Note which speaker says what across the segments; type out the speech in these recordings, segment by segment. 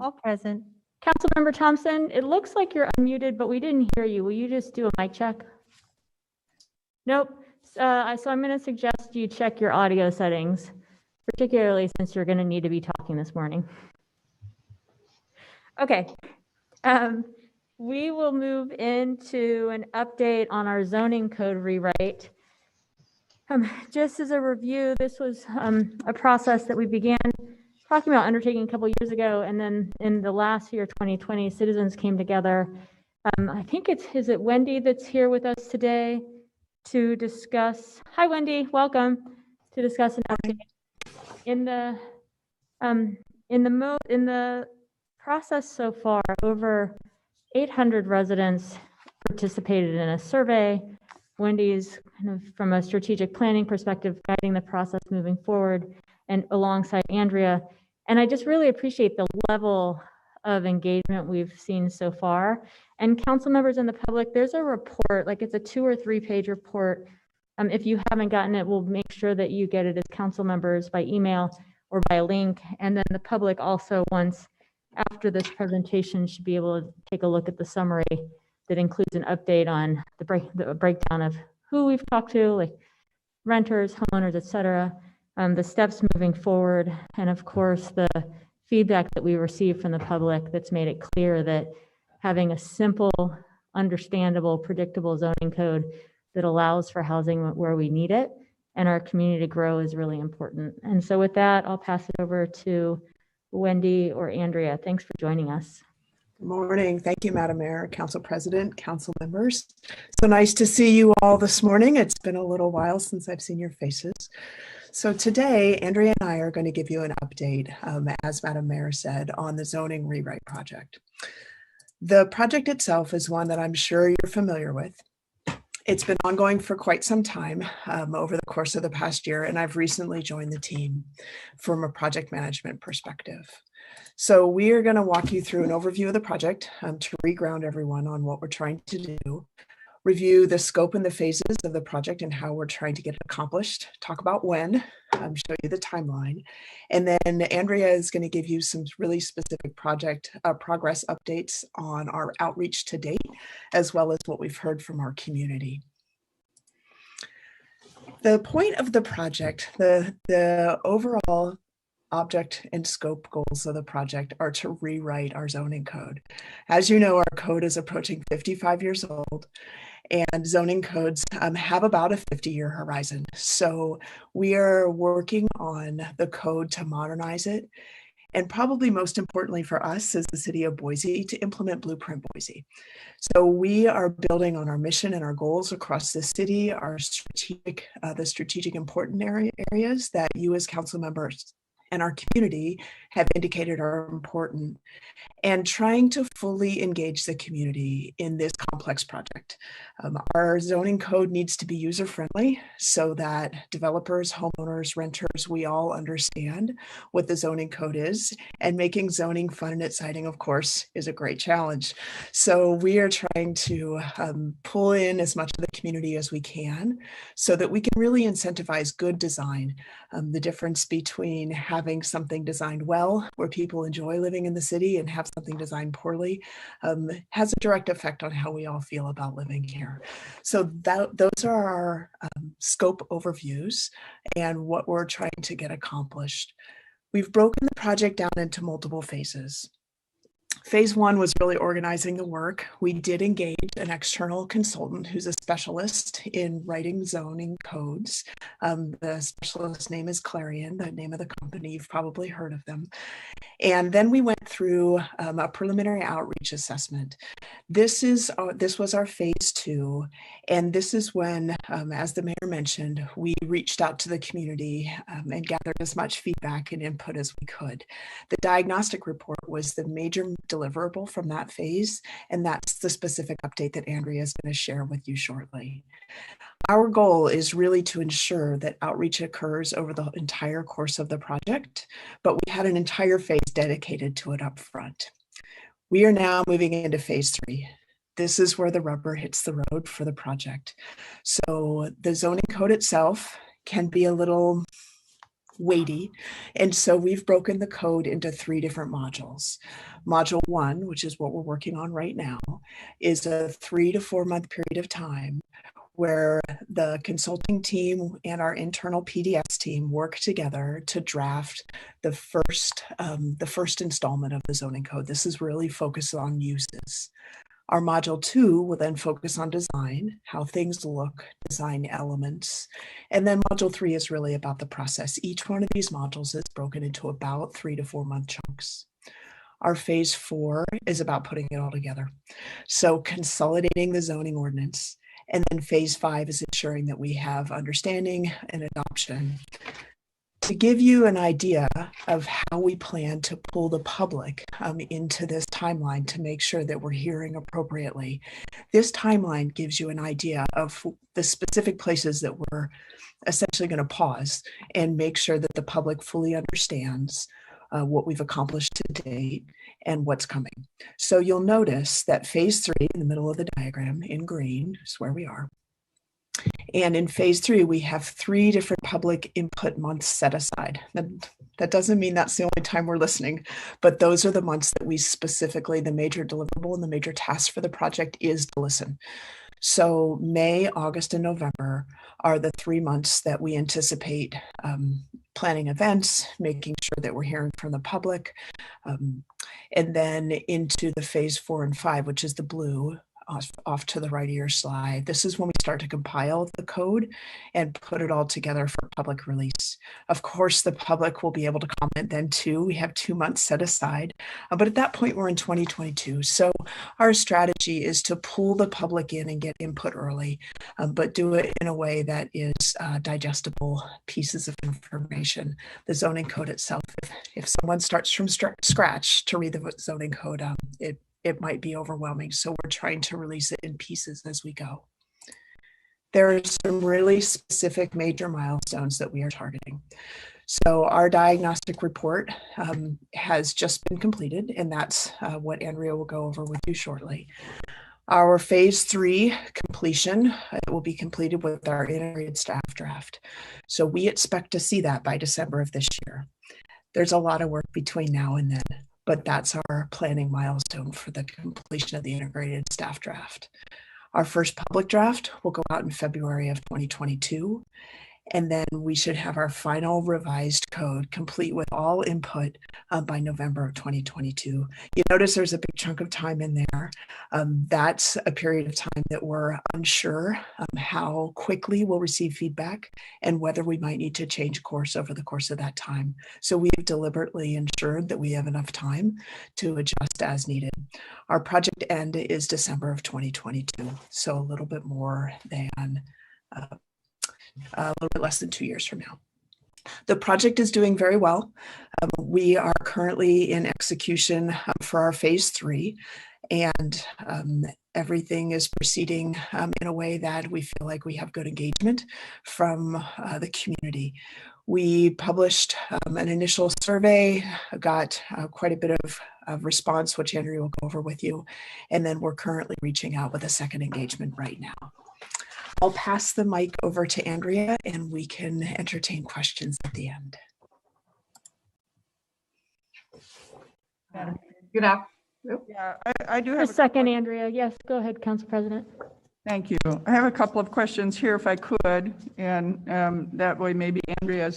Speaker 1: All present.
Speaker 2: Councilmember Thompson, it looks like you're unmuted, but we didn't hear you. Will you just do a mic check? Nope. So I'm going to suggest you check your audio settings, particularly since you're going to need to be talking this morning. Okay. We will move into an update on our zoning code rewrite. Just as a review, this was a process that we began talking about undertaking a couple of years ago, and then in the last year, 2020, citizens came together. I think is it Wendy that's here with us today to discuss. Hi, Wendy, welcome to discuss an update. In the process so far, over 800 residents participated in a survey. Wendy's kind of from a strategic planning perspective, guiding the process moving forward and alongside Andrea. And I just really appreciate the level of engagement we've seen so far. And council members and the public, there's a report, like it's a 2 or 3 page report. If you haven't gotten it, we'll make sure that you get it as council members by email or by link. And then the public also, once after this presentation, should be able to take a look at the summary that includes an update on the breakdown of who we've talked to, like renters, homeowners, et cetera, the steps moving forward, and of course the feedback that we received from the public that's made it clear that having a simple, understandable, predictable zoning code that allows for housing where we need it and our community to grow is really important. And so with that, I'll pass it over to Wendy or Andrea. Thanks for joining us.
Speaker 3: Good morning. Thank you, Madam Mayor, Council President, Council members. So nice to see you all this morning. It's been a little while since I've seen your faces. So today, Andrea and I are going to give you an update, as Madam Mayor said, on the zoning rewrite project. The project itself is one that I'm sure you're familiar with. It's been ongoing for quite some time over the course of the past year, and I've recently joined the team from a project management perspective. So we are going to walk you through an overview of the project to reground everyone on what we're trying to do, review the scope and the phases of the project and how we're trying to get it accomplished, talk about when, show you the timeline, and then Andrea is going to give you some really specific project progress updates on our outreach to date, as well as what we've heard from our community. The point of the project, the overall object and scope goals of the project are to rewrite our zoning code. As you know, our code is approaching 55 years old, and zoning codes have about a 50-year horizon. So we are working on the code to modernize it, and probably most importantly for us as the city of Boise, to implement Blueprint Boise. So we are building on our mission and our goals across the city, our the strategic important areas that you as council members and our community have indicated are important, and trying to fully engage the community in this complex project. Our zoning code needs to be user-friendly so that developers, homeowners, renters, we all understand what the zoning code is, and making zoning fun and exciting, of course, is a great challenge. So we are trying to pull in as much of the community as we can so that we can really incentivize good design. The difference between having something designed well, where people enjoy living in the city, and have something designed poorly, has a direct effect on how we all feel about living here. So those are our scope overviews and what we're trying to get accomplished. We've broken the project down into multiple phases. Phase 1 was really organizing the work. We did engage an external consultant who's a specialist in writing zoning codes. The specialist's name is Clarion, the name of the company. You've probably heard of them. And then we went through a preliminary outreach assessment. This was our phase 2. And this is when, as the mayor mentioned, we reached out to the community and gathered as much feedback and input as we could. The diagnostic report was the major deliverable from that phase, and that's the specific update that Andrea is going to share with you shortly. Our goal is really to ensure that outreach occurs over the entire course of the project, but we had an entire phase dedicated to it up front. We are now moving into phase 3. This is where the rubber hits the road for the project. So the zoning code itself can be a little weighty. And so we've broken the code into 3 different modules. Module 1, which is what we're working on right now, is a 3 to 4 month period of time where the consulting team and our internal PDS team work together to draft the first installment of the zoning code. This is really focused on uses. Our module 2 will then focus on design, how things look, design elements. And then module 3 is really about the process. Each one of these modules is broken into about 3 to 4 month chunks. Our phase 4 is about putting it all together. So consolidating the zoning ordinance. And then phase 5 is ensuring that we have understanding and adoption. To give you an idea of how we plan to pull the public into this timeline to make sure that we're hearing appropriately, this timeline gives you an idea of the specific places that we're essentially going to pause and make sure that the public fully understands what we've accomplished to date and what's coming. So you'll notice that phase 3 in the middle of the diagram in green is where we are. And in phase 3, we have 3 different public input months set aside. That doesn't mean that's the only time we're listening, but those are the months that we specifically, the major deliverable and the major task for the project is to listen. So May, August, and November are the 3 months that we anticipate planning events, making sure that we're hearing from the public, and then into the phase 4 and 5, which is the blue, off to the right of your slide. This is when we start to compile the code and put it all together for public release. Of course, the public will be able to comment then too. We have 2 months set aside, but at that point we're in 2022. So our strategy is to pull the public in and get input early, but do it in a way that is digestible pieces of information. The zoning code itself, if someone starts from scratch to read the zoning code, it might be overwhelming. So we're trying to release it in pieces as we go. There are some really specific major milestones that we are targeting. So our diagnostic report has just been completed, and that's what Andrea will go over with you shortly. Our phase 3 completion will be completed with our integrated staff draft. So we expect to see that by December of this year. There's a lot of work between now and then, but that's our planning milestone for the completion of the integrated staff draft. Our first public draft will go out in February of 2022, and then we should have our final revised code complete with all input by November of 2022. You notice there's a big chunk of time in there. That's a period of time that we're unsure how quickly we'll receive feedback and whether we might need to change course over the course of that time. So we've deliberately ensured that we have enough time to adjust as needed. Our project end is December of 2022, so a little bit more than a little bit less than 2 years from now. The project is doing very well. We are currently in execution for our phase 3, and everything is proceeding in a way that we feel like we have good engagement from the community. We published an initial survey, got quite a bit of response, which Andrea will go over with you, and then we're currently reaching out with a second engagement right now. I'll pass the mic over to Andrea and we can entertain questions at the end.
Speaker 1: Good afternoon.
Speaker 4: Yeah, I do have
Speaker 2: a second, Andrea. Yes, go ahead, Council President.
Speaker 4: Thank you. I have a couple of questions here if I could, and that way maybe Andrea,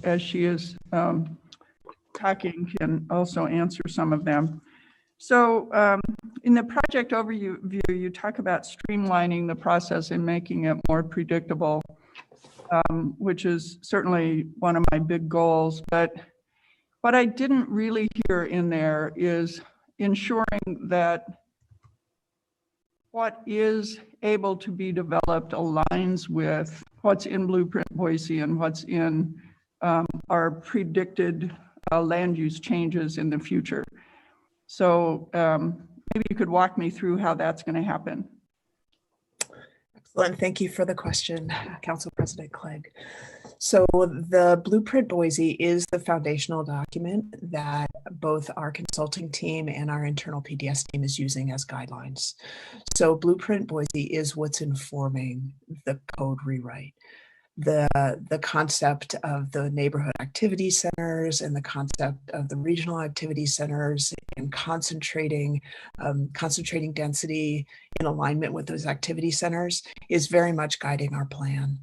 Speaker 4: as she is talking, can also answer some of them. So in the project overview, you talk about streamlining the process and making it more predictable, which is certainly one of my big goals. But what I didn't really hear in there is ensuring that what is able to be developed aligns with what's in Blueprint Boise and what's in our predicted land use changes in the future. So maybe you could walk me through how that's going to happen.
Speaker 3: Excellent. Thank you for the question, Council President Clegg. So the Blueprint Boise is the foundational document that both our consulting team and our internal PDS team is using as guidelines. So Blueprint Boise is what's informing the code rewrite. the concept of the neighborhood activity centers and the concept of the regional activity centers and concentrating density in alignment with those activity centers is very much guiding our plan.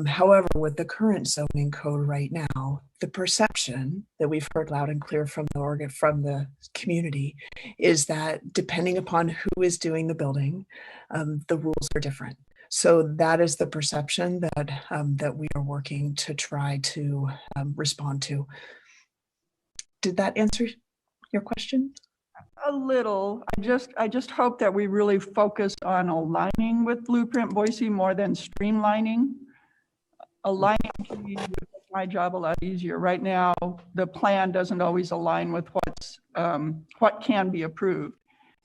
Speaker 3: However, with the current zoning code right now, the perception that we've heard loud and clear from the community is that depending upon who is doing the building, the rules are different. So that is the perception that we are working to try to respond to. Did that answer your question?
Speaker 4: A little. I just hope that we really focus on aligning with Blueprint Boise more than streamlining. Aligning to me would make my job a lot easier. Right now, the plan doesn't always align with what can be approved,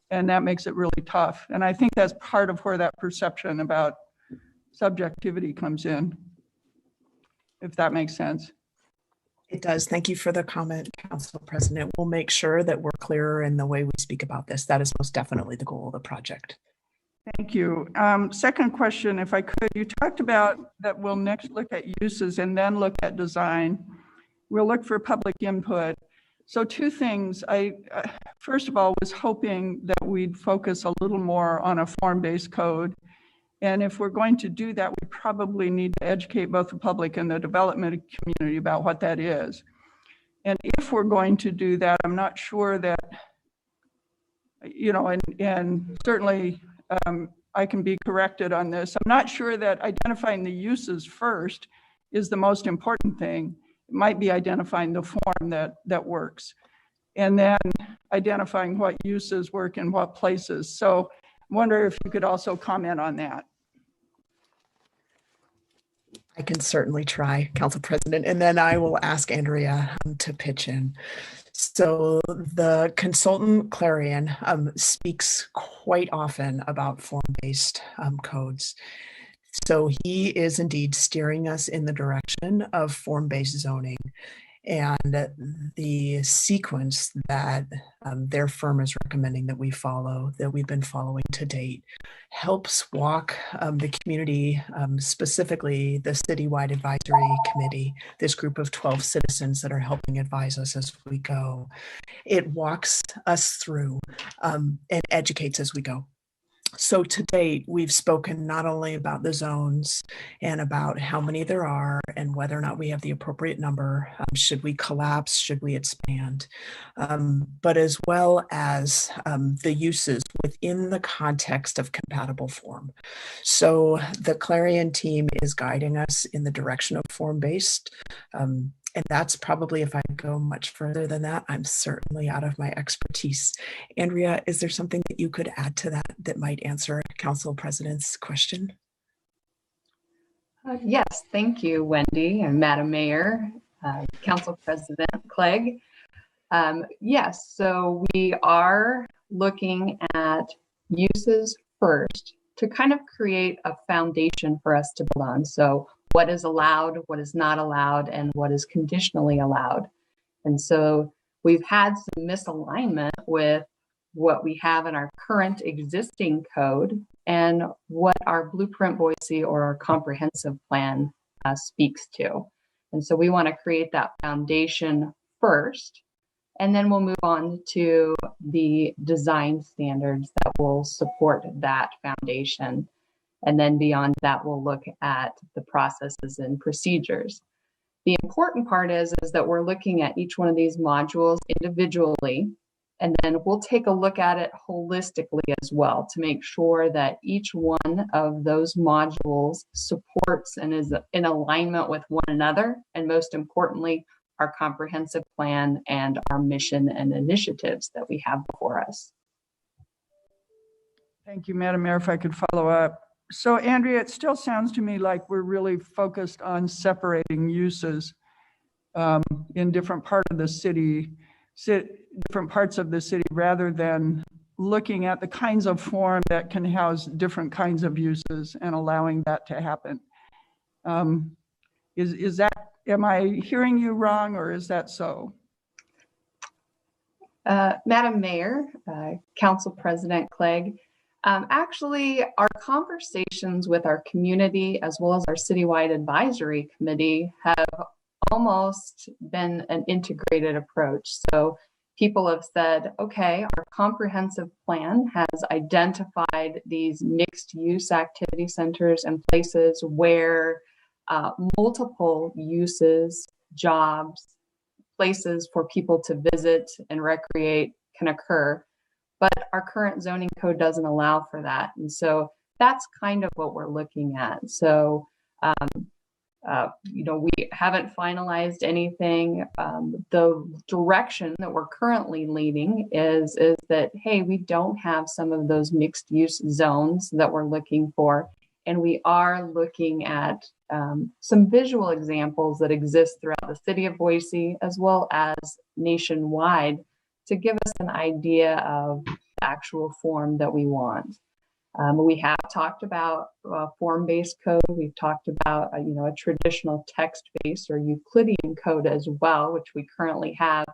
Speaker 4: and that makes it really tough. And I think that's part of where that perception about subjectivity comes in, if that makes sense.
Speaker 3: It does. Thank you for the comment, Council President. We'll make sure that we're clearer in the way we speak about this. That is most definitely the goal of the project.
Speaker 4: Thank you. Second question, if I could, you talked about that we'll next look at uses and then look at design. We'll look for public input. So two things. I first of all was hoping that we'd focus a little more on a form-based code. And if we're going to do that, we probably need to educate both the public and the development community about what that is. And if we're going to do that, I'm not sure that, you know, and certainly I can be corrected on this. I'm not sure that identifying the uses first is the most important thing. It might be identifying the form that works, and then identifying what uses work in what places. So I wonder if you could also comment on that.
Speaker 3: I can certainly try, Council President, and then I will ask Andrea to pitch in. So the consultant Clarion speaks quite often about form-based codes. So he is indeed steering us in the direction of form-based zoning. And the sequence that their firm is recommending that we follow, that we've been following to date, helps walk the community, specifically the citywide advisory committee, this group of 12 citizens that are helping advise us as we go. It walks us through and educates as we go. So to date, we've spoken not only about the zones and about how many there are and whether or not we have the appropriate number, should we collapse, should we expand, but as well as the uses within the context of compatible form. So the Clarion team is guiding us in the direction of form-based. And that's probably, if I go much further than that, I'm certainly out of my expertise. Andrea, is there something that you could add to that might answer Council President's question?
Speaker 1: Yes, thank you, Wendy and Madam Mayor, Council President Clegg. Yes, so we are looking at uses first to kind of create a foundation for us to build on. So what is allowed, what is not allowed, and what is conditionally allowed. And so we've had some misalignment with what we have in our current existing code and what our Blueprint Boise or our comprehensive plan speaks to. And so we want to create that foundation first, and then we'll move on to the design standards that will support that foundation. And then beyond that, we'll look at the processes and procedures. The important part is that we're looking at each one of these modules individually, and then we'll take a look at it holistically as well to make sure that each one of those modules supports and is in alignment with one another, and most importantly, our comprehensive plan and our mission and initiatives that we have before us.
Speaker 4: Thank you, Madam Mayor. If I could follow up. So Andrea, it still sounds to me like we're really focused on separating uses in different parts of the city, rather than looking at the kinds of form that can house different kinds of uses and allowing that to happen. Is that, am I hearing you wrong, or is that so?
Speaker 1: Madam Mayor, Council President Clegg, Actually, our conversations with our community as well as our citywide advisory committee have almost been an integrated approach. So people have said, okay, our comprehensive plan has identified these mixed use activity centers and places where multiple uses, jobs, places for people to visit and recreate can occur. But our current zoning code doesn't allow for that. And so that's kind of what we're looking at. So, we haven't finalized anything. The direction that we're currently leading is that, hey, we don't have some of those mixed use zones that we're looking for. And we are looking at some visual examples that exist throughout the city of Boise, as well as nationwide, to give us an idea of the actual form that we want. We have talked about form-based code. We've talked about a traditional text-based or Euclidean code as well, which we currently have.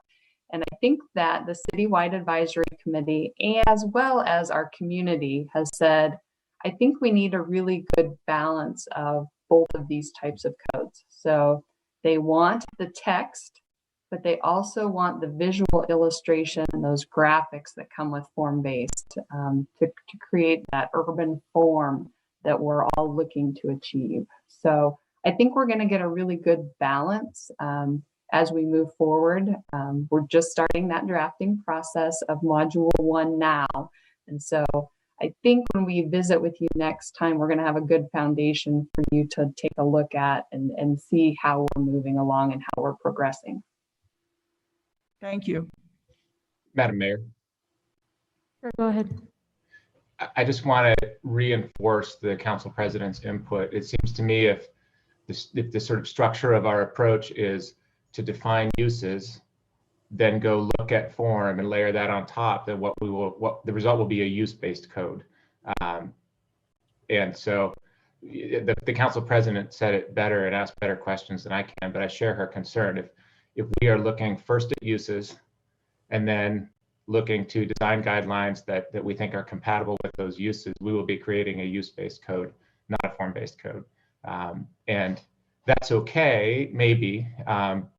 Speaker 1: And I think that the citywide advisory committee, as well as our community, has said, I think we need a really good balance of both of these types of codes. So they want the text, but they also want the visual illustration and those graphics that come with form-based to create that urban form that we're all looking to achieve. So I think we're going to get a really good balance as we move forward. We're just starting that drafting process of Module 1 now. And so I think when we visit with you next time, we're going to have a good foundation for you to take a look at and see how we're moving along and how we're progressing.
Speaker 4: Thank you.
Speaker 5: Madam Mayor,
Speaker 2: Sure, go ahead.
Speaker 5: I just want to reinforce the council president's input. It seems to me if the sort of structure of our approach is to define uses, then go look at form and layer that on top, then what the result will be a use-based code. And so the council president said it better and asked better questions than I can, but I share her concern. If we are looking first at uses and then looking to design guidelines that we think are compatible with those uses, we will be creating a use-based code, not a form-based code. And that's okay, maybe,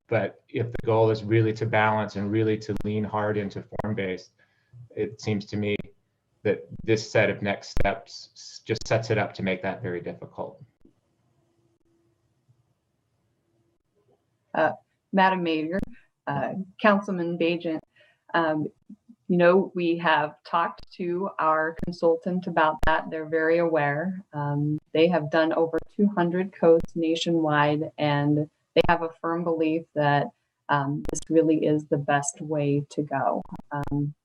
Speaker 5: but if the goal is really to balance and really to lean hard into form-based, it seems to me that this set of next steps just sets it up to make that very difficult.
Speaker 1: Madam Mayor, Councilman Bajent, we have talked to our consultant about that. They're very aware. They have done over 200 codes nationwide, and they have a firm belief that this really is the best way to go.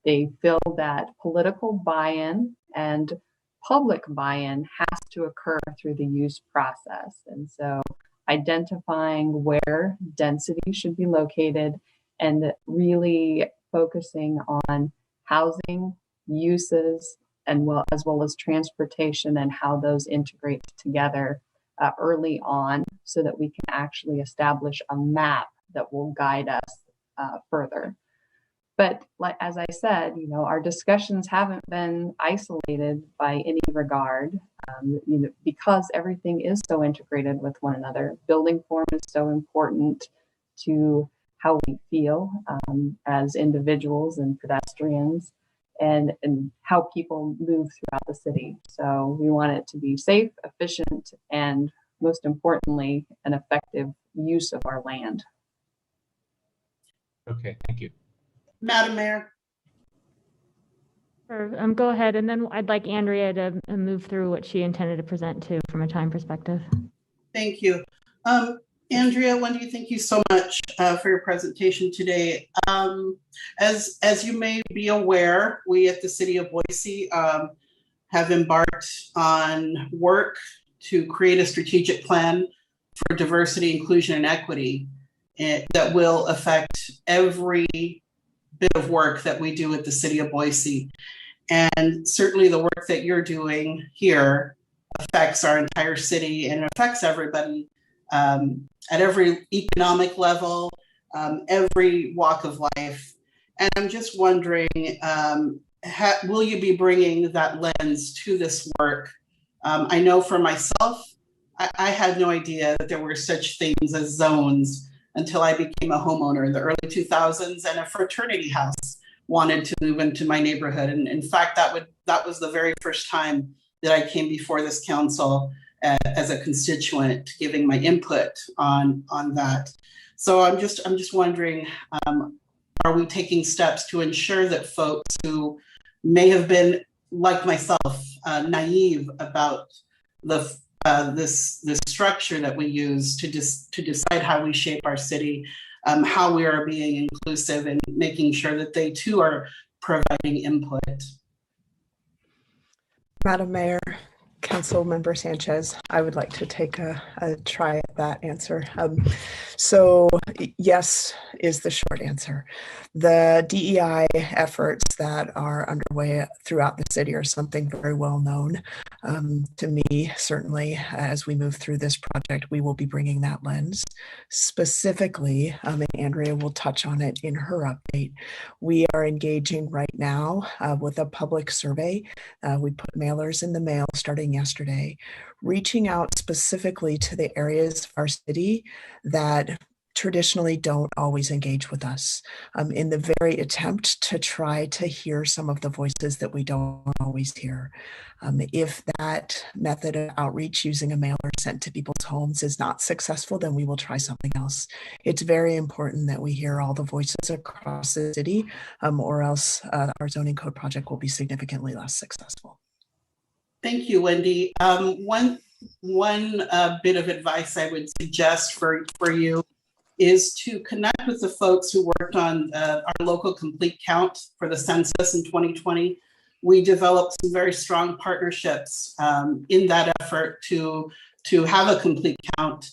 Speaker 1: They feel that political buy-in and public buy-in has to occur through the use process. And so identifying where density should be located and really focusing on housing, uses, and as well as transportation and how those integrate together early on so that we can actually establish a map that will guide us further. But as I said, our discussions haven't been isolated by any regard, because everything is so integrated with one another. Building form is so important to how we feel as individuals and pedestrians and how people move throughout the city. So we want it to be safe, efficient, and most importantly, an effective use of our land.
Speaker 5: Okay, thank you.
Speaker 6: Madam Mayor.
Speaker 2: Sure, go ahead, and then I'd like Andrea to move through what she intended to present too from a time perspective.
Speaker 6: Thank you. Andrea, Wendy, thank you so much for your presentation today. As you may be aware, we at the City of Boise have embarked on work to create a strategic plan for diversity, inclusion, and equity that will affect every bit of work that we do at the City of Boise. And certainly the work that you're doing here affects our entire city and affects everybody at every economic level, every walk of life. And I'm just wondering, will you be bringing that lens to this work? I know for myself, I had no idea that there were such things as zones until I became a homeowner in the early 2000s, and a fraternity house wanted to move into my neighborhood. And in fact, that was the very first time that I came before this council as a constituent, giving my input on that. So I'm just wondering, are we taking steps to ensure that folks who may have been, like myself, naive about this structure that we use to decide how we shape our city, how we are being inclusive, and making sure that they too are providing input?
Speaker 3: Madam Mayor, Council Member Sanchez, I would like to take a try at that answer. So yes is the short answer. The DEI efforts that are underway throughout the city are something very well known to me. Certainly, as we move through this project, we will be bringing that lens. Specifically, and Andrea will touch on it in her update, we are engaging right now with a public survey. We put mailers in the mail starting yesterday, reaching out specifically to the areas of our city that traditionally don't always engage with us, in the very attempt to try to hear some of the voices that we don't always hear. If that method of outreach using a mailer sent to people's homes is not successful, then we will try something else. It's very important that we hear all the voices across the city, or else our zoning code project will be significantly less successful.
Speaker 6: Thank you, Wendy. One bit of advice I would suggest for you is to connect with the folks who worked on our local complete count for the census in 2020. We developed some very strong partnerships in that effort to have a complete count.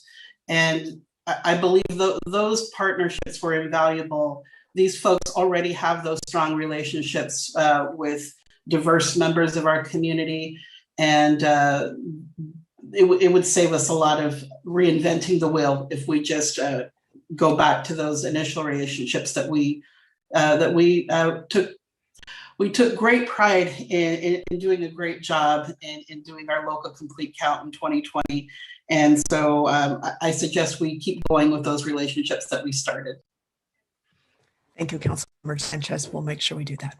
Speaker 6: And I believe those partnerships were invaluable. These folks already have those strong relationships with diverse members of our community. And it would save us a lot of reinventing the wheel if we just go back to those initial relationships that we took. We took great pride in doing a great job in doing our local complete count in 2020. And so I suggest we keep going with those relationships that we started.
Speaker 3: Thank you, Councilmember Sanchez. We'll make sure we do that.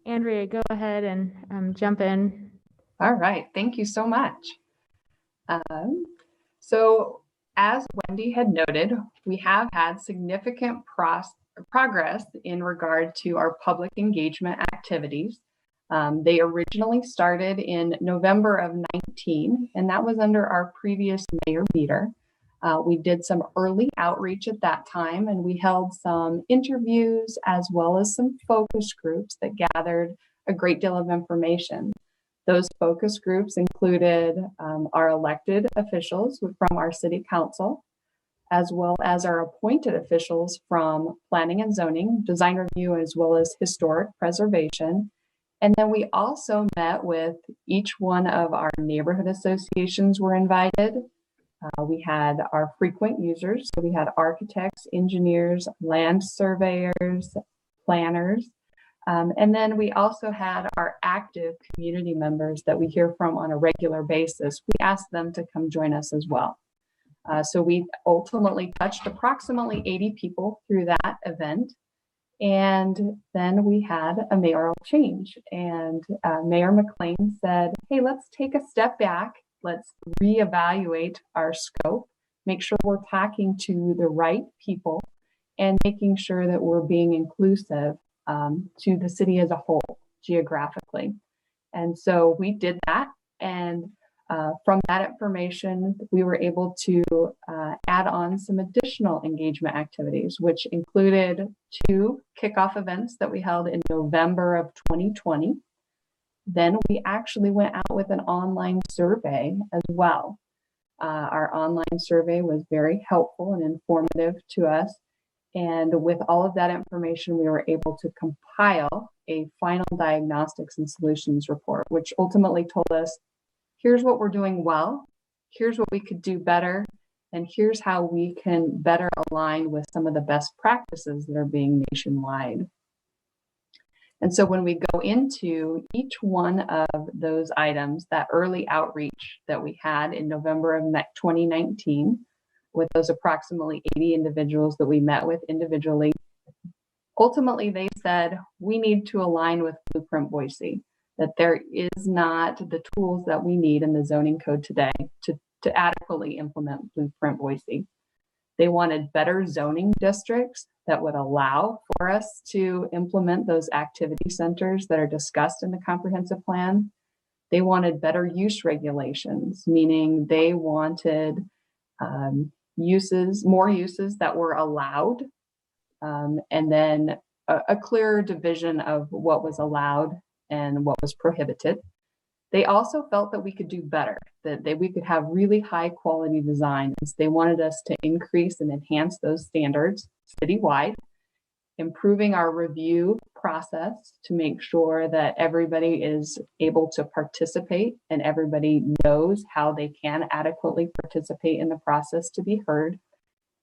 Speaker 2: Andrea, go ahead and jump in.
Speaker 1: All right, thank you so much. So as Wendy had noted, we have had significant progress in regard to our public engagement activities. They originally started in November of 19, and that was under our previous mayor meter. We did some early outreach at that time, and we held some interviews as well as some focus groups that gathered a great deal of information. Those focus groups included our elected officials from our city council, as well as our appointed officials from planning and zoning, design review, as well as historic preservation. And then we also met with each one of our neighborhood associations were invited. We had our frequent users, so we had architects, engineers, land surveyors, planners, and then we also had our active community members that we hear from on a regular basis. We asked them to come join us as well. So we ultimately touched approximately 80 people through that event. And then we had a mayoral change, and Mayor McLean said, hey, let's take a step back. Let's reevaluate our scope, make sure we're talking to the right people, and making sure that we're being inclusive to the city as a whole geographically. And so we did that. And from that information, we were able to add on some additional engagement activities, which included 2 kickoff events that we held in November of 2020. Then we actually went out with an online survey as well. Our online survey was very helpful and informative to us. And with all of that information, we were able to compile a final diagnostics and solutions report, which ultimately told us, here's what we're doing well, here's what we could do better, and here's how we can better align with some of the best practices that are being nationwide. And so when we go into each one of those items, that early outreach that we had in November of 2019, with those approximately 80 individuals that we met with individually, ultimately they said, we need to align with Blueprint Boise, that there is not the tools that we need in the zoning code today to adequately implement Blueprint Boise. They wanted better zoning districts that would allow for us to implement those activity centers that are discussed in the comprehensive plan. They wanted better use regulations, meaning they wanted more uses that were allowed, and then a clearer division of what was allowed and what was prohibited. They also felt that we could do better, that we could have really high quality designs. They wanted us to increase and enhance those standards citywide, improving our review process to make sure that everybody is able to participate and everybody knows how they can adequately participate in the process to be heard.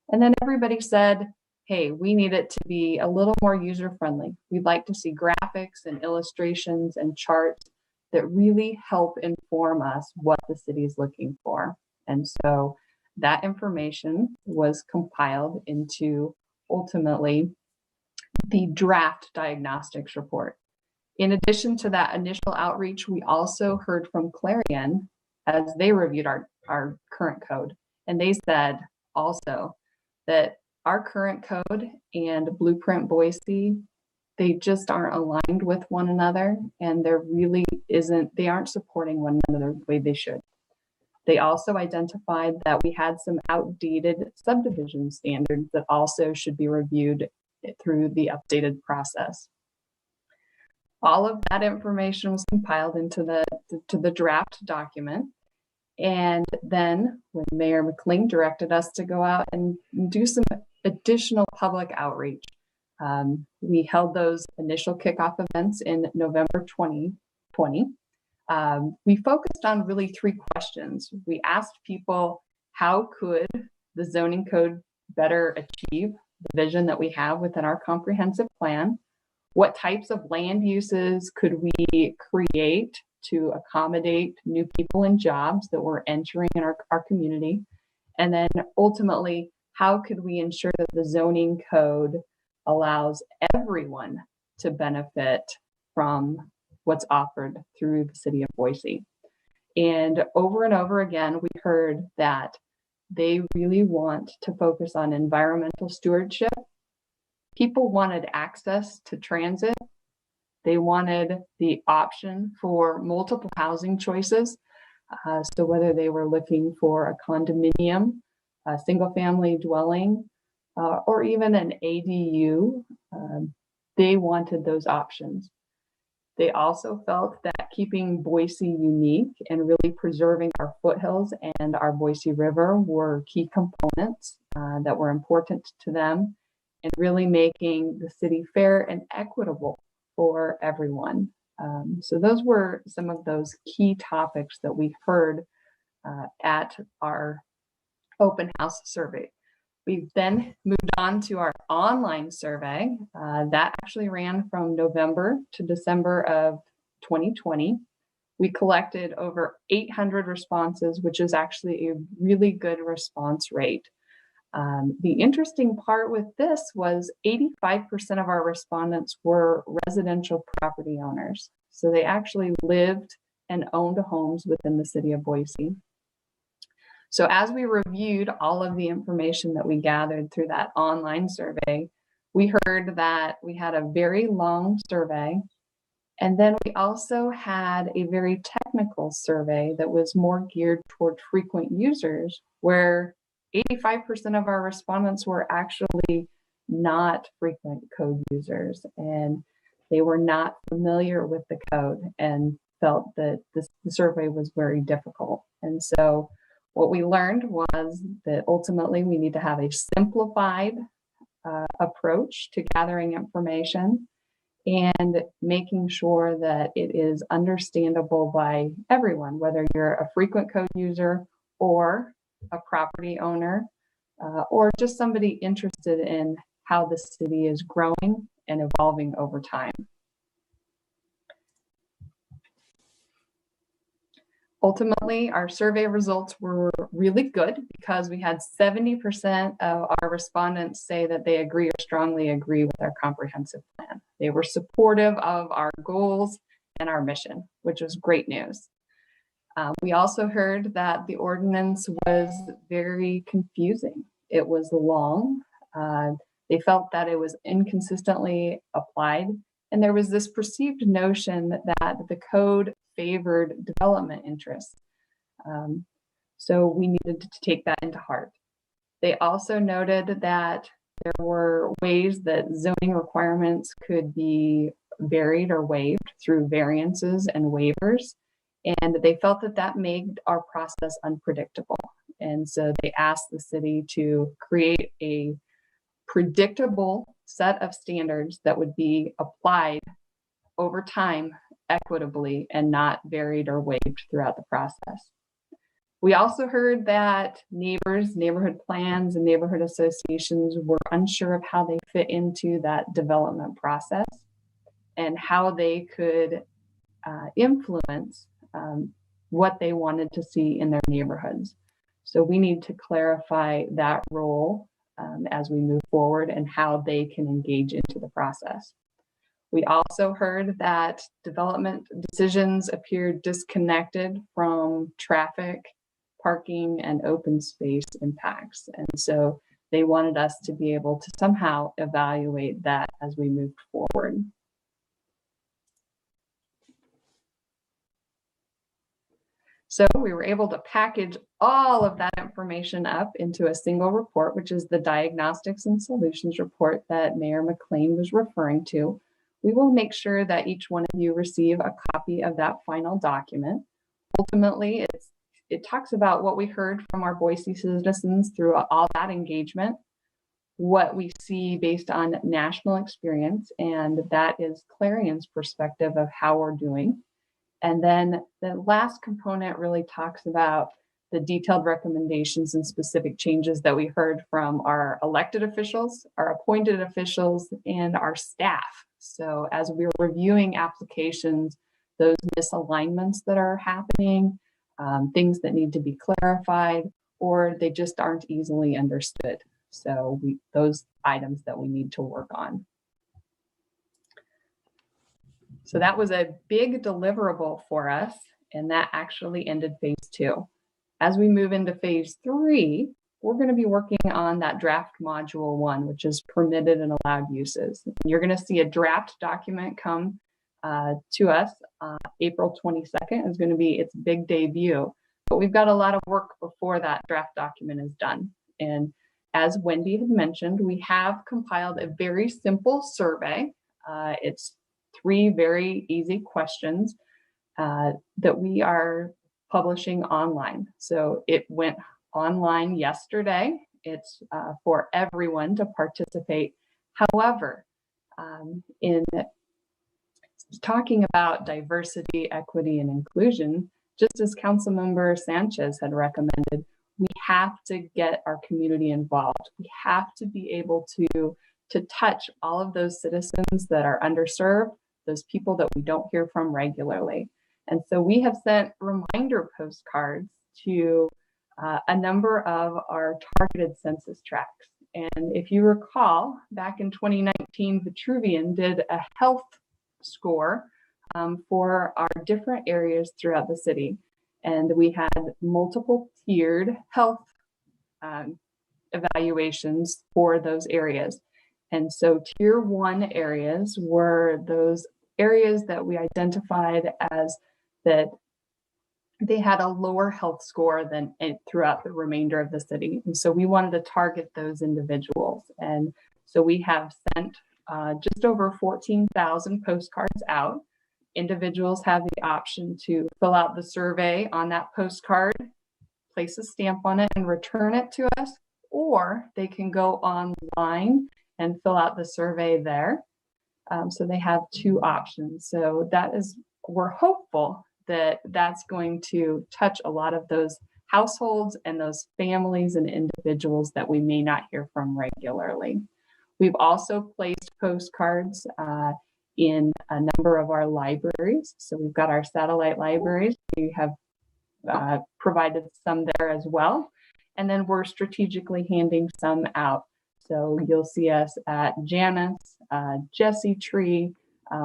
Speaker 1: And then everybody said, hey, we need it to be a little more user friendly. We'd like to see graphics and illustrations and charts that really help inform us what the city is looking for. And so that information was compiled into ultimately the draft diagnostics report. In addition to that initial outreach, we also heard from Clarion as they reviewed our current code. And they said also that our current code and Blueprint Boise, they just aren't aligned with one another, and they aren't supporting one another the way they should. They also identified that we had some outdated subdivision standards that also should be reviewed through the updated process. All of that information was compiled into the draft document. And then when Mayor McLean directed us to go out and do some additional public outreach, we held those initial kickoff events in November 2020. We focused on really 3 questions. We asked people, how could the zoning code better achieve the vision that we have within our comprehensive plan? What types of land uses could we create to accommodate new people and jobs that were entering in our community? And then ultimately, how could we ensure that the zoning code allows everyone to benefit from what's offered through the city of Boise? And over again, we heard that they really want to focus on environmental stewardship. People wanted access to transit. They wanted the option for multiple housing choices. So whether they were looking for a condominium, a single family dwelling, or even an ADU, they wanted those options. They also felt that keeping Boise unique and really preserving our foothills and our Boise River were key components that were important to them, and really making the city fair and equitable for everyone. So those were some of those key topics that we heard at our open house survey. We then moved on to our online survey. That actually ran from November to December of 2020. We collected over 800 responses, which is actually a really good response rate. The interesting part with this was 85% of our respondents were residential property owners. So they actually lived and owned homes within the city of Boise. So as we reviewed all of the information that we gathered through that online survey, we heard that we had a very long survey. And then we also had a very technical survey that was more geared toward frequent users, where 85% of our respondents were actually not frequent code users, and they were not familiar with the code and felt that the survey was very difficult. And so what we learned was that ultimately we need to have a simplified approach to gathering information and making sure that it is understandable by everyone, whether you're a frequent code user or a property owner, or just somebody interested in how the city is growing and evolving over time. Ultimately, our survey results were really good because we had 70% of our respondents say that they agree or strongly agree with our comprehensive plan. They were supportive of our goals and our mission, which was great news. We also heard that the ordinance was very confusing. It was long. They felt that it was inconsistently applied, and there was this perceived notion that the code favored development interests. So we needed to take that into heart. They also noted that there were ways that zoning requirements could be varied or waived through variances and waivers. And they felt that that made our process unpredictable. And so they asked the city to create a predictable set of standards that would be applied over time equitably and not varied or waived throughout the process. We also heard that neighbors, neighborhood plans, and neighborhood associations were unsure of how they fit into that development process and how they could influence what they wanted to see in their neighborhoods. So we need to clarify that role as we move forward and how they can engage into the process. We also heard that development decisions appeared disconnected from traffic, parking, and open space impacts. And so they wanted us to be able to somehow evaluate that as we moved forward. So we were able to package all of that information up into a single report, which is the Diagnostics and Solutions report that Mayor McLean was referring to. We will make sure that each one of you receive a copy of that final document. Ultimately, it talks about what we heard from our Boise citizens through all that engagement, what we see based on national experience, and that is Clarion's perspective of how we're doing. And then the last component really talks about the detailed recommendations and specific changes that we heard from our elected officials, our appointed officials, and our staff. So as we were reviewing applications, those misalignments that are happening, things that need to be clarified, or they just aren't easily understood. So those items that we need to work on. So that was a big deliverable for us, and that actually ended phase 2. As we move into phase 3, we're going to be working on that draft module 1, which is permitted and allowed uses. And you're going to see a draft document come to us. April 22nd is going to be its big debut, but we've got a lot of work before that draft document is done. And as Wendy had mentioned, we have compiled a very simple survey. It's 3 very easy questions that we are publishing online. So it went online yesterday. It's for everyone to participate. However, in talking about diversity, equity, and inclusion, just as Councilmember Sanchez had recommended, we have to get our community involved. We have to be able to touch all of those citizens that are underserved, those people that we don't hear from regularly. And so we have sent reminder postcards to a number of our targeted census tracts. And if you recall, back in 2019, Vitruvian did a health score for our different areas throughout the city. And we had multiple tiered health evaluations for those areas. And so tier 1 areas were those areas that we identified as that they had a lower health score than throughout the remainder of the city. And so we wanted to target those individuals. And so we have sent just over 14,000 postcards out. Individuals have the option to fill out the survey on that postcard, place a stamp on it, and return it to us, or they can go online and fill out the survey there. So they have 2 options. So that is, we're hopeful that that's going to touch a lot of those households and those families and individuals that we may not hear from regularly. We've also placed postcards in a number of our libraries. So we've got our satellite libraries. We have provided some there as well. And then we're strategically handing some out. So you'll see us at Janus, Jesse Tree.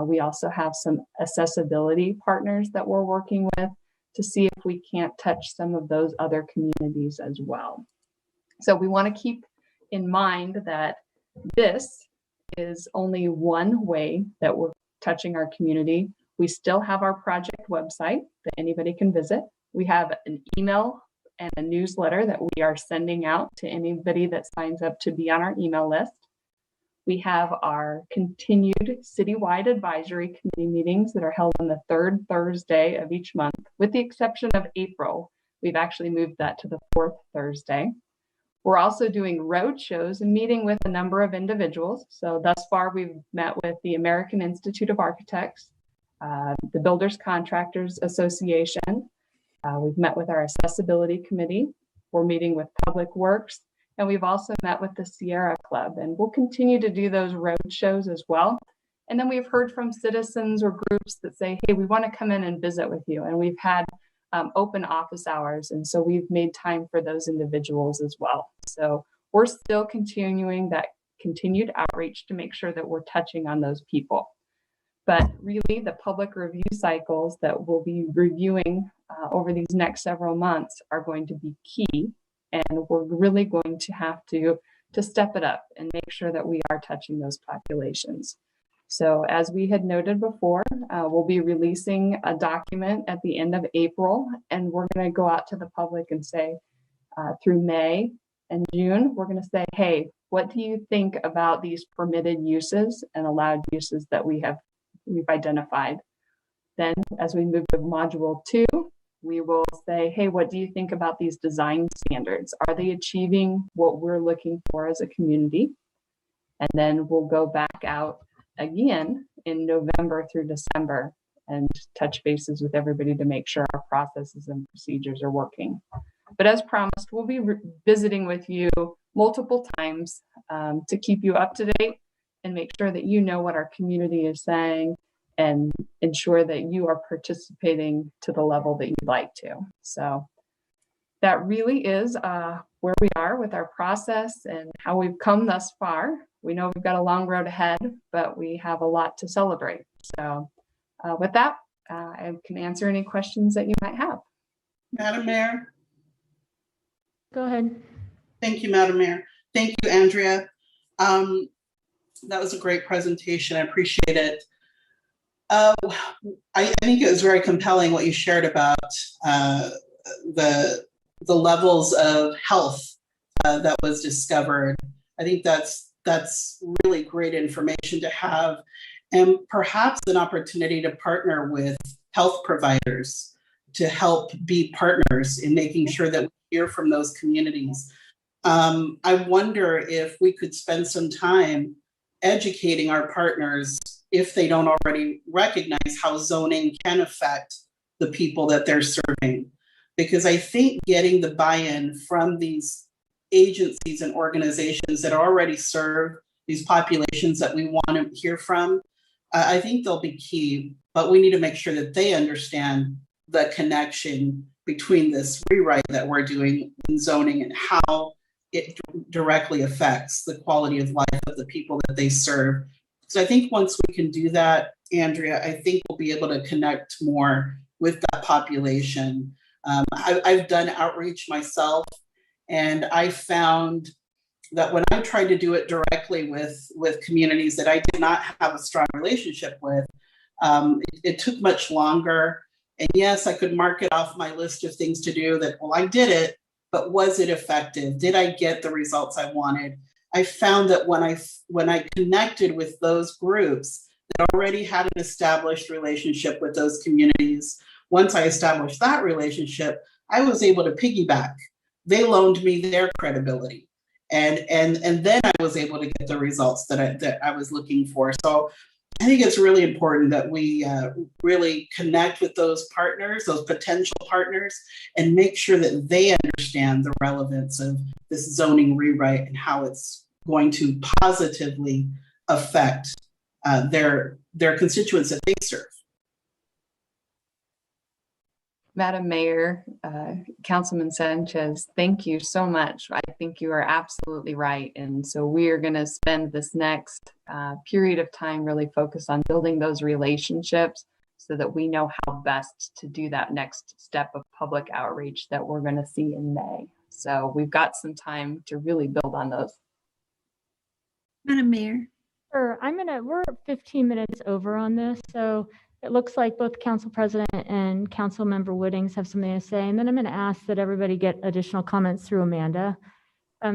Speaker 1: We also have some accessibility partners that we're working with to see if we can't touch some of those other communities as well. So we want to keep in mind that this is only one way that we're touching our community. We still have our project website that anybody can visit. We have an email and a newsletter that we are sending out to anybody that signs up to be on our email list. We have our continued citywide advisory committee meetings that are held on the third Thursday of each month, with the exception of April. We've actually moved that to the fourth Thursday. We're also doing road shows and meeting with a number of individuals. So thus far, we've met with the American Institute of Architects, the Builders Contractors Association. We've met with our accessibility committee. We're meeting with Public Works, and we've also met with the Sierra Club, and we'll continue to do those road shows as well. And then we've heard from citizens or groups that say, hey, we want to come in and visit with you. And we've had open office hours. And so we've made time for those individuals as well. So we're still continuing that continued outreach to make sure that we're touching on those people. But really the public review cycles that we'll be reviewing over these next several months are going to be key. And we're really going to have to step it up and make sure that we are touching those populations. So as we had noted before, we'll be releasing a document at the end of April, and we're going to go out to the public and say through May and June, we're going to say, hey, what do you think about these permitted uses and allowed uses that we've identified? Then as we move to module 2, we will say, hey, what do you think about these design standards? Are they achieving what we're looking for as a community? And then we'll go back out again in November through December and touch bases with everybody to make sure our processes and procedures are working. But as promised, we'll be visiting with you multiple times to keep you up to date and make sure that you know what our community is saying and ensure that you are participating to the level that you'd like to. So that really is where we are with our process and how we've come thus far. We know we've got a long road ahead, but we have a lot to celebrate. So with that, I can answer any questions that you might have.
Speaker 6: Madam Mayor.
Speaker 2: Go ahead.
Speaker 6: Thank you, Madam Mayor. Thank you, Andrea. That was a great presentation. I appreciate it. I think it was very compelling what you shared about the levels of health that was discovered. I think that's really great information to have, and perhaps an opportunity to partner with health providers to help be partners in making sure that we hear from those communities. I wonder if we could spend some time educating our partners, if they don't already recognize how zoning can affect the people that they're serving. Because I think getting the buy-in from these agencies and organizations that already serve these populations that we want to hear from, I think they'll be key, but we need to make sure that they understand the connection between this rewrite that we're doing in zoning and how it directly affects the quality of life of the people that they serve. So I think once we can do that, Andrea, I think we'll be able to connect more with that population. I've done outreach myself, and I found that when I tried to do it directly with communities that I did not have a strong relationship with, it took much longer. And yes, I could mark it off my list of things to do that, well, I did it, but was it effective? Did I get the results I wanted? I found that when I connected with those groups that already had an established relationship with those communities, once I established that relationship, I was able to piggyback. They loaned me their credibility. And then I was able to get the results that I was looking for. So I think it's really important that we really connect with those partners, those potential partners, and make sure that they understand the relevance of this zoning rewrite and how it's going to positively affect their constituents that they serve.
Speaker 1: Madam Mayor, Councilman Sanchez, thank you so much. I think you are absolutely right. And so we are going to spend this next period of time really focused on building those relationships so that we know how best to do that next step of public outreach that we're going to see in May. So we've got some time to really build on those.
Speaker 7: Madam Mayor.
Speaker 2: Sure, we're 15 minutes over on this, so it looks like both Council President and Council Member Woodings have something to say, and then I'm going to ask that everybody get additional comments through Amanda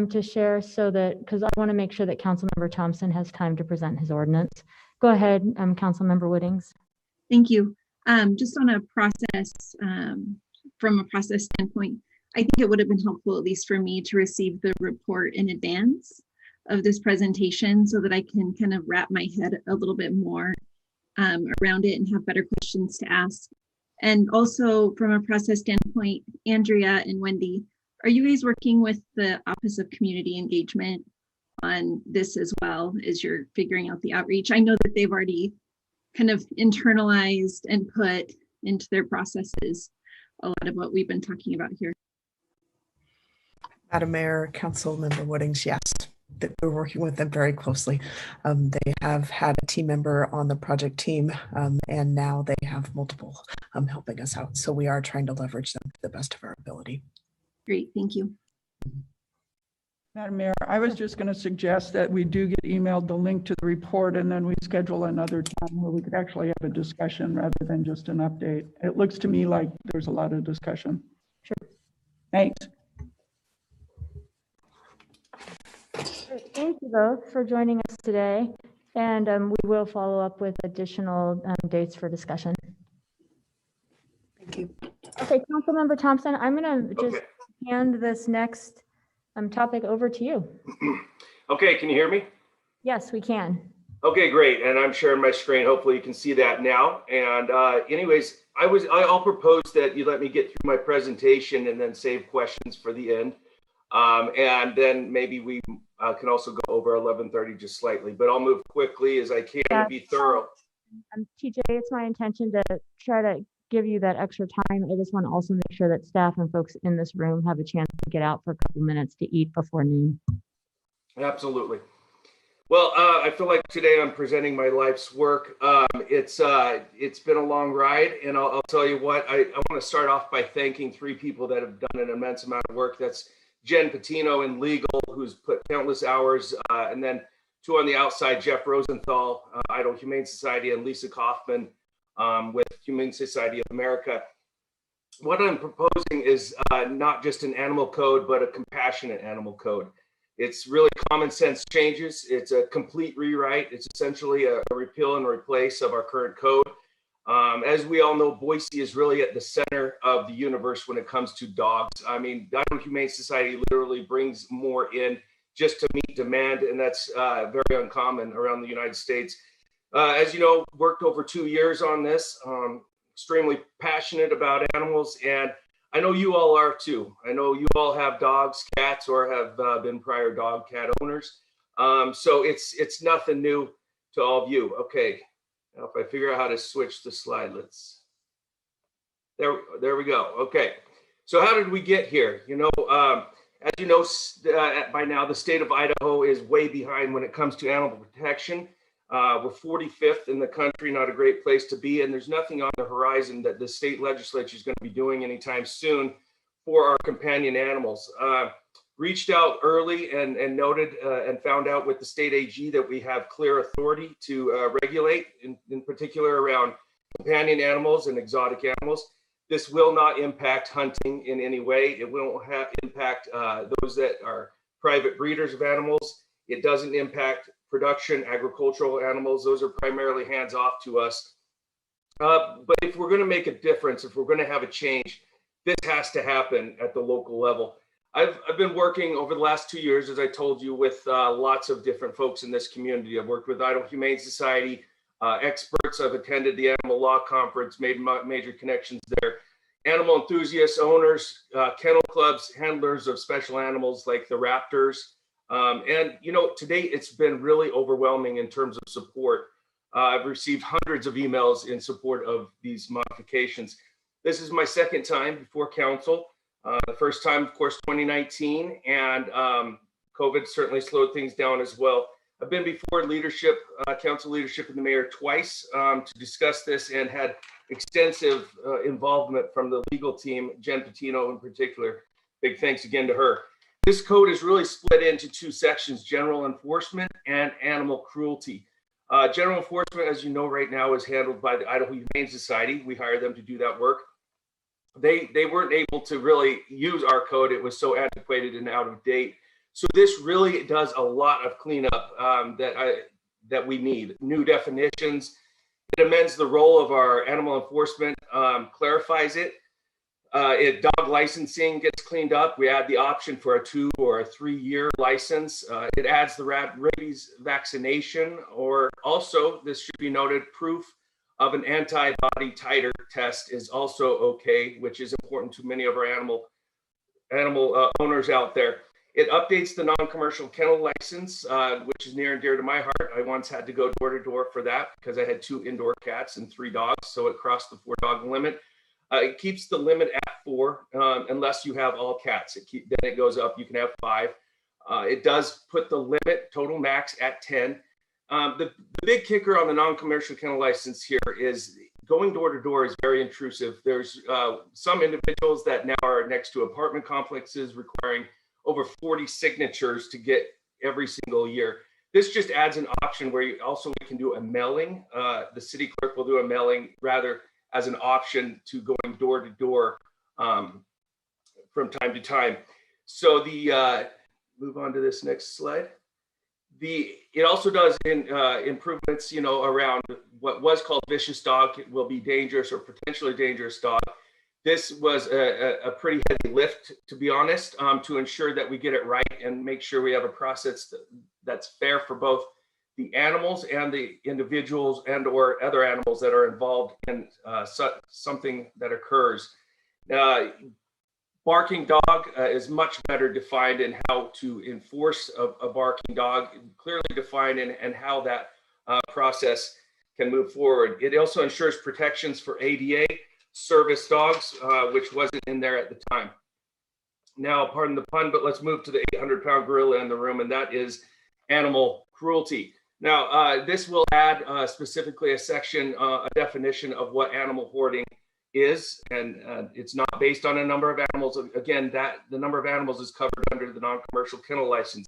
Speaker 2: to share, so that, because I want to make sure that Council Member Thompson has time to present his ordinance. Go ahead, Council Member Woodings.
Speaker 7: Thank you. Just on a process, from a process standpoint, I think it would have been helpful, at least for me, to receive the report in advance of this presentation so that I can kind of wrap my head a little bit more around it and have better questions to ask. And also from a process standpoint, Andrea and Wendy, are you guys working with the Office of Community Engagement on this as well as you're figuring out the outreach? I know that they've already kind of internalized and put into their processes a lot of what we've been talking about here.
Speaker 3: Madam Mayor, Council Member Woodings, yes, that we're working with them very closely. They have had a team member on the project team, and now they have multiple helping us out. So we are trying to leverage them to the best of our ability.
Speaker 7: Great, thank you.
Speaker 4: Madam Mayor, I was just going to suggest that we do get emailed the link to the report, and then we schedule another time where we could actually have a discussion rather than just an update. It looks to me like there's a lot of discussion.
Speaker 2: Sure.
Speaker 4: Thanks.
Speaker 2: Thank you both for joining us today, and we will follow up with additional dates for discussion.
Speaker 3: Thank you.
Speaker 2: Okay, Councilmember Thompson, I'm going to just hand this next topic over to you.
Speaker 8: Okay, can you hear me?
Speaker 2: Yes, we can.
Speaker 8: Okay, great. And I'm sharing my screen. Hopefully you can see that now. And anyways, I'll propose that you let me get through my presentation and then save questions for the end. And then maybe we can also go over 11:30 just slightly, but I'll move quickly as I can to be thorough.
Speaker 2: TJ, it's my intention to try to give you that extra time. I just want to also make sure that staff and folks in this room have a chance to get out for a couple minutes to eat before noon.
Speaker 8: Absolutely. Well, I feel like today I'm presenting my life's work. It's been a long ride, and I'll tell you what, I want to start off by thanking three people that have done an immense amount of work. That's Jen Patino in legal, who's put countless hours, and then two on the outside, Jeff Rosenthal, Idaho Humane Society, and Lisa Kaufman with Humane Society of America. What I'm proposing is not just an animal code, but a compassionate animal code. It's really common sense changes. It's a complete rewrite. It's essentially a repeal and replace of our current code. As we all know, Boise is really at the center of the universe when it comes to dogs. I mean, the Idaho Humane Society literally brings more in just to meet demand, and that's very uncommon around the United States. As you know, worked over 2 years on this, extremely passionate about animals, and I know you all are too. I know you all have dogs, cats, or have been prior dog, cat owners. So it's nothing new to all of you. Okay. Now, if I figure out how to switch the slide, there we go. Okay, so how did we get here? You know, as you know, by now, the state of Idaho is way behind when it comes to animal protection. We're 45th in the country, not a great place to be, and there's nothing on the horizon that the state legislature is going to be doing anytime soon for our companion animals. Reached out early and noted and found out with the state AG that we have clear authority to regulate, in particular around companion animals and exotic animals. This will not impact hunting in any way. It won't impact those that are private breeders of animals. It doesn't impact production, agricultural animals. Those are primarily hands off to us. But if we're going to make a difference, if we're going to have a change, this has to happen at the local level. I've been working over the last 2 years, as I told you, with lots of different folks in this community. I've worked with Idaho Humane Society, experts. I've attended the Animal Law Conference, made major connections there. Animal enthusiasts, owners, kennel clubs, handlers of special animals like the raptors. And, you know, to date, it's been really overwhelming in terms of support. I've received hundreds of emails in support of these modifications. This is my second time before council. The first time, of course, 2019, and COVID certainly slowed things down as well. I've been before leadership, council leadership and the mayor twice to discuss this, and had extensive involvement from the legal team, Jen Patino in particular. Big thanks again to her. This code is really split into two sections: general enforcement and animal cruelty. General enforcement, as you know, right now is handled by the Idaho Humane Society. We hire them to do that work. They weren't able to really use our code. It was so antiquated and out of date. So this really does a lot of cleanup that we need. New definitions. It amends the role of our animal enforcement, clarifies it. Dog licensing gets cleaned up. We add the option for a 2 or a 3-year license. It adds the rabies vaccination, or also, this should be noted, proof of an antibody titer test is also okay, which is important to many of our animal owners out there. It updates the non-commercial kennel license, which is near and dear to my heart. I once had to go door to door for that because I had 2 indoor cats and 3 dogs, so it crossed the 4-dog limit. It keeps the limit at 4 unless you have all cats. Then it goes up. You can have 5. It does put the limit total max at 10. The big kicker on the non-commercial kennel license here is going door to door is very intrusive. There's some individuals that now are next to apartment complexes requiring over 40 signatures to get every single year. This just adds an option where we can do a mailing. The city clerk will do a mailing rather as an option to going door to door from time to time. So move on to this next slide. It also does improvements, around what was called vicious dog. It will be dangerous or potentially dangerous dog. This was a pretty heavy lift, to be honest, to ensure that we get it right and make sure we have a process that's fair for both the animals and the individuals and or other animals that are involved in something that occurs. Barking dog is much better defined in how to enforce a barking dog, clearly defined, and how that process can move forward. It also ensures protections for ADA service dogs, which wasn't in there at the time. Now, pardon the pun, but let's move to the 800-pound gorilla in the room, and that is animal cruelty. Now, this will add specifically a section, a definition of what animal hoarding is, and it's not based on a number of animals. Again, the number of animals is covered under the non-commercial kennel license,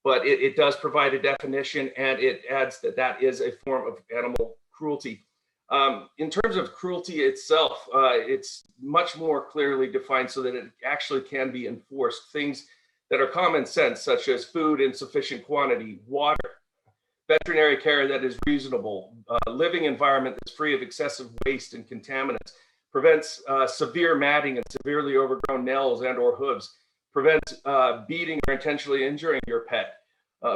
Speaker 8: but it does provide a definition, and it adds that is a form of animal cruelty. In terms of cruelty itself, it's much more clearly defined so that it actually can be enforced. Things that are common sense, such as food in sufficient quantity, water, veterinary care that is reasonable, living environment that's free of excessive waste and contaminants, prevents severe matting and severely overgrown nails and or hooves, prevents beating or intentionally injuring your pet,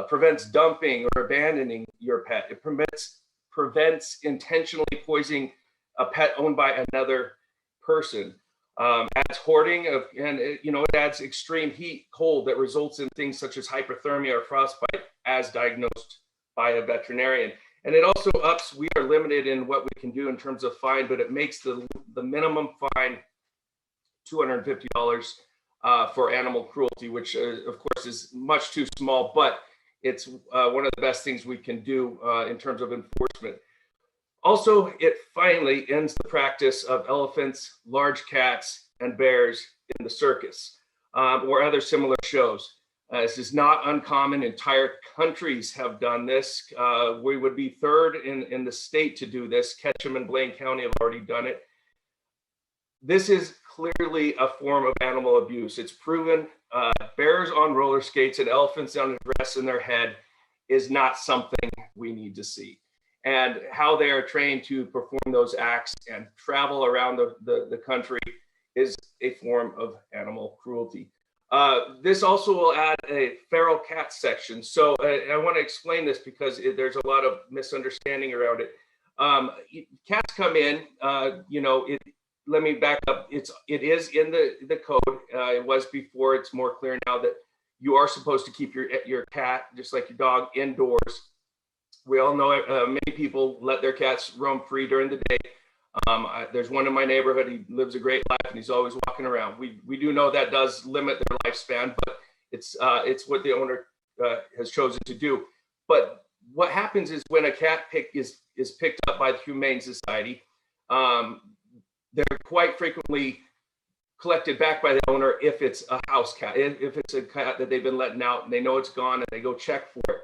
Speaker 8: prevents dumping or abandoning your pet. It prevents intentionally poisoning a pet owned by another person. Adds hoarding and it adds extreme heat, cold that results in things such as hypothermia or frostbite as diagnosed by a veterinarian. And it also we are limited in what we can do in terms of fine, but it makes the minimum fine $250 for animal cruelty, which of course is much too small, but it's one of the best things we can do in terms of enforcement. Also, it finally ends the practice of elephants, large cats, and bears in the circus or other similar shows. This is not uncommon. Entire countries have done this. We would be third in the state to do this. Ketchum and Blaine County have already done it. This is clearly a form of animal abuse. It's proven. Bears on roller skates and elephants on a dress in their head is not something we need to see. And how they are trained to perform those acts and travel around the country is a form of animal cruelty. This also will add a feral cat section. So I want to explain this because there's a lot of misunderstanding around it. Cats come in, let me back up. It is in the code. It was before. It's more clear now that you are supposed to keep your cat, just like your dog, indoors. We all know many people let their cats roam free during the day. There's one in my neighborhood. He lives a great life and he's always walking around. We do know that does limit their lifespan, but it's what the owner has chosen to do. But what happens is when a cat is picked up by the Humane Society, they're quite frequently collected back by the owner if it's a house cat, if it's a cat that they've been letting out and they know it's gone and they go check for it.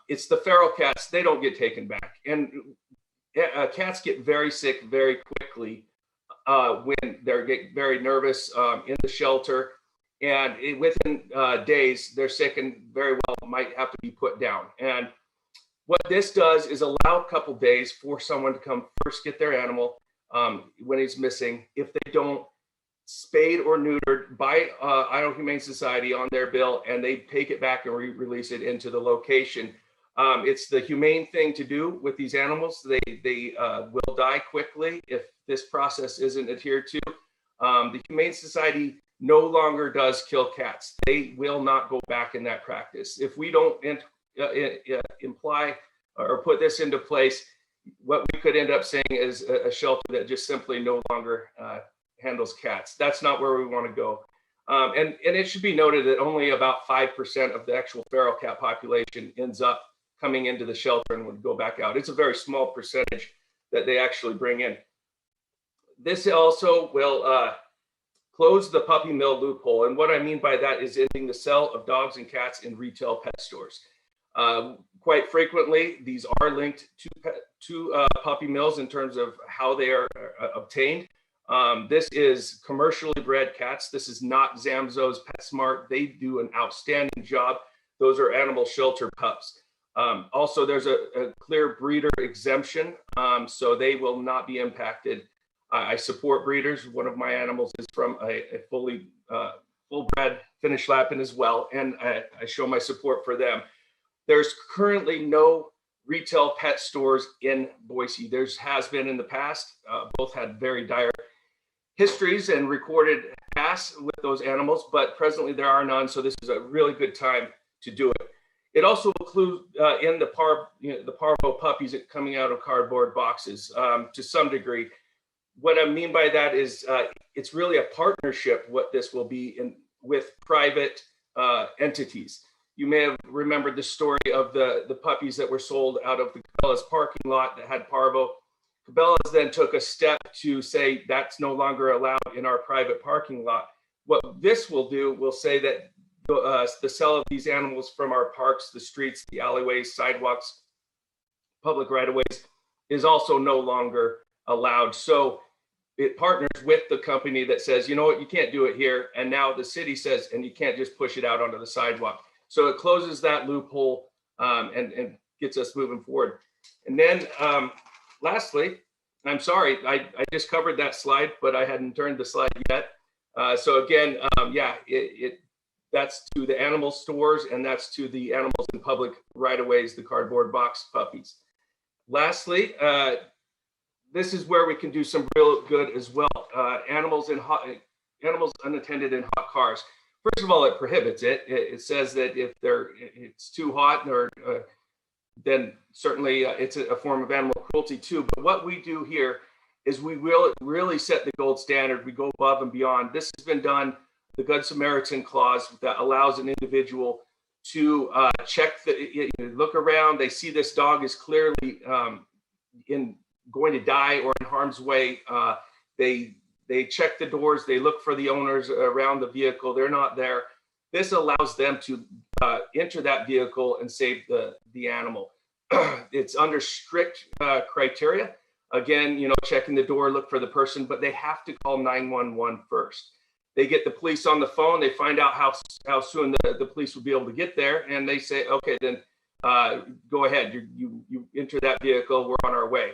Speaker 8: It's the feral cats, they don't get taken back. And cats get very sick very quickly when they get very nervous in the shelter. And within days, they're sick and very well might have to be put down. And what this does is allow a couple days for someone to come first get their animal when he's missing. If they don't, spayed or neutered by Idaho Humane Society on their bill, and they take it back and release it into the location. It's the humane thing to do with these animals. They will die quickly if this process isn't adhered to. The Humane Society no longer does kill cats. They will not go back in that practice. If we don't imply or put this into place, what we could end up saying is a shelter that just simply no longer handles cats. That's not where we want to go. And it should be noted that only about 5% of the actual feral cat population ends up coming into the shelter and would go back out. It's a very small percentage that they actually bring in. This also will close the puppy mill loophole. And what I mean by that is ending the sale of dogs and cats in retail pet stores. Quite frequently, these are linked to puppy mills in terms of how they are obtained. This is commercially bred cats. This is not Zamzo's PetSmart. They do an outstanding job. Those are animal shelter pups. Also, there's a clear breeder exemption, so they will not be impacted. I support breeders. One of my animals is from a fully full-bred Finnish Lapin as well, and I show my support for them. There's currently no retail pet stores in Boise. Has been in the past. Both had very dire histories and recorded past with those animals, but presently there are none, so this is a really good time to do it. It also includes in the parvo puppies coming out of cardboard boxes to some degree. What I mean by that is it's really a partnership, what this will be with private entities. You may have remembered the story of the puppies that were sold out of the Cabela's parking lot that had parvo. Cabela's then took a step to say that's no longer allowed in our private parking lot. What this will do will say that the sale of these animals from our parks, the streets, the alleyways, sidewalks, public right-of-ways is also no longer allowed. So it partners with the company that says, you know what, you can't do it here. And now the city says, and you can't just push it out onto the sidewalk. So it closes that loophole and gets us moving forward. And then lastly, I'm sorry, I just covered that slide, but I hadn't turned the slide yet. So again, that's to the animal stores, and that's to the animals in public right-of-ways, the cardboard box puppies. Lastly, this is where we can do some real good as well. Animals unattended in hot cars. First of all, it prohibits it. It says that if it's too hot, then certainly it's a form of animal cruelty too. But what we do here is we will really set the gold standard. We go above and beyond. This has been done, the Good Samaritan clause that allows an individual to look around. They see this dog is clearly going to die or in harm's way. They check the doors. They look for the owners around the vehicle. They're not there. This allows them to enter that vehicle and save the animal. It's under strict criteria. Again, checking the door, look for the person, but they have to call 911 first. They get the police on the phone. They find out how soon the police will be able to get there, and they say, okay, then go ahead. You enter that vehicle. We're on our way.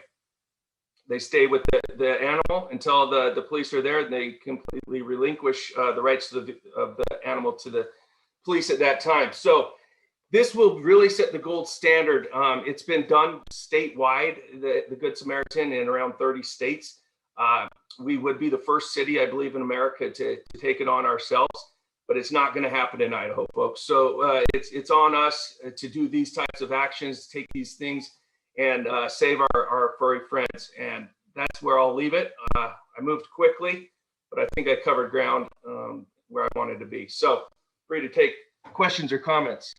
Speaker 8: They stay with the animal until the police are there, and they completely relinquish the rights of the animal to the police at that time. So This will really set the gold standard. It's been done statewide, the Good Samaritan, in around 30 states. We would be the first city, I believe, in America to take it on ourselves, but it's not going to happen in Idaho, folks. So it's on us to do these types of actions, take these things and save our furry friends. And that's where I'll leave it. I moved quickly, but I think I covered ground where I wanted to be. So free to take questions or comments.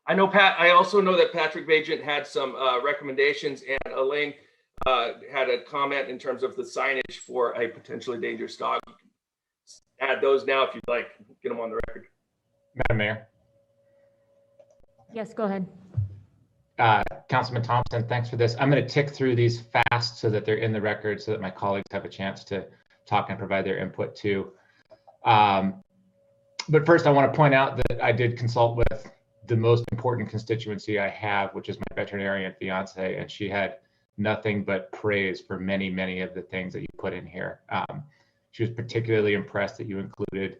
Speaker 8: I also know that Patrick Vagent had some recommendations, and Elaine had a comment in terms of the signage for a potentially dangerous dog. You can add those now if you'd like, get them on the record.
Speaker 5: Madam Mayor.
Speaker 2: Yes, go ahead.
Speaker 5: Councilman Thompson, thanks for this. I'm going to tick through these fast so that they're in the record so that my colleagues have a chance to talk and provide their input too. But first, I want to point out that I did consult with the most important constituency I have, which is my veterinarian fiance, and she had nothing but praise for many, many of the things that you put in here. She was particularly impressed that you included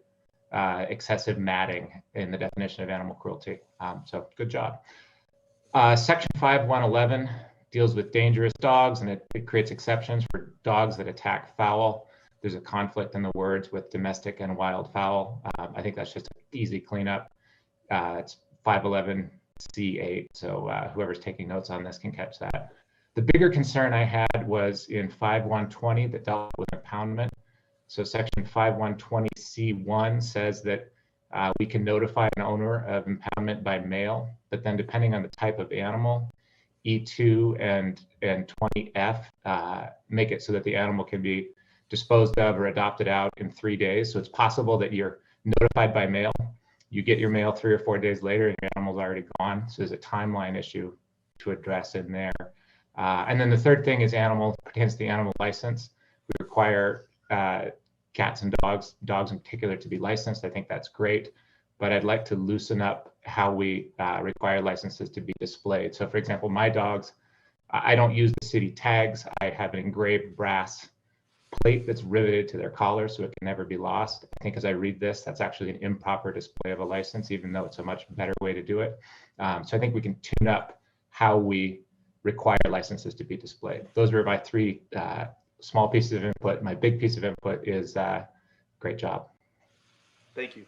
Speaker 5: excessive matting in the definition of animal cruelty. So good job. Section 5111 deals with dangerous dogs, and it creates exceptions for dogs that attack fowl. There's a conflict in the words with domestic and wild fowl. I think that's just an easy cleanup. It's 511C8, so whoever's taking notes on this can catch that. The bigger concern I had was in 5120 that dealt with impoundment. So section 5120C1 says that we can notify an owner of impoundment by mail, but then depending on the type of animal, E2 and 20F make it so that the animal can be disposed of or adopted out in 3 days. So it's possible that you're notified by mail, you get your mail 3 or 4 days later and your animal's already gone. So there's a timeline issue to address in there. And then the third thing is pertains to the animal license. We require cats and dogs in particular, to be licensed. I think that's great, but I'd like to loosen up how we require licenses to be displayed. So for example, my dogs, I don't use the city tags. I have an engraved brass plate that's riveted to their collar so it can never be lost. I think as I read this, that's actually an improper display of a license, even though it's a much better way to do it. So I think we can tune up how we require licenses to be displayed. Those were my 3 small pieces of input. My big piece of input is great job.
Speaker 8: Thank you.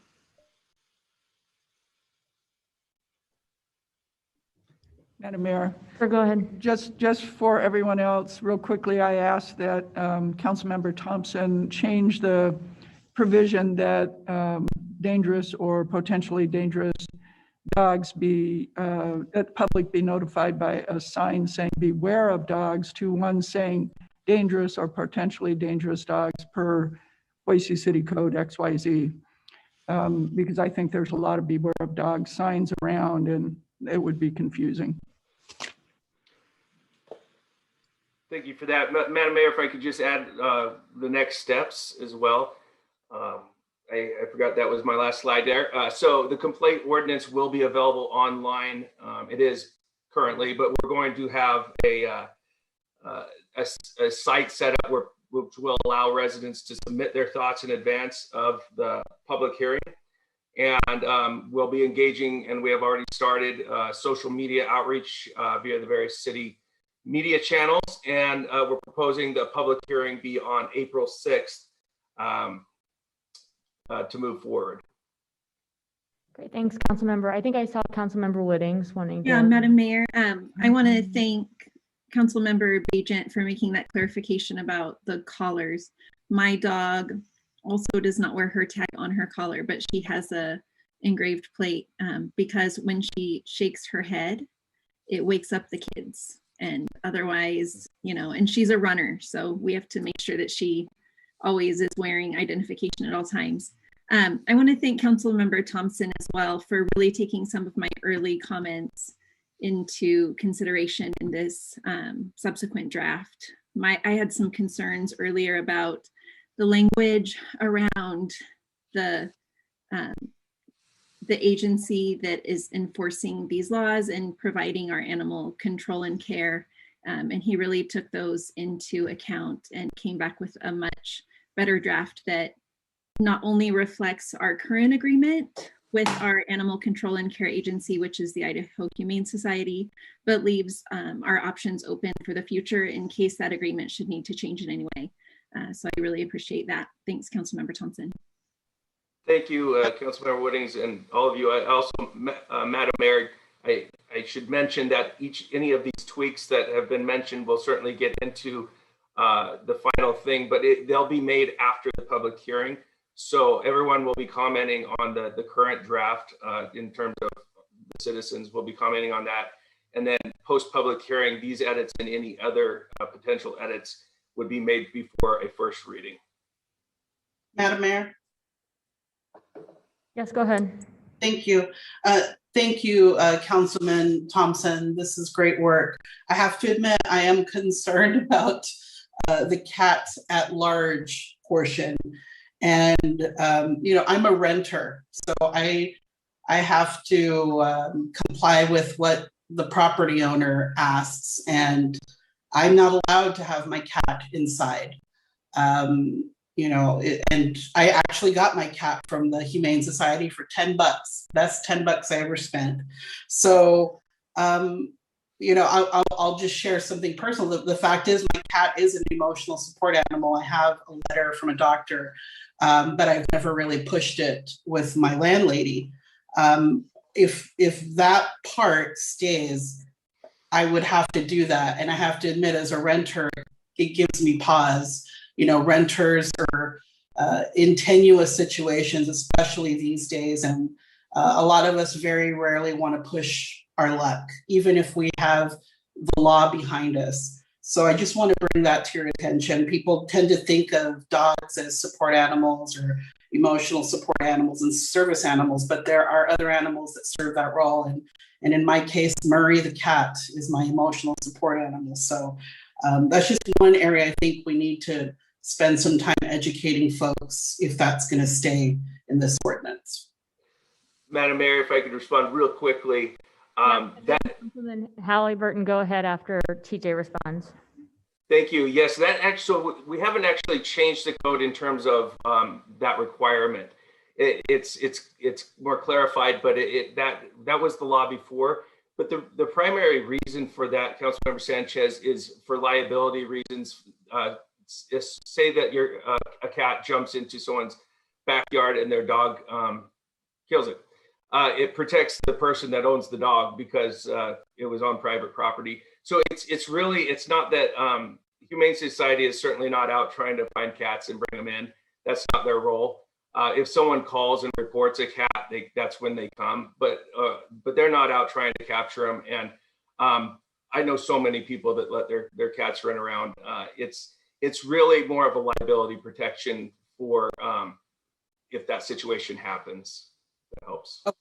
Speaker 4: Madam Mayor.
Speaker 2: Sure, go ahead.
Speaker 4: Just for everyone else, real quickly, I asked that Councilmember Thompson change the provision that dangerous or potentially dangerous dogs be, that the public be notified by a sign saying beware of dogs, to one saying dangerous or potentially dangerous dogs per Boise City Code XYZ. Because I think there's a lot of beware of dogs signs around and it would be confusing.
Speaker 8: Thank you for that. Madam Mayor, if I could just add the next steps as well. I forgot that was my last slide there. So the complaint ordinance will be available online. It is currently, but we're going to have a site set up which will allow residents to submit their thoughts in advance of the public hearing. And we'll be engaging, and we have already started social media outreach via the various city media channels. And we're proposing the public hearing be on April 6th to move forward.
Speaker 2: Great, thanks, Councilmember. I think I saw Councilmember Woodings wanting to.
Speaker 7: Yeah, Madam Mayor, I want to thank Councilmember Bagent for making that clarification about the collars. My dog also does not wear her tag on her collar, but she has a engraved plate because when she shakes her head, it wakes up the kids. And otherwise, you know, and she's a runner, so we have to make sure that she always is wearing identification at all times. I want to thank Councilmember Thompson as well for really taking some of my early comments into consideration in this subsequent draft. I had some concerns earlier about the language around the agency that is enforcing these laws and providing our animal control and care. And he really took those into account and came back with a much better draft that not only reflects our current agreement with our animal control and care agency, which is the Idaho Humane Society, but leaves our options open for the future in case that agreement should need to change in any way. So I really appreciate that. Thanks, Councilmember Thompson.
Speaker 8: Thank you, Councilmember Woodings, and all of you. I also, Madam Mayor, I should mention that any of these tweaks that have been mentioned will certainly get into the final thing, but they'll be made after the public hearing. So everyone will be commenting on the current draft in terms of the citizens will be commenting on that. And then post-public hearing, these edits and any other potential edits would be made before a first reading.
Speaker 6: Madam Mayor?
Speaker 2: Yes, go ahead.
Speaker 6: Thank you. Thank you, Councilman Thompson. This is great work. I have to admit, I am concerned about the cat at large portion. And, you know, I'm a renter, so I have to comply with what the property owner asks, and I'm not allowed to have my cat inside. You know, and I actually got my cat from the Humane Society for $10. Best $10 I ever spent. So, you know, I'll just share something personal. The fact is, my cat is an emotional support animal. I have a letter from a doctor, but I've never really pushed it with my landlady. If that part stays, I would have to do that. And I have to admit, as a renter, it gives me pause. You know, renters are in tenuous situations, especially these days. And a lot of us very rarely want to push our luck, even if we have the law behind us. So I just want to bring that to your attention. People tend to think of dogs as support animals or emotional support animals and service animals, but there are other animals that serve that role. And in my case, Murray the cat is my emotional support animal. So that's just one area I think we need to spend some time educating folks if that's going to stay in this ordinance.
Speaker 8: Madam Mayor, if I could respond real quickly.
Speaker 2: Then Halliburton, go ahead after TJ responds.
Speaker 8: Thank you. Yes, that actually, we haven't actually changed the code in terms of that requirement. It's more clarified, but that was the law before. But the primary reason for that, Councilmember Sanchez, is for liability reasons. Say that a cat jumps into someone's backyard and their dog kills it. It protects the person that owns the dog because it was on private property. So it's not that Humane Society is certainly not out trying to find cats and bring them in. That's not their role. If someone calls and reports a cat, that's when they come. But they're not out trying to capture them. And I know so many people that let their cats run around. It's really more of a liability protection for if that situation happens. That helps.
Speaker 6: Oh,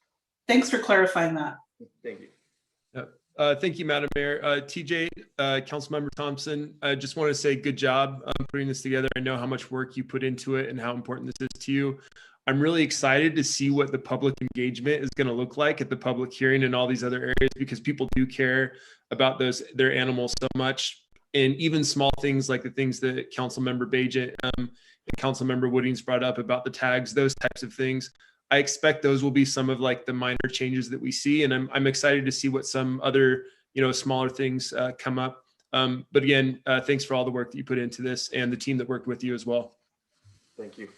Speaker 6: thanks for clarifying that.
Speaker 8: Thank you.
Speaker 9: Thank you, Madam Mayor. TJ, Councilmember Thompson, I just want to say good job putting this together. I know how much work you put into it and how important this is to you. I'm really excited to see what the public engagement is going to look like at the public hearing and all these other areas, because people do care about their animals so much. And even small things like the things that Councilmember Bajent and Councilmember Woodings brought up about the tags, those types of things. I expect those will be some of like the minor changes that we see. And I'm excited to see what some other, smaller things come up. But again, thanks for all the work that you put into this and the team that worked with you as well.
Speaker 8: Thank you.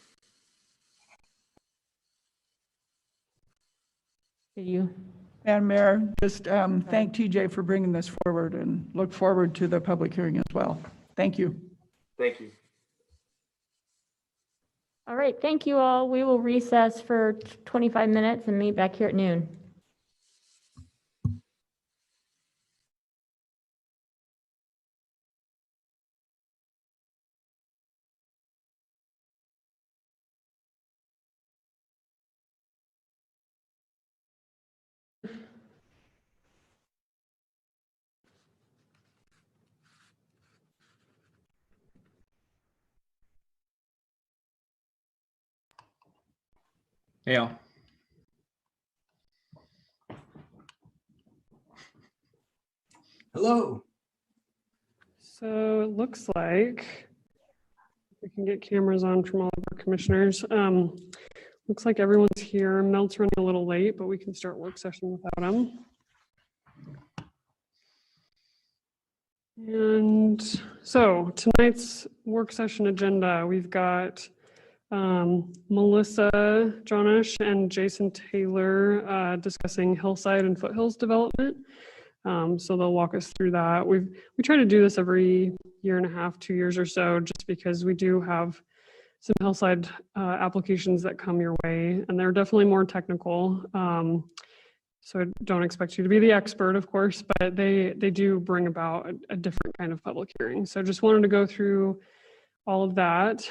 Speaker 2: You.
Speaker 4: Madam Mayor, just thank TJ for bringing this forward and look forward to the public hearing as well. Thank you.
Speaker 8: Thank you.
Speaker 2: All right, thank you all. We will recess for 25 minutes and meet back here at noon.
Speaker 9: Hey, all.
Speaker 10: Hello. So it looks like we can get cameras on from all of our commissioners. Looks like everyone's here. Melt's running a little late, but we can start work session without him. And so tonight's work session agenda, we've got Melissa Johnish and Jason Taylor discussing hillside and foothills development. So they'll walk us through that. We try to do this every year and a half, 2 years or so, just because we do have some hillside applications that come your way, and they're definitely more technical. So I don't expect you to be the expert, of course, but they do bring about a different kind of public hearing. So just wanted to go through all of that.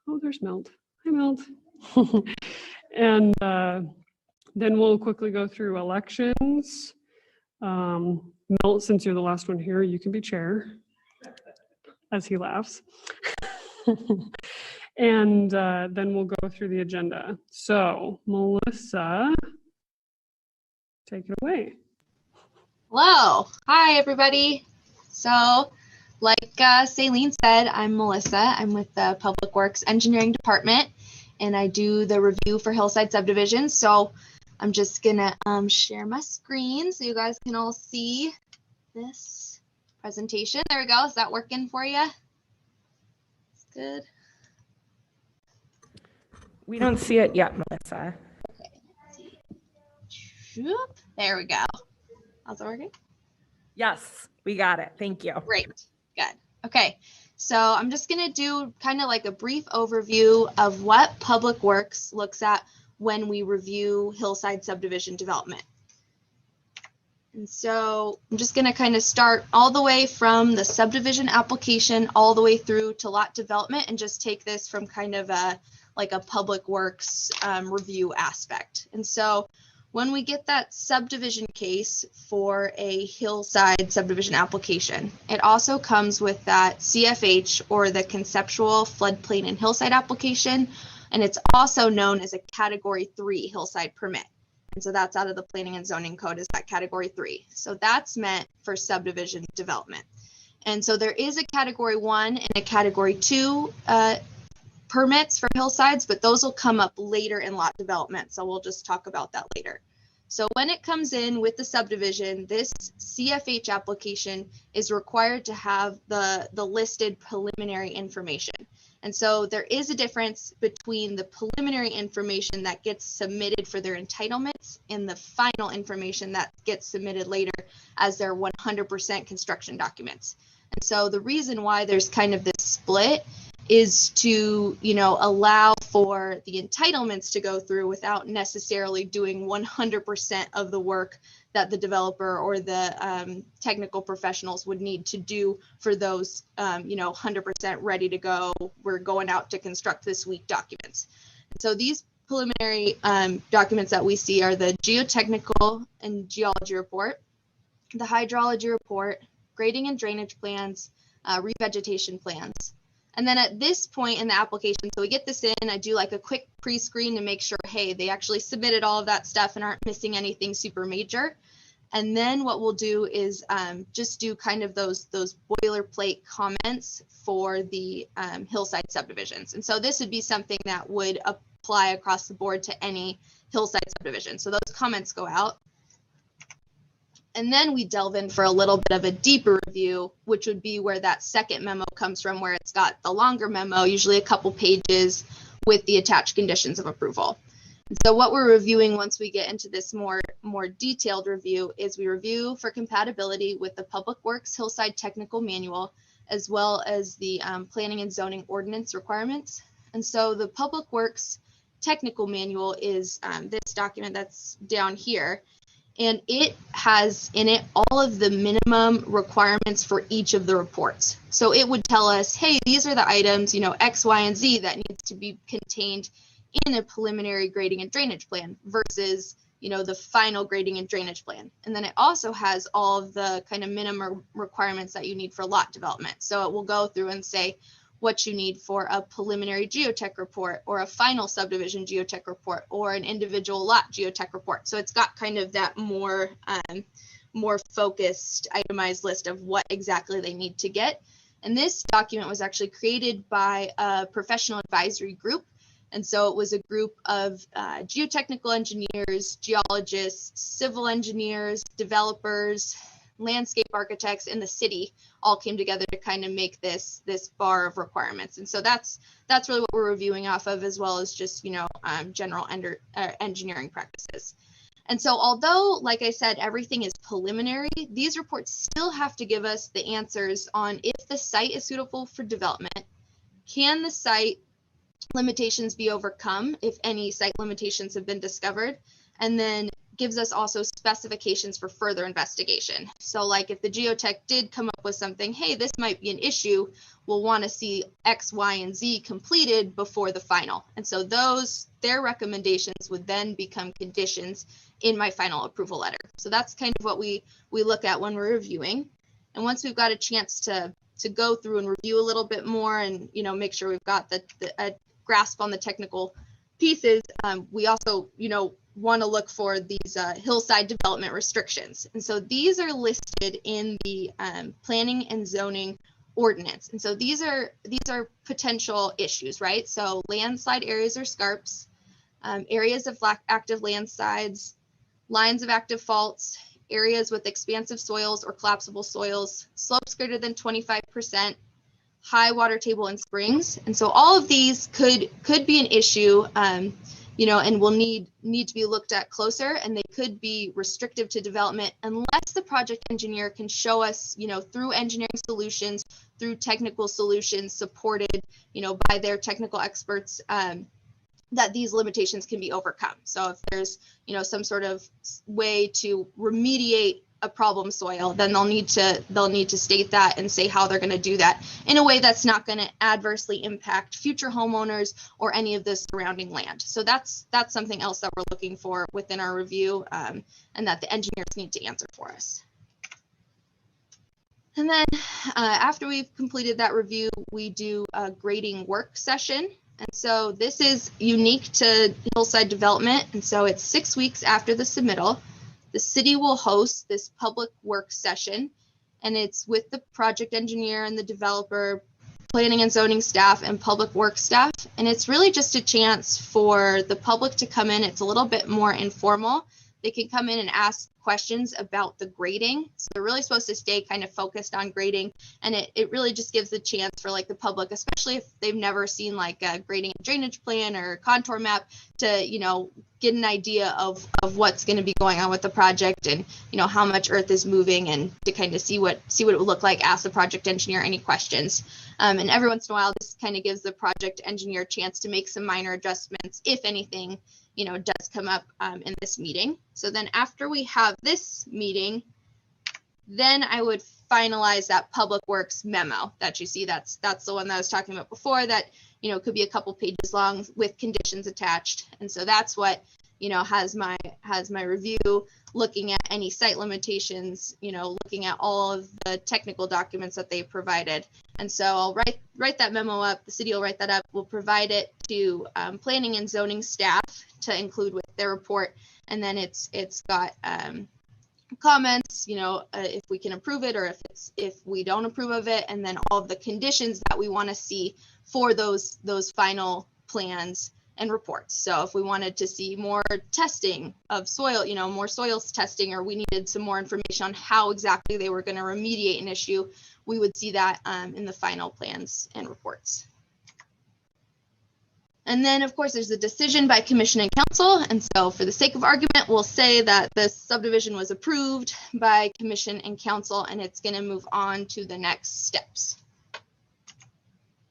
Speaker 10: Oh, there's Melt. Hi, Melt. And then we'll quickly go through elections. Melt, since you're the last one here, you can be chair, as he laughs. And then we'll go through the agenda. So, Melissa, take it away.
Speaker 11: Hello. Hi, everybody. So, like Saline said, I'm Melissa. I'm with the Public Works Engineering Department, and I do the review for hillside subdivisions. So, I'm just gonna share my screen so you guys can all see this presentation. There we go. Is that working for you? It's good.
Speaker 12: We don't see it yet, Melissa.
Speaker 11: Okay. Let's see. There we go. How's it working?
Speaker 12: Yes, we got it. Thank you.
Speaker 11: Great. Good. Okay. So I'm just going to do kind of like a brief overview of what Public Works looks at when we review hillside subdivision development. And so I'm just going to kind of start all the way from the subdivision application all the way through to lot development, and just take this from kind of a Public Works review aspect. And so when we get that subdivision case for a hillside subdivision application, it also comes with that CFH, or the conceptual floodplain and hillside application, and it's also known as a Category 3 hillside permit. And so that's out of the Planning and Zoning Code, is that Category 3. So that's meant for subdivision development. And so there is a Category 1 and a Category 2 permits for hillsides, but those will come up later in lot development. So we'll just talk about that later. So when it comes in with the subdivision, this CFH application is required to have the listed preliminary information. And so there is a difference between the preliminary information that gets submitted for their entitlements and the final information that gets submitted later as their 100% construction documents. And so the reason why there's kind of this split is to, allow for the entitlements to go through without necessarily doing 100% of the work that the developer or the technical professionals would need to do for those, 100% ready to go, we're going out to construct this week documents. And so these preliminary documents that we see are the geotechnical and geology report, the hydrology report, grading and drainage plans, revegetation plans. And then at this point in the application, so we get this in, I do like a quick pre-screen to make sure, hey, they actually submitted all of that stuff and aren't missing anything super major. And then what we'll do is just do kind of those boilerplate comments for the hillside subdivisions. And so this would be something that would apply across the board to any hillside subdivision. So those comments go out. And then we delve in for a little bit of a deeper review, which would be where that second memo comes from, where it's got the longer memo, usually a couple pages with the attached conditions of approval. And so what we're reviewing once we get into this more detailed review is we review for compatibility with the Public Works Hillside Technical Manual, as well as the Planning and Zoning Ordinance requirements. And so the Public Works Technical Manual is this document that's down here. And it has in it all of the minimum requirements for each of the reports. So it would tell us, hey, these are the items, X, Y, and Z that needs to be contained in a preliminary grading and drainage plan versus, the final grading and drainage plan. And then it also has all of the kind of minimum requirements that you need for lot development. So it will go through and say what you need for a preliminary geotech report, or a final subdivision geotech report, or an individual lot geotech report. So it's got kind of that more focused, itemized list of what exactly they need to get. And this document was actually created by a professional advisory group. And so it was a group of geotechnical engineers, geologists, civil engineers, developers, landscape architects, and the city all came together to kind of make this bar of requirements. And so that's really what we're reviewing off of, as well as just, general engineering practices. And so although, like I said, everything is preliminary, these reports still have to give us the answers on if the site is suitable for development, can the site limitations be overcome if any site limitations have been discovered, and then gives us also specifications for further investigation. So like if the geotech did come up with something, hey, this might be an issue, we'll want to see X, Y, and Z completed before the final. And so their recommendations would then become conditions in my final approval letter. So that's kind of what we look at when we're reviewing. And once we've got a chance to go through and review a little bit more and, make sure we've got a grasp on the technical pieces, we also, want to look for these hillside development restrictions. And so these are listed in the planning and zoning ordinance. And so these are potential issues, right? So landslide areas or scarps, areas of active landslides, lines of active faults, areas with expansive soils or collapsible soils, slopes greater than 25%, high water table and springs. And so all of these could be an issue, and will need to be looked at closer, and they could be restrictive to development unless the project engineer can show us, through engineering solutions, through technical solutions supported, by their technical experts, that these limitations can be overcome. So if there's, some sort of way to remediate a problem soil, then they'll need to state that and say how they're going to do that in a way that's not going to adversely impact future homeowners or any of the surrounding land. So that's something else that we're looking for within our review, and that the engineers need to answer for us. And then after we've completed that review, we do a grading work session. And so this is unique to hillside development. And so it's 6 weeks after the submittal. The city will host this public work session, and it's with the project engineer and the developer, planning and zoning staff, and public works staff. And it's really just a chance for the public to come in. It's a little bit more informal. They can come in and ask questions about the grading. So they're really supposed to stay kind of focused on grading. And it really just gives the chance for like the public, especially if they've never seen like a grading and drainage plan or contour map, to, get an idea of what's going to be going on with the project and, how much earth is moving, and to kind of see what it would look like, ask the project engineer any questions. And every once in a while, this kind of gives the project engineer a chance to make some minor adjustments, if anything, does come up in this meeting. So then after we have this meeting, then I would finalize that public works memo that you see. That's the one that I was talking about before, that, could be a couple pages long with conditions attached. And so that's what, has my review, looking at any site limitations, looking at all of the technical documents that they provided. And so I'll write that memo up. The city will write that up. We'll provide it to planning and zoning staff to include with their report. And then it's got comments, if we can approve it, or if we don't approve of it, and then all of the conditions that we want to see for those final plans and reports. So if we wanted to see more testing of soil, more soils testing, or we needed some more information on how exactly they were going to remediate an issue, we would see that in the final plans and reports. And then, of course, there's a decision by commission and council. And so for the sake of argument, we'll say that the subdivision was approved by commission and council, and it's going to move on to the next steps.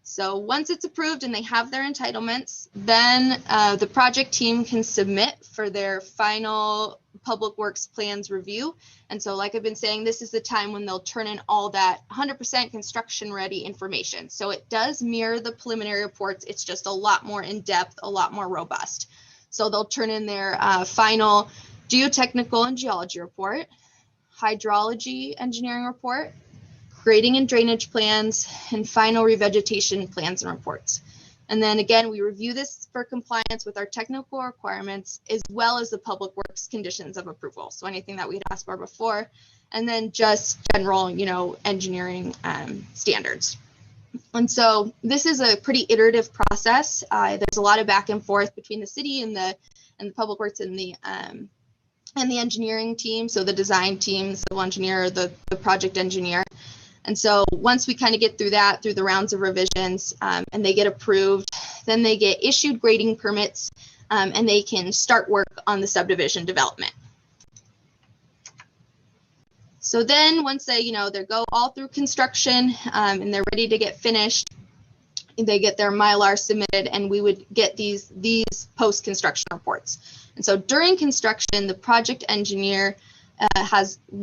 Speaker 11: So once it's approved and they have their entitlements, then the project team can submit for their final public works plans review. And so like I've been saying, this is the time when they'll turn in all that 100% construction ready information. So it does mirror the preliminary reports. It's just a lot more in depth, a lot more robust. So they'll turn in their final geotechnical and geology report, hydrology engineering report, grading and drainage plans, and final revegetation plans and reports. And then again, we review this for compliance with our technical requirements, as well as the public works conditions of approval. So anything that we'd asked for before, and then just general, engineering standards. And so this is a pretty iterative process. There's a lot of back and forth between the city and the public works and the engineering team. So the design team, the civil engineer, the project engineer. And so once we kind of get through that, through the rounds of revisions, and they get approved, then they get issued grading permits, and they can start work on the subdivision development. So then once they, they go all through construction, and they're ready to get finished, they get their Mylar submitted, and we would get these post-construction reports. And so during construction, the project engineer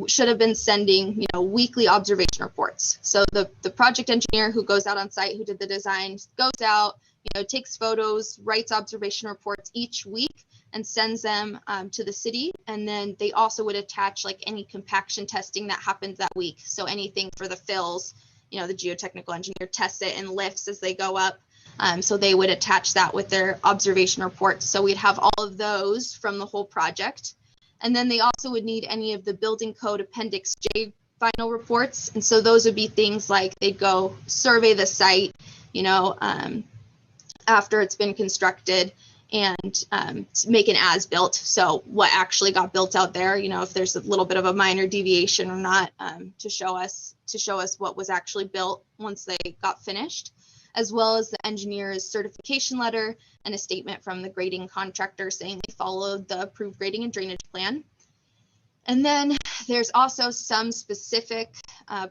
Speaker 11: should have been sending, weekly observation reports. So the project engineer who goes out on site, who did the design, goes out, takes photos, writes observation reports each week, and sends them to the city. And then they also would attach like any compaction testing that happens that week. So anything for the fills, the geotechnical engineer tests it and lifts as they go up. So they would attach that with their observation reports. So we'd have all of those from the whole project. And then they also would need any of the building code Appendix J final reports. And so those would be things like they'd go survey the site, after it's been constructed, and make an as-built. So what actually got built out there, if there's a little bit of a minor deviation or not, to show us what was actually built once they got finished, as well as the engineer's certification letter and a statement from the grading contractor saying they followed the approved grading and drainage plan. And then there's also some specific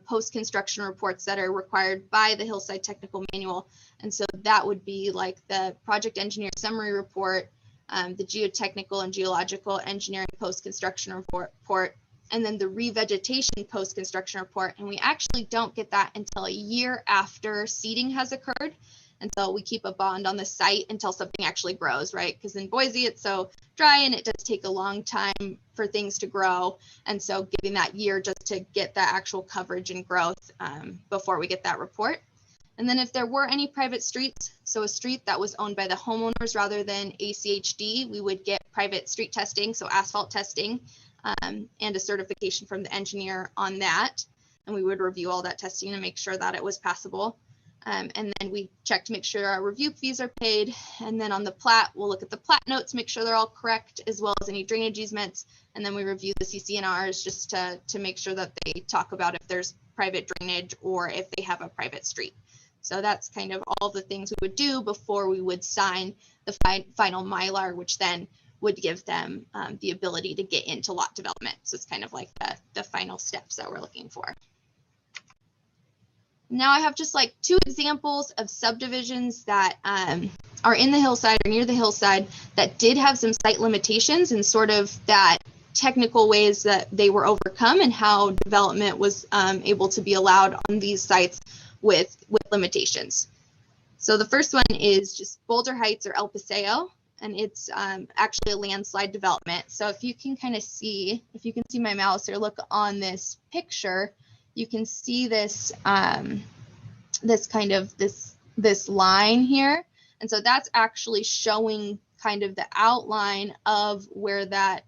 Speaker 11: post-construction reports that are required by the Hillside Technical Manual. And so that would be like the project engineer summary report, the geotechnical and geological engineering post-construction report, and then the revegetation post-construction report. And we actually don't get that until a year after seeding has occurred. And so we keep a bond on the site until something actually grows, right? Because in Boise, it's so dry and it does take a long time for things to grow. And so giving that year just to get that actual coverage and growth before we get that report. And then if there were any private streets, so a street that was owned by the homeowners rather than ACHD, we would get private street testing, so asphalt testing, and a certification from the engineer on that. And we would review all that testing and make sure that it was passable. And then we check to make sure our review fees are paid. And then on the plat, we'll look at the plat notes, make sure they're all correct, as well as any drainage easements. And then we review the CC&Rs just to make sure that they talk about if there's private drainage or if they have a private street. So that's kind of all the things we would do before we would sign the final Mylar, which then would give them the ability to get into lot development. So it's kind of like the final steps that we're looking for. Now I have just like two examples of subdivisions that are in the hillside or near the hillside that did have some site limitations and sort of that technical ways that they were overcome and how development was able to be allowed on these sites with limitations. So the first one is just Boulder Heights or El Paseo, and it's actually a landslide development. So if you can kind of see, if you can see my mouse or look on this picture, you can see this this line here. And so that's actually showing kind of the outline of where that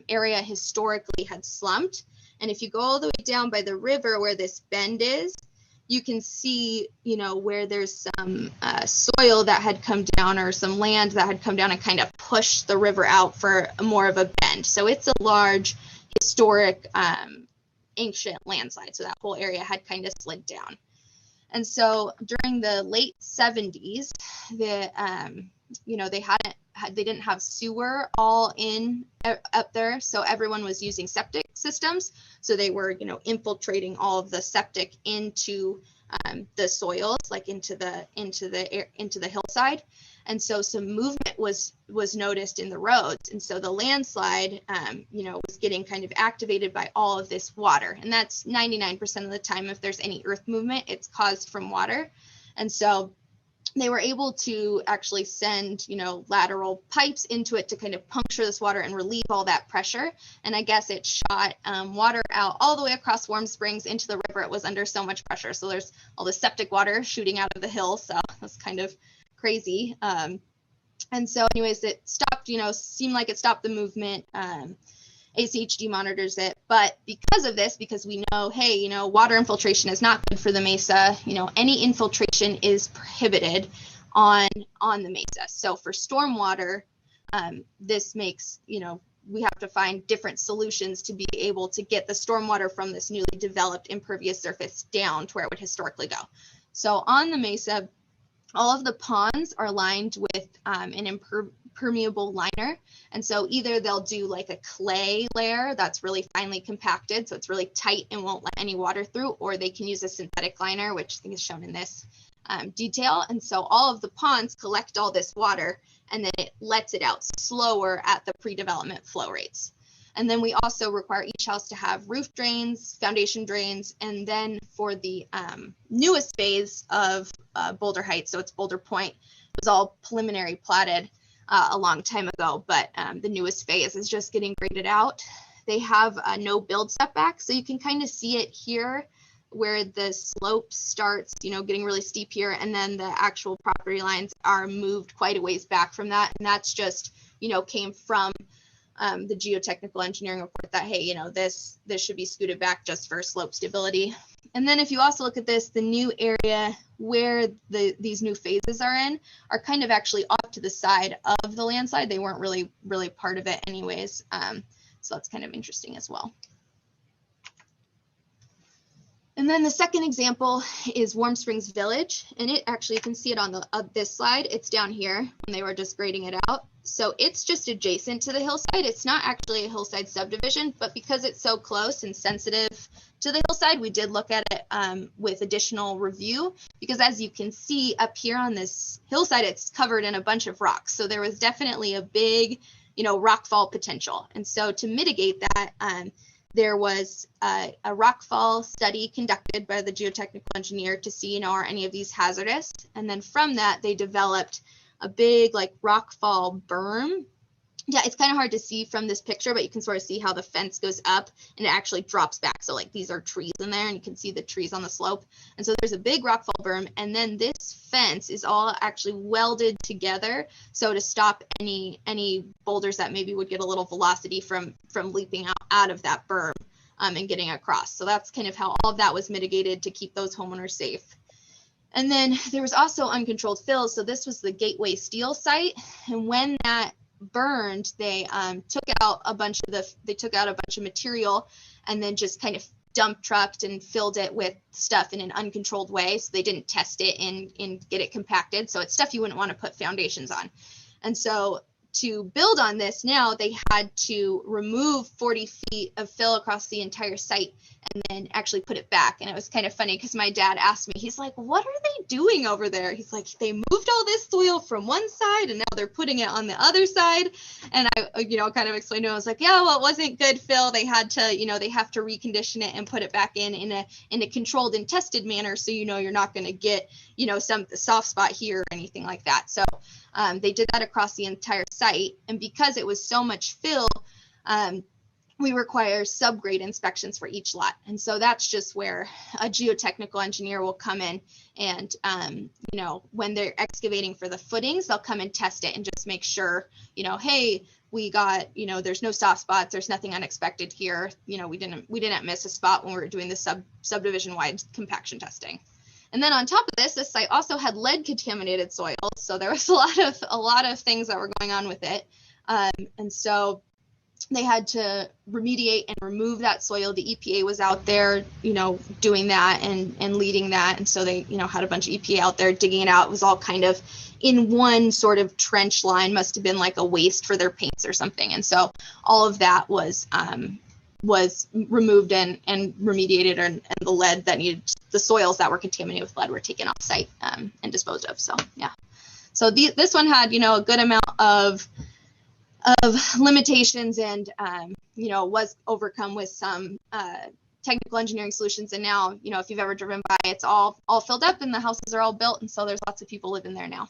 Speaker 11: area historically had slumped. And if you go all the way down by the river where this bend is, you can see, where there's some soil that had come down or some land that had come down and kind of pushed the river out for more of a bend. So it's a large historic ancient landslide. So that whole area had kind of slid down. And so during the late 70s, they didn't have sewer all in up there. So everyone was using septic systems. So they were, infiltrating all of the septic into the soils, like into the hillside. And so some movement was noticed in the roads. And so the landslide, was getting kind of activated by all of this water. And that's 99% of the time, if there's any earth movement, it's caused from water. And so they were able to actually send, lateral pipes into it to kind of puncture this water and relieve all that pressure. And I guess it shot water out all the way across Warm Springs into the river. It was under so much pressure. So there's all the septic water shooting out of the hill. So that's kind of crazy. And so anyways, it stopped, seemed like it stopped the movement. ACHD monitors it. But because of this, because we know, hey, you know, water infiltration is not good for the mesa, you know, any infiltration is prohibited on the mesa. So for stormwater, this makes, you know, we have to find different solutions to be able to get the stormwater from this newly developed impervious surface down to where it would historically go. So on the mesa, all of the ponds are lined with an impermeable liner. And so either they'll do like a clay layer that's really finely compacted, so it's really tight and won't let any water through, or they can use a synthetic liner, which I think is shown in this detail. And so all of the ponds collect all this water, and then it lets it out slower at the pre-development flow rates. And then we also require each house to have roof drains, foundation drains, and then for the newest phase of Boulder Heights, so it's Boulder Point, it was all preliminary platted a long time ago, but the newest phase is just getting graded out. They have no build setback, so you can kind of see it here where the slope starts, you know, getting really steep here, and then the actual property lines are moved quite a ways back from that, and that's just, you know, came from the geotechnical engineering report that, hey, you know, this should be scooted back just for slope stability. And then if you also look at this, the new area where these new phases are in are kind of actually off to the side of the landslide. They weren't really part of it anyways. So that's kind of interesting as well. And then the second example is Warm Springs Village, and it actually, you can see it on the this slide. It's down here when they were just grading it out. So it's just adjacent to the hillside. It's not actually a hillside subdivision, but because it's so close and sensitive to the hillside, we did look at it with additional review, because as you can see up here on this hillside, it's covered in a bunch of rocks. So there was definitely a big, you know, rockfall potential. And so to mitigate that, there was a rockfall study conducted by the geotechnical engineer to see, you know, are any of these hazardous? And then from that, they developed a big like rockfall berm. Yeah, it's kind of hard to see from this picture, but you can sort of see how the fence goes up and it actually drops back. So like these are trees in there and you can see the trees on the slope. And so there's a big rockfall berm, and then this fence is all actually welded together. So to stop any boulders that maybe would get a little velocity from leaping out of that berm and getting across. So that's kind of how all of that was mitigated to keep those homeowners safe. And then there was also uncontrolled fills. So this was the Gateway Steel site. And when that burned, they took out a bunch of material and then just kind of dump trucked and filled it with stuff in an uncontrolled way. So they didn't test it and get it compacted. So it's stuff you wouldn't want to put foundations on. And so to build on this now, they had to remove 40 feet of fill across the entire site and then actually put it back. And it was kind of funny because my dad asked me, he's like, what are they doing over there? He's like, they moved all this soil from one side and now they're putting it on the other side. And I, you know, kind of explained to him, I was like, yeah, well, it wasn't good fill. They had to, you know, they have to recondition it and put it back in a controlled and tested manner. So, you know, you're not going to get, you know, some soft spot here or anything like that. So they did that across the entire site. And because it was so much fill, we require subgrade inspections for each lot. And so that's just where a geotechnical engineer will come in and, you know, when they're excavating for the footings, they'll come and test it and just make sure, you know, hey, we got, you know, there's no soft spots, there's nothing unexpected here. You know, we didn't miss a spot when we were doing the subdivision wide compaction testing. And then on top of this site also had lead contaminated soil. So there was a lot of things that were going on with it. And so they had to remediate and remove that soil. The EPA was out there, you know, doing that and leading that. And so they, you know, had a bunch of EPA out there digging it out. It was all kind of in one sort of trench line, must have been like a waste for their paints or something. And so all of that was removed and remediated, and the lead that needed, the soils that were contaminated with lead were taken off site and disposed of. So, yeah. So this one had, you know, a good amount of limitations and, you know, was overcome with some technical engineering solutions. And now, you know, if you've ever driven by, it's all filled up and the houses are all built. And so there's lots of people living there now.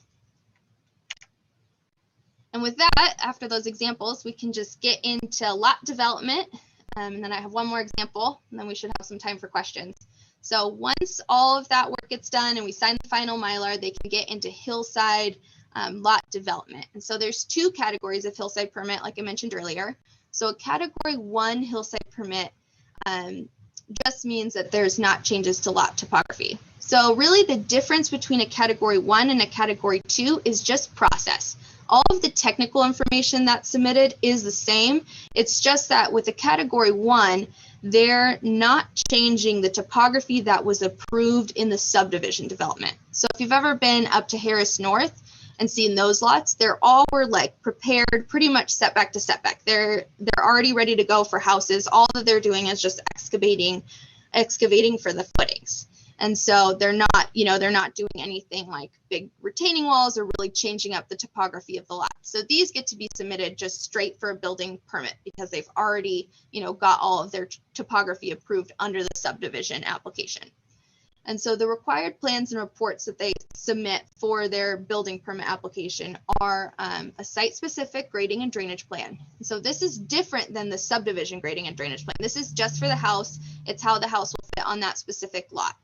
Speaker 11: And with that, after those examples, we can just get into lot development. And then I have one more example, and then we should have some time for questions. So once all of that work gets done and we sign the final Mylar, they can get into hillside lot development. And so there's two categories of hillside permit, like I mentioned earlier. So a category 1 hillside permit just means that there's not changes to lot topography. So really the difference between a category 1 and a category 2 is just process. All of the technical information that's submitted is the same. It's just that with a category 1, they're not changing the topography that was approved in the subdivision development. So if you've ever been up to Harris North and seen those lots, they're all were like prepared pretty much setback to setback. They're already ready to go for houses. All that they're doing is just excavating for the footings. And so they're not doing anything like big retaining walls or really changing up the topography of the lot. So these get to be submitted just straight for a building permit because they've already, got all of their topography approved under the subdivision application. And so the required plans and reports that they submit for their building permit application are a site-specific grading and drainage plan. So this is different than the subdivision grading and drainage plan. This is just for the house. It's how the house will fit on that specific lot.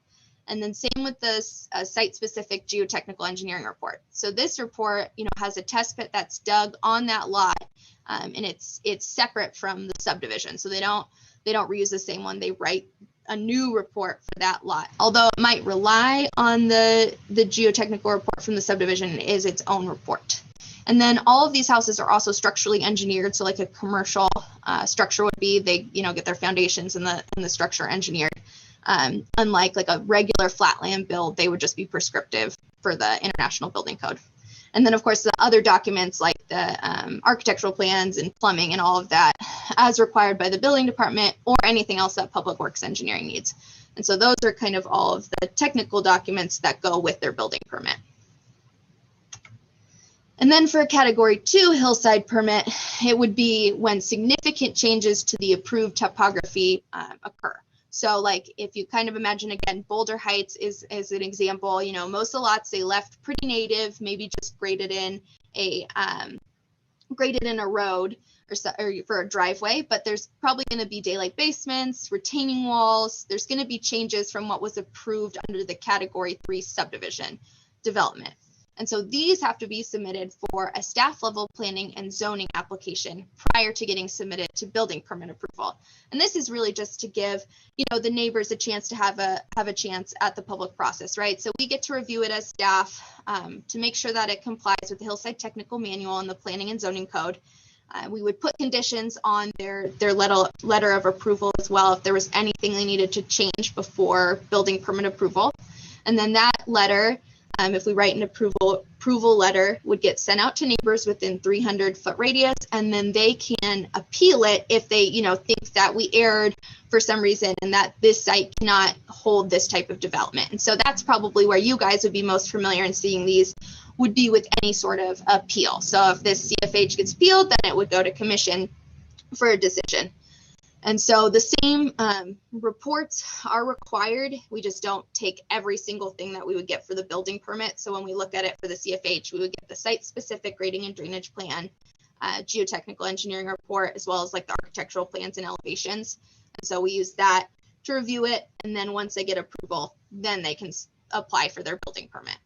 Speaker 11: And then same with the site-specific geotechnical engineering report. So this report, has a test pit that's dug on that lot, and it's separate from the subdivision. So they don't reuse the same one. They write a new report for that lot. Although it might rely on the geotechnical report from the subdivision, it is its own report. And then all of these houses are also structurally engineered. So like a commercial structure would be, they get their foundations and the structure engineered. Unlike like a regular flatland build, they would just be prescriptive for the International Building Code. And then of course the other documents like the architectural plans and plumbing and all of that as required by the building department or anything else that Public Works Engineering needs. And so those are kind of all of the technical documents that go with their building permit. And then for a category 2 hillside permit, it would be when significant changes to the approved topography occur. So like if you kind of imagine, again, Boulder Heights is an example, most of the lots they left pretty native, maybe just graded in a road or for a driveway, but there's probably going to be daylight basements, retaining walls. There's going to be changes from what was approved under the category 3 subdivision development. And so these have to be submitted for a staff level planning and zoning application prior to getting submitted to building permit approval. And this is really just to give, the neighbors a chance to have a chance at the public process, right? So we get to review it as staff to make sure that it complies with the Hillside Technical Manual and the Planning and Zoning Code. We would put conditions on their letter of approval as well if there was anything they needed to change before building permit approval. And then that letter, if we write an approval letter, would get sent out to neighbors within 300-foot radius, and then they can appeal it if they, think that we erred for some reason and that this site cannot hold this type of development. And so that's probably where you guys would be most familiar in seeing these would be with any sort of appeal. So if this CFH gets appealed, then it would go to commission for a decision. And so the same reports are required. We just don't take every single thing that we would get for the building permit. So when we look at it for the CFH, we would get the site-specific grading and drainage plan, geotechnical engineering report, as well as like the architectural plans and elevations. And so we use that to review it. And then once they get approval, then they can apply for their building permit.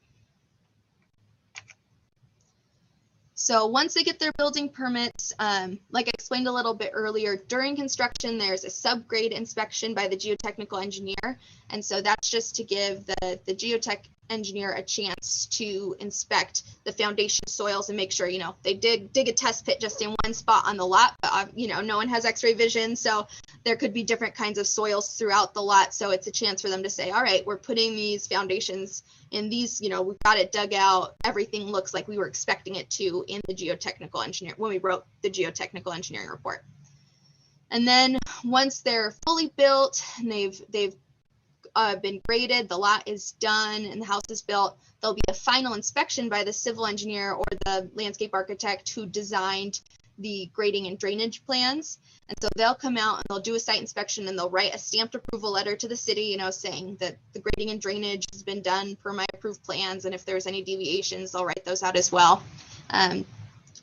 Speaker 11: So once they get their building permits, like I explained a little bit earlier, during construction, there's a subgrade inspection by the geotechnical engineer. And so that's just to give the geotech engineer a chance to inspect the foundation soils and make sure, they dig a test pit just in one spot on the lot, but no one has x-ray vision. So there could be different kinds of soils throughout the lot. So it's a chance for them to say, all right, we're putting these foundations in these, we've got it dug out. Everything looks like we were expecting it to in the geotechnical engineer when we wrote the geotechnical engineering report. And then once they're fully built and they've been graded, the lot is done and the house is built, there'll be a final inspection by the civil engineer or the landscape architect who designed the grading and drainage plans. And so they'll come out and they'll do a site inspection and they'll write a stamped approval letter to the city, saying that the grading and drainage has been done per my approved plans. And if there's any deviations, they'll write those out as well. And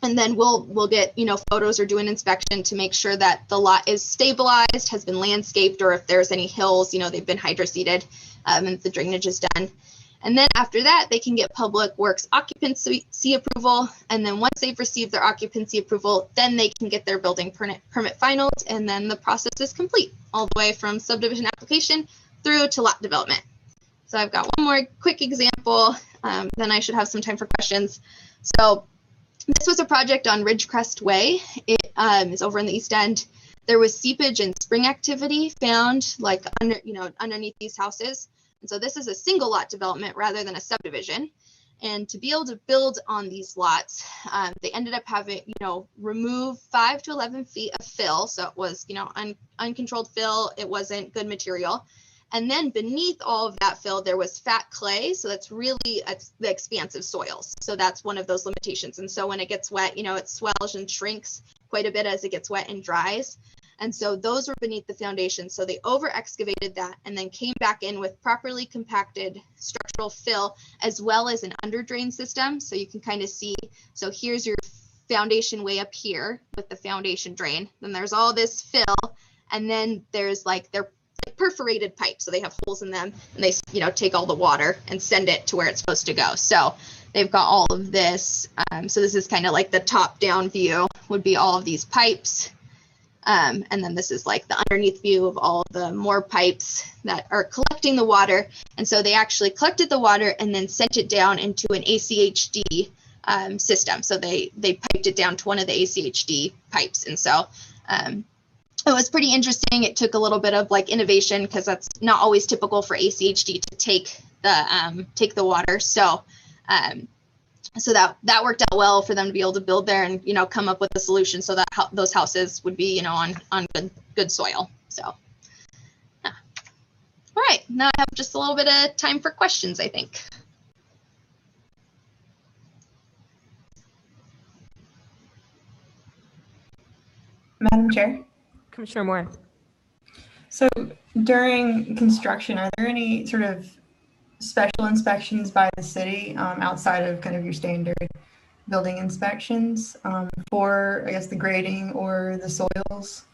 Speaker 11: then we'll get, photos or do an inspection to make sure that the lot is stabilized, has been landscaped, or if there's any hills, they've been hydroseeded and the drainage is done. And then after that, they can get Public Works occupancy approval. And then once they've received their occupancy approval, then they can get their building permit finalized. And then the process is complete all the way from subdivision application through to lot development. So I've got one more quick example, then I should have some time for questions. So this was a project on Ridgecrest Way. It is over in the East End. There was seepage and spring activity found like underneath these houses. And so this is a single lot development rather than a subdivision. And to be able to build on these lots, they ended up having, remove 5 to 11 feet of fill. So it was, uncontrolled fill. It wasn't good material. And then beneath all of that fill, there was fat clay. So that's really the expansive soils. So that's one of those limitations. And so when it gets wet, it swells and shrinks quite a bit as it gets wet and dries. And so those were beneath the foundation. So they over excavated that and then came back in with properly compacted structural fill as well as an under drain system. So you can kind of see, so here's your foundation way up here with the foundation drain. Then there's all this fill. And then there's they're perforated pipes. So they have holes in them and they, take all the water and send it to where it's supposed to go. So they've got all of this. So this is kind of like the top down view would be all of these pipes. And then this is like the underneath view of all the more pipes that are collecting the water. And so they actually collected the water and then sent it down into an ACHD system. So they piped it down to one of the ACHD pipes. And so it was pretty interesting. It took a little bit of innovation because that's not always typical for ACHD to take the water. So so that worked out well for them to be able to build there and come up with a solution so that those houses would be on good soil. So yeah. All right, now I have just a little bit of time for questions, I think.
Speaker 13: Madam Chair.
Speaker 12: Commissioner Moore.
Speaker 13: So during construction, are there any sort of special inspections by the city outside of kind of your standard building inspections for, I guess, the grading or the soils?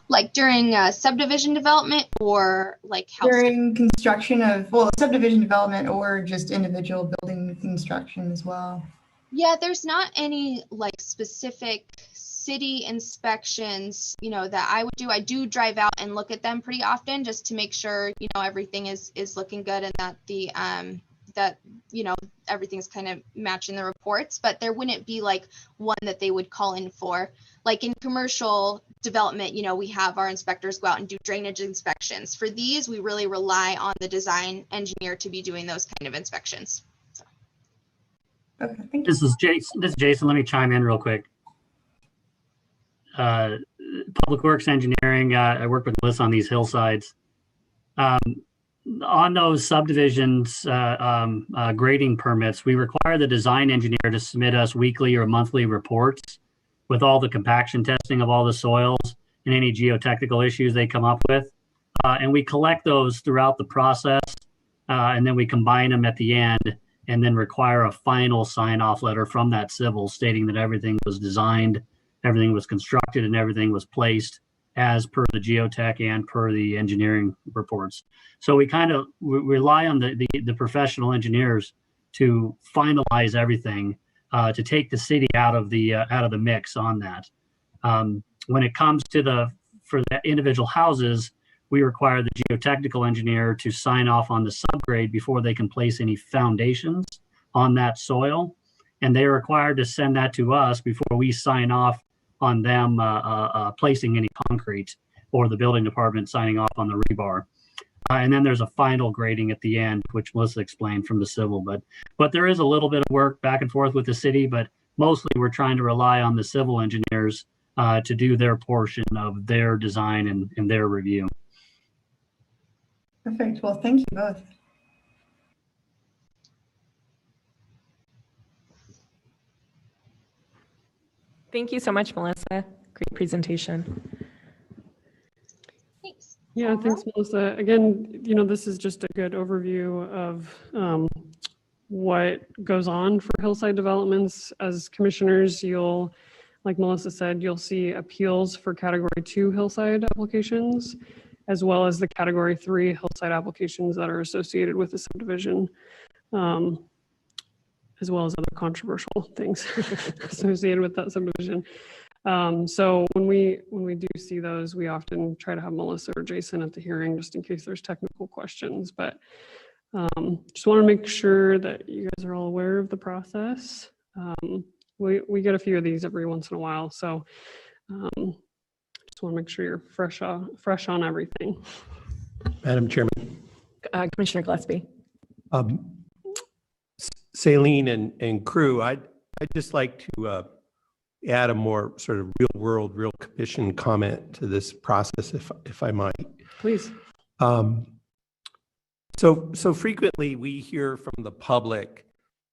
Speaker 11: Like during subdivision development or house?
Speaker 13: During construction of, subdivision development or just individual building construction as well?
Speaker 11: Yeah, there's not any specific city inspections, that I would do. I do drive out and look at them pretty often just to make sure, everything is looking good and that the everything's kind of matching the reports, but there wouldn't be one that they would call in for. Like in commercial development, we have our inspectors go out and do drainage inspections. For these, we really rely on the design engineer to be doing those kind of inspections. So.
Speaker 13: Okay, thank you.
Speaker 14: This is Jason. Let me chime in real quick. Public Works Engineering, I work with Melissa on these hillsides. On those subdivisions grading permits, we require the design engineer to submit us weekly or monthly reports with all the compaction testing of all the soils and any geotechnical issues they come up with. And we collect those throughout the process, and then we combine them at the end and then require a final sign-off letter from that civil stating that everything was designed, everything was constructed, and everything was placed as per the geotech and per the engineering reports. So we kind of rely on the professional engineers to finalize everything, to take the city out of the mix on that. When it comes to for the individual houses, we require the geotechnical engineer to sign off on the subgrade before they can place any foundations on that soil. And they are required to send that to us before we sign off on them placing any concrete, or the building department signing off on the rebar. And then there's a final grading at the end, which Melissa explained from the civil. But there is a little bit of work back and forth with the city, but mostly we're trying to rely on the civil engineers to do their portion of their design and their review.
Speaker 13: Perfect. Well, thank you both.
Speaker 12: Thank you so much, Melissa. Great presentation.
Speaker 11: Thanks.
Speaker 10: Yeah, thanks, Melissa. Again, this is just a good overview of what goes on for hillside developments. As commissioners, like Melissa said, you'll see appeals for Category 2 hillside applications. as well as the Category 3 hillside applications that are associated with the subdivision, as well as other controversial things associated with that subdivision. So when we do see those, we often try to have Melissa or Jason at the hearing just in case there's technical questions. But just want to make sure that you guys are all aware of the process. We get a few of these every once in a while, so just want to make sure you're fresh on everything.
Speaker 15: Madam Chairman.
Speaker 12: Commissioner Gillespie.
Speaker 15: Saline and crew, I'd just like to add a more sort of real world, real commission comment to this process, if I might.
Speaker 10: Please.
Speaker 15: So frequently we hear from the public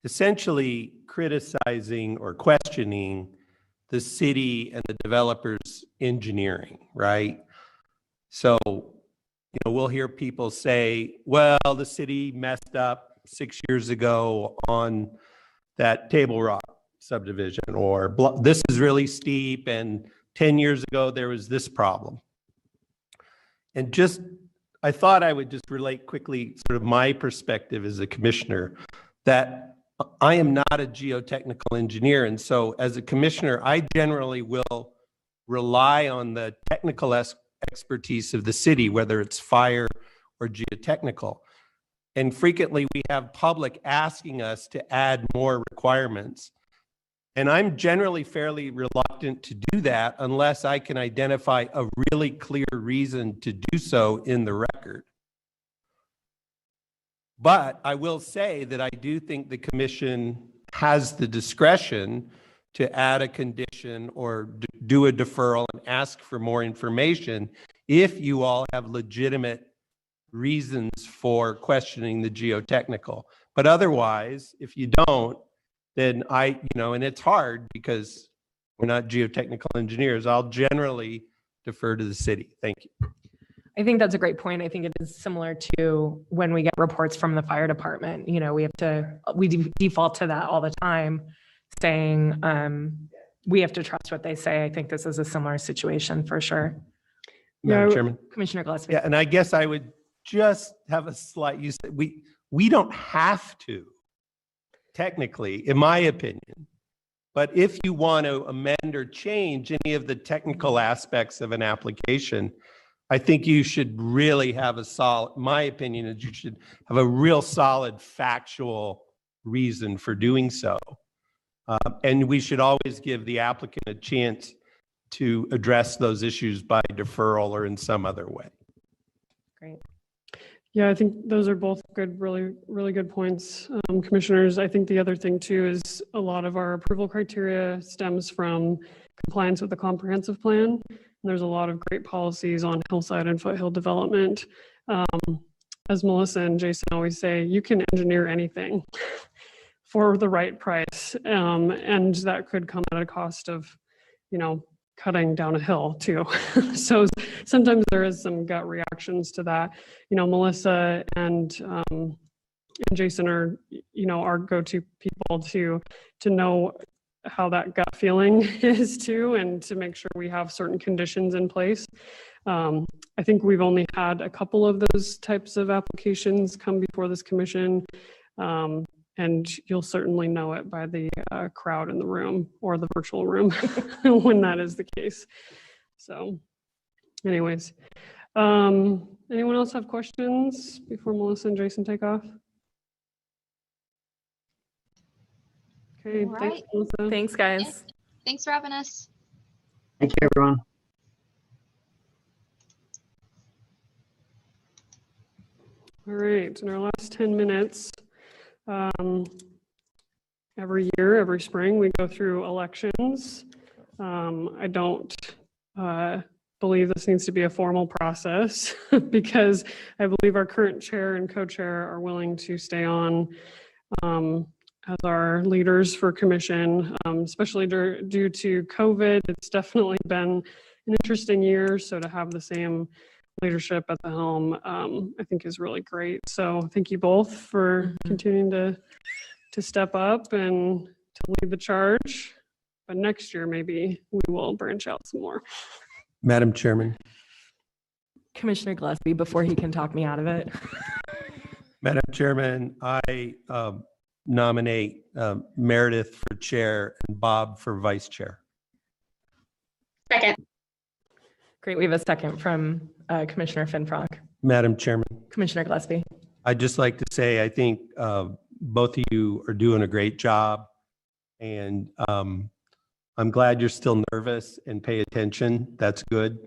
Speaker 15: essentially criticizing or questioning the city and the developers' engineering, right? So, we'll hear people say, well, the city messed up 6 years ago on that Table Rock subdivision, or this is really steep, and 10 years ago there was this problem. And I thought I would just relate quickly sort of my perspective as a commissioner, that I am not a geotechnical engineer. And so as a commissioner, I generally will rely on the technical expertise of the city, whether it's fire or geotechnical. And frequently we have public asking us to add more requirements. And I'm generally fairly reluctant to do that unless I can identify a really clear reason to do so in the record. But I will say that I do think the commission has the discretion to add a condition or do a deferral and ask for more information if you all have legitimate reasons for questioning the geotechnical. But otherwise, if you don't, then and it's hard because we're not geotechnical engineers, I'll generally defer to the city. Thank you.
Speaker 12: I think that's a great point. I think it is similar to when we get reports from the fire department. We default to that all the time, saying we have to trust what they say. I think this is a similar situation for sure.
Speaker 15: Madam Chairman.
Speaker 12: Commissioner Gillespie.
Speaker 15: Yeah, and I guess I would just have a slight use. We don't have to, technically, in my opinion. But if you want to amend or change any of the technical aspects of an application, I think you should really have my opinion is you should have a real solid factual reason for doing so. And we should always give the applicant a chance to address those issues by deferral or in some other way.
Speaker 12: Great.
Speaker 10: Yeah, I think those are both good, really, really good points, commissioners. I think the other thing too is a lot of our approval criteria stems from compliance with the comprehensive plan. And there's a lot of great policies on hillside and foothill development. As Melissa and Jason always say, you can engineer anything for the right price. And that could come at a cost of, cutting down a hill too. So sometimes there is some gut reactions to that. Melissa and Jason are, our go-to people to know how that gut feeling is too, and to make sure we have certain conditions in place. I think we've only had a couple of those types of applications come before this commission. And you'll certainly know it by the crowd in the room or the virtual room when that is the case. So anyways, anyone else have questions before Melissa and Jason take off? Okay,
Speaker 11: All
Speaker 10: thanks,
Speaker 11: right.
Speaker 10: Melissa.
Speaker 12: Thanks, guys.
Speaker 11: Thanks for having us.
Speaker 14: Thank you, everyone.
Speaker 10: All right, in our last 10 minutes, every year, every spring, we go through elections. I don't believe this needs to be a formal process because I believe our current chair and co-chair are willing to stay on as our leaders for commission, especially due to COVID. It's definitely been an interesting year, so to have the same leadership at the helm, I think is really great. So thank you both for continuing to step up and to lead the charge. But next year, maybe we will branch out some more.
Speaker 15: Madam Chairman.
Speaker 12: Commissioner Gillespie before he can talk me out of it.
Speaker 15: Madam Chairman, I nominate Meredith for chair and Bob for vice chair.
Speaker 16: Second.
Speaker 12: Great. We have a second from Commissioner Finfrock.
Speaker 15: Madam Chairman,
Speaker 12: Commissioner Gillespie.
Speaker 15: I'd just like to say I think both of you are doing a great job, and I'm glad you're still nervous and pay attention. That's good.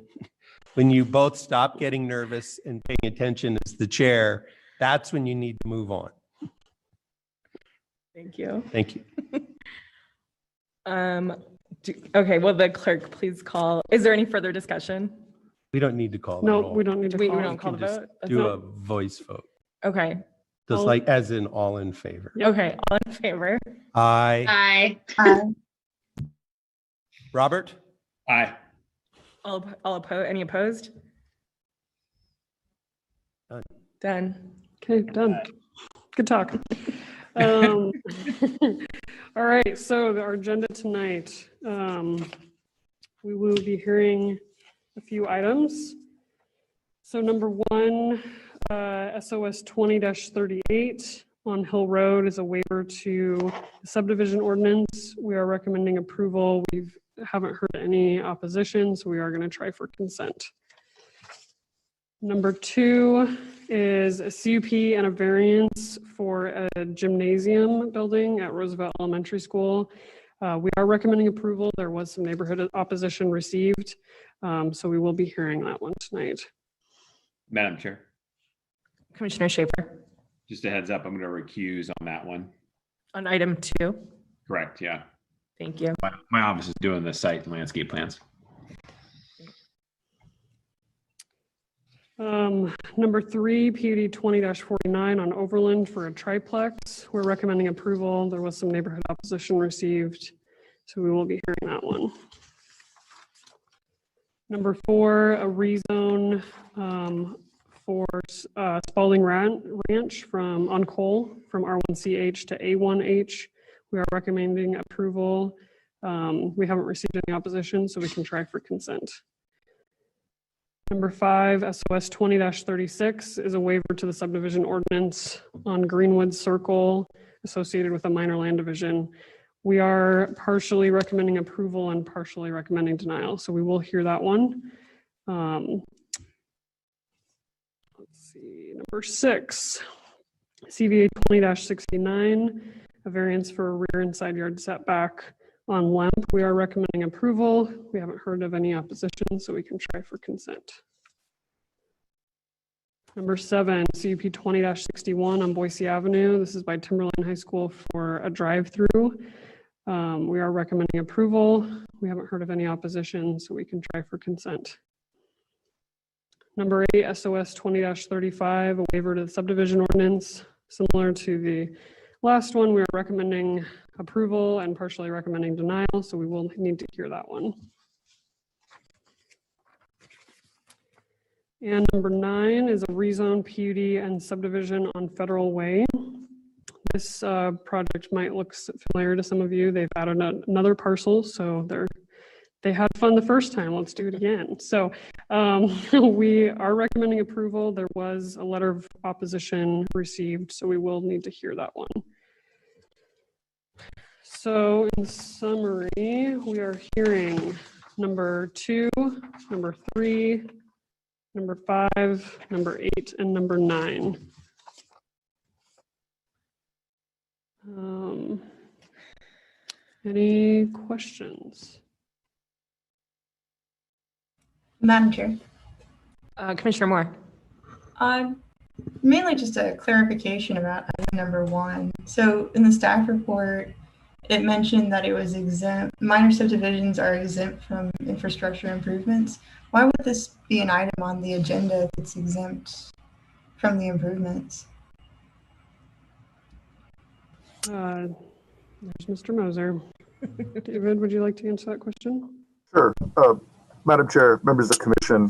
Speaker 15: When you both stop getting nervous and paying attention as the chair, that's when you need to move on.
Speaker 12: Thank you.
Speaker 15: Thank you.
Speaker 12: Okay, will the clerk please call? Is there any further discussion?
Speaker 15: We don't need to call the
Speaker 10: No,
Speaker 15: roll.
Speaker 10: we don't need to
Speaker 12: We
Speaker 10: call.
Speaker 12: don't call the
Speaker 15: Just
Speaker 12: vote?
Speaker 15: do a voice vote.
Speaker 12: Okay.
Speaker 15: Just like as in all in favor.
Speaker 12: Okay, all in favor?
Speaker 15: Aye.
Speaker 16: Aye.
Speaker 15: Robert?
Speaker 9: Aye.
Speaker 12: All opposed? Any opposed?
Speaker 15: Done.
Speaker 12: Done.
Speaker 10: Okay, done. Good talk. All right, so our agenda tonight, we will be hearing a few items. So number one, SOS 20-38 on Hill Road is a waiver to the subdivision ordinance. We are recommending approval. We haven't heard any opposition, so we are going to try for consent. Number two is a CUP and a variance for a gymnasium building at Roosevelt Elementary School. We are recommending approval. There was some neighborhood opposition received, so we will be hearing that one tonight.
Speaker 17: Madam Chair,
Speaker 12: Commissioner Schaefer.
Speaker 17: just a heads up, I'm going to recuse on that one.
Speaker 12: On item 2.
Speaker 17: Correct, yeah.
Speaker 12: Thank you.
Speaker 17: My office is doing the site and landscape plans.
Speaker 10: Number 3, PUD 20-49 on Overland for a triplex. We're recommending approval. There was some neighborhood opposition received, so we will be hearing that one. Number 4, a rezone for Spalding Ranch on Cole from R1CH to A1H. We are recommending approval. We haven't received any opposition, so we can try for consent. Number 5, SOS 20-36 is a waiver to the subdivision ordinance on Greenwood Circle associated with a minor land division. We are partially recommending approval and partially recommending denial, so we will hear that one. Let's see, number 6, CVA 20-69, a variance for a rear and side yard setback on Lemp. We are recommending approval. We haven't heard of any opposition, so we can try for consent. Number 7, CUP 20-61 on Boise Avenue. This is by Timberline High School for a drive-through. We are recommending approval. We haven't heard of any opposition, so we can try for consent. Number 8, SOS 20-35, a waiver to the subdivision ordinance. Similar to the last one, we are recommending approval and partially recommending denial, so we will need to hear that one. And number 9 is a rezone PUD and subdivision on Federal Way. This project might look familiar to some of you. They've added another parcel, so they had fun the first time. Let's do it again. So we are recommending approval. There was a letter of opposition received, so we will need to hear that one. So in summary, we are hearing number 2, number 3, number 5, number 8, and number 9. Any questions?
Speaker 13: Madam Chair.
Speaker 12: Commissioner Moore.
Speaker 13: Mainly just a clarification about item number 1. So in the staff report, it mentioned that it was exempt, minor subdivisions are exempt from infrastructure improvements. Why would this be an item on the agenda if it's exempt from the improvements?
Speaker 10: There's Mr. Moser. David, would you like to answer that question?
Speaker 18: Sure. Madam Chair, members of the commission,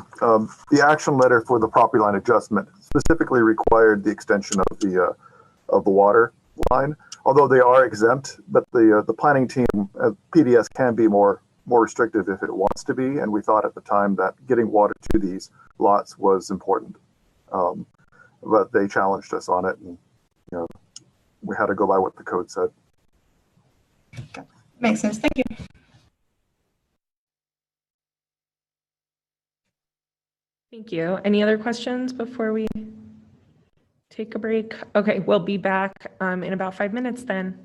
Speaker 18: the action letter for the property line adjustment specifically required the extension of the water line, although they are exempt, but the planning team, PDS can be more more restrictive if it wants to be. And we thought at the time that getting water to these lots was important. But they challenged us on it, and we had to go by what the code said.
Speaker 13: Makes sense. Thank you.
Speaker 12: Thank you. Any other questions before we take a break? Okay, we'll be back in about 5 minutes then.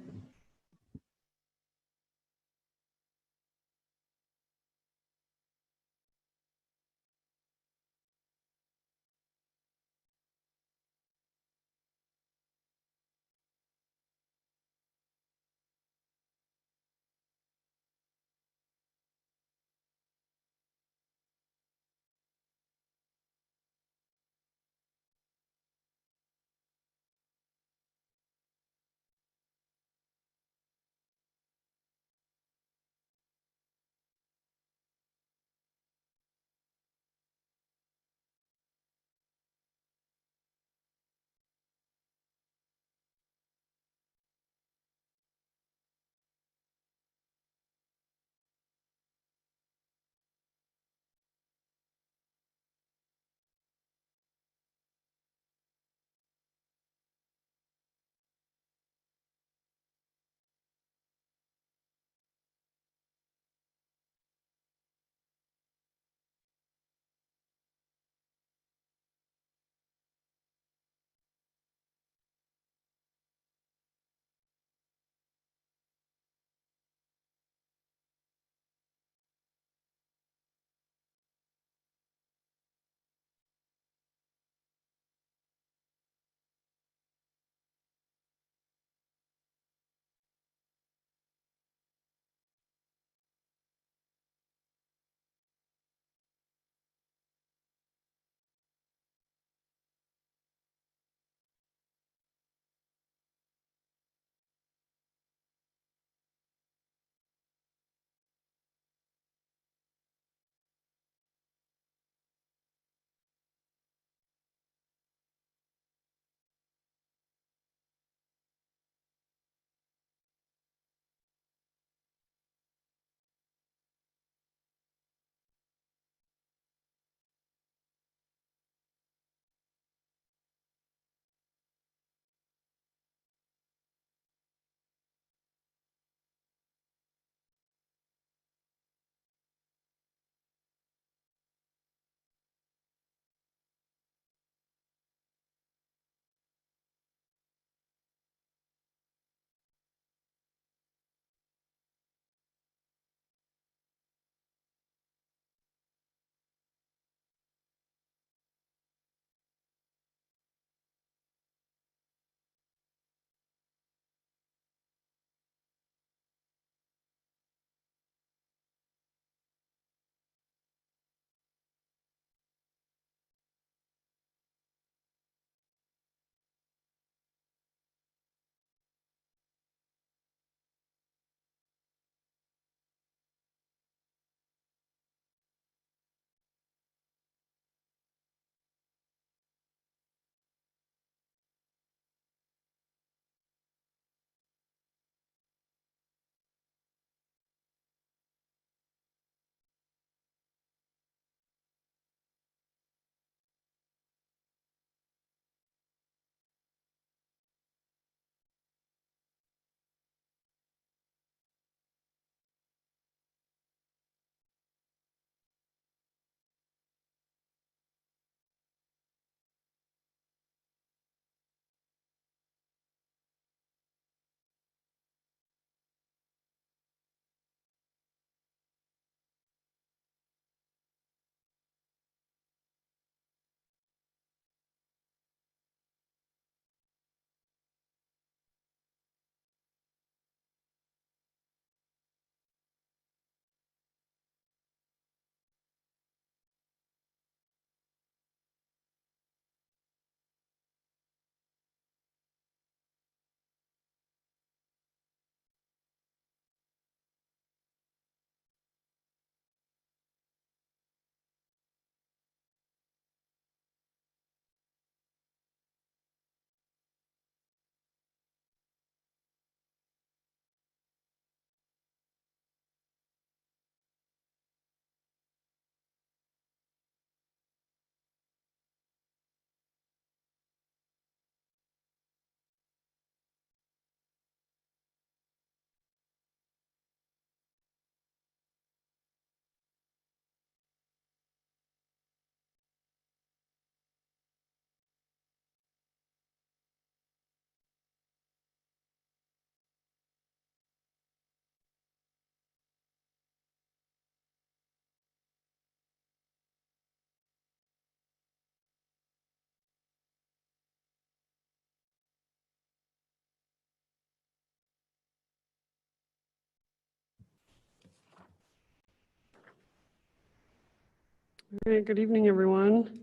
Speaker 10: All right, good evening, everyone.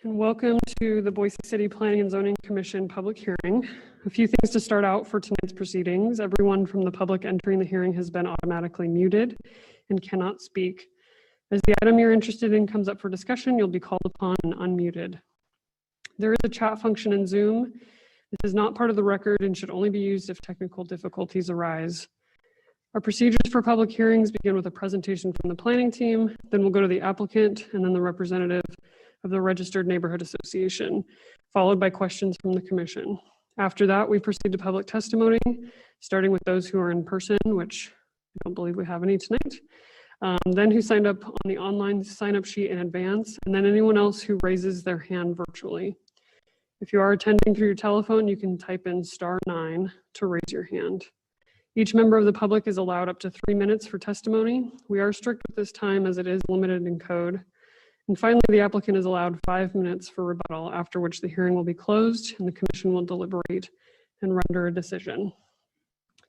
Speaker 10: And welcome to the Boise City Planning and Zoning Commission public hearing. A few things to start out for tonight's proceedings. Everyone from the public entering the hearing has been automatically muted and cannot speak. As the item you're interested in comes up for discussion, you'll be called upon and unmuted. There is a chat function in Zoom. This is not part of the record and should only be used if technical difficulties arise. Our procedures for public hearings begin with a presentation from the planning team, then we'll go to the applicant and then the representative of the Registered Neighborhood Association, followed by questions from the commission. After that, we proceed to public testimony, starting with those who are in person, which I don't believe we have any tonight, then who signed up on the online sign-up sheet in advance, and then anyone else who raises their hand virtually. If you are attending through your telephone, you can type in *9 to raise your hand. Each member of the public is allowed up to 3 minutes for testimony. We are strict with this time as it is limited in code. And finally, the applicant is allowed 5 minutes for rebuttal, after which the hearing will be closed and the commission will deliberate and render a decision.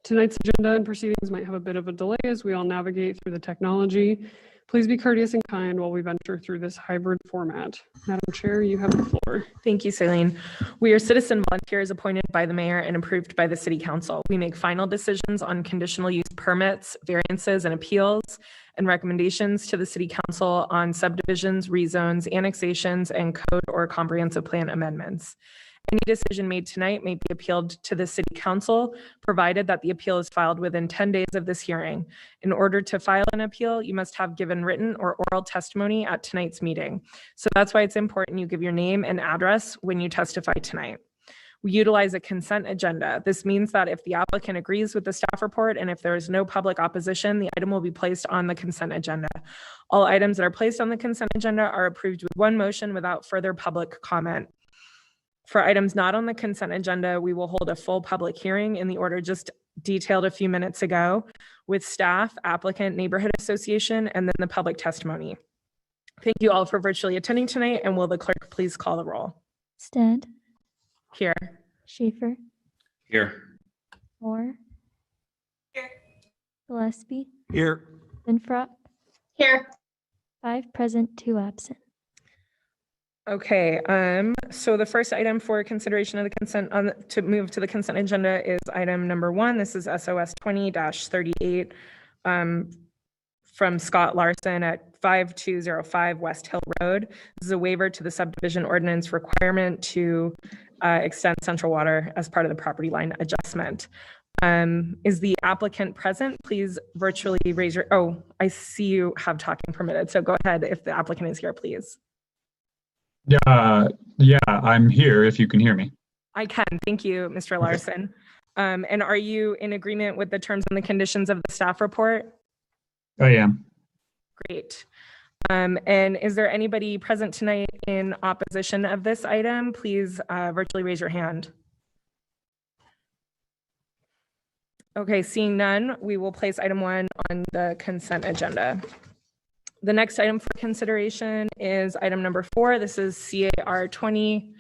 Speaker 10: Tonight's agenda and proceedings might have a bit of a delay as we all navigate through the technology. Please be courteous and kind while we venture through this hybrid format. Madam Chair, you have the floor.
Speaker 12: Thank you, Celine. We are citizen volunteers appointed by the mayor and approved by the city council. We make final decisions on conditional use permits, variances, and appeals, and recommendations to the city council on subdivisions, rezones, annexations, and code or comprehensive plan amendments. Any decision made tonight may be appealed to the city council, provided that the appeal is filed within 10 days of this hearing. In order to file an appeal, you must have given written or oral testimony at tonight's meeting. So that's why it's important you give your name and address when you testify tonight. We utilize a consent agenda. This means that if the applicant agrees with the staff report and if there is no public opposition, the item will be placed on the consent agenda. All items that are placed on the consent agenda are approved with one motion without further public comment. For items not on the consent agenda, we will hold a full public hearing in the order just detailed a few minutes ago with staff, applicant, neighborhood association, and then the public testimony. Thank you all for virtually attending tonight, and will the clerk please call the roll?
Speaker 19: Stead.
Speaker 12: Here.
Speaker 19: Schaefer.
Speaker 17: Here.
Speaker 19: Moore.
Speaker 16: Here.
Speaker 19: Gillespie.
Speaker 15: Here.
Speaker 19: Linfrock.
Speaker 16: Here.
Speaker 19: 5 present, 2 absent.
Speaker 12: Okay, so the first item for consideration of the consent to move to the consent agenda is item number 1. This is SOS 20-38 from Scott Larson at 5205 West Hill Road. This is a waiver to the subdivision ordinance requirement to extend central water as part of the property line adjustment. Is the applicant present? Please virtually raise your, oh, I see you have talking permitted. So go ahead if the applicant is here, please.
Speaker 20: Yeah, I'm here if you can hear me.
Speaker 12: I can. Thank you, Mr. Larson. And are you in agreement with the terms and the conditions of the staff report?
Speaker 20: I am.
Speaker 12: Great. And is there anybody present tonight in opposition of this item? Please virtually raise your hand. Okay, seeing none, we will place item 1 on the consent agenda. The next item for consideration is item number 4. This is CAR 20-24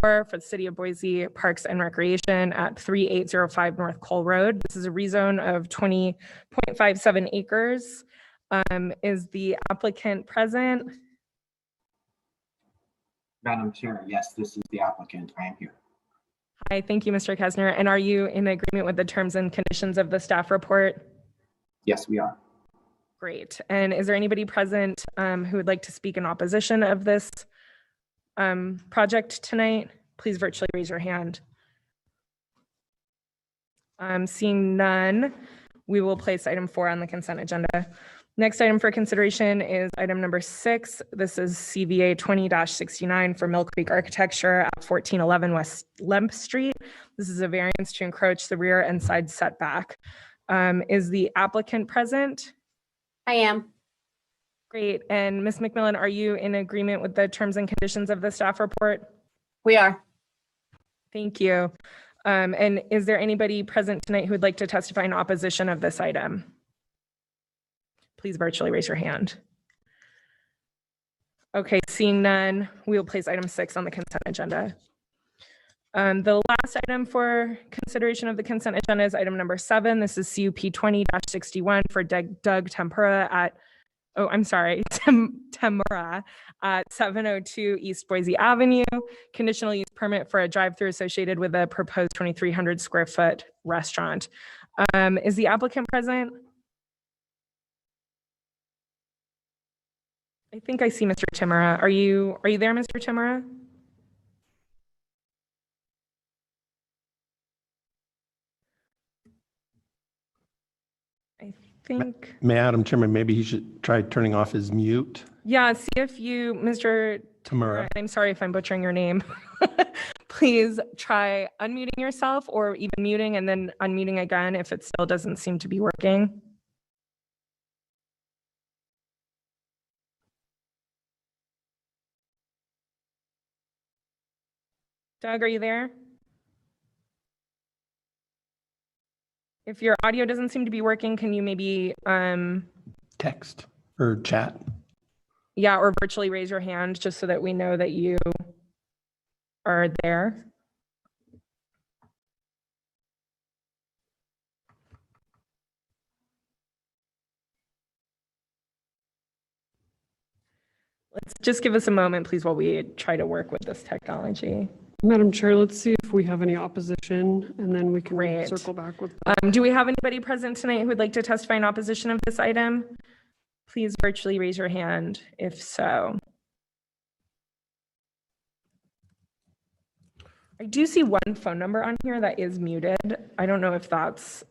Speaker 12: for the City of Boise Parks and Recreation at 3805 North Cole Road. This is a rezone of 20.57 acres. Is the applicant present?
Speaker 21: Madam Chair, yes, this is the applicant. I am here.
Speaker 12: Hi, thank you, Mr. Kessner. And are you in agreement with the terms and conditions of the staff report?
Speaker 21: Yes, we are.
Speaker 12: Great. And is there anybody present who would like to speak in opposition of this project tonight? Please virtually raise your hand. Seeing none, we will place item 4 on the consent agenda. Next item for consideration is item number 6. This is CVA 20-69 for Mill Creek Architecture at 1411 West Lemp Street. This is a variance to encroach the rear and side setback. Is the applicant present?
Speaker 16: I am.
Speaker 12: Great. And Ms. McMillan, are you in agreement with the terms and conditions of the staff report?
Speaker 16: We are.
Speaker 12: Thank you. And is there anybody present tonight who would like to testify in opposition of this item? Please virtually raise your hand. Okay, seeing none, we will place item 6 on the consent agenda. The last item for consideration of the consent agenda is item number 7. This is CUP 20-61 for Doug Tempura at oh, I'm sorry, Tamura at 702 East Boise Avenue, conditional use permit for a drive-through associated with a proposed 2,300 square foot restaurant. Is the applicant present? I think I see Mr. Tamura. Are you there, Mr. Tamura? I think.
Speaker 15: Madam Chairman, maybe he should try turning off his mute.
Speaker 12: Yeah, see if you, Mr.
Speaker 15: Tamura.
Speaker 12: I'm sorry if I'm butchering your name. Please try unmuting yourself or even muting and then unmuting again if it still doesn't seem to be working. Doug, are you there? If your audio doesn't seem to be working, can you maybe
Speaker 15: text or chat?
Speaker 12: Yeah, or virtually raise your hand just so that we know that you are there. Let's just give us a moment, please, while we try to work with this technology.
Speaker 10: Madam Chair, let's see if we have any opposition, and then we can circle back with.
Speaker 12: Do we have anybody present tonight who would like to testify in opposition of this item? Please virtually raise your hand if so. I do see one phone number on here that is muted. I don't know if that's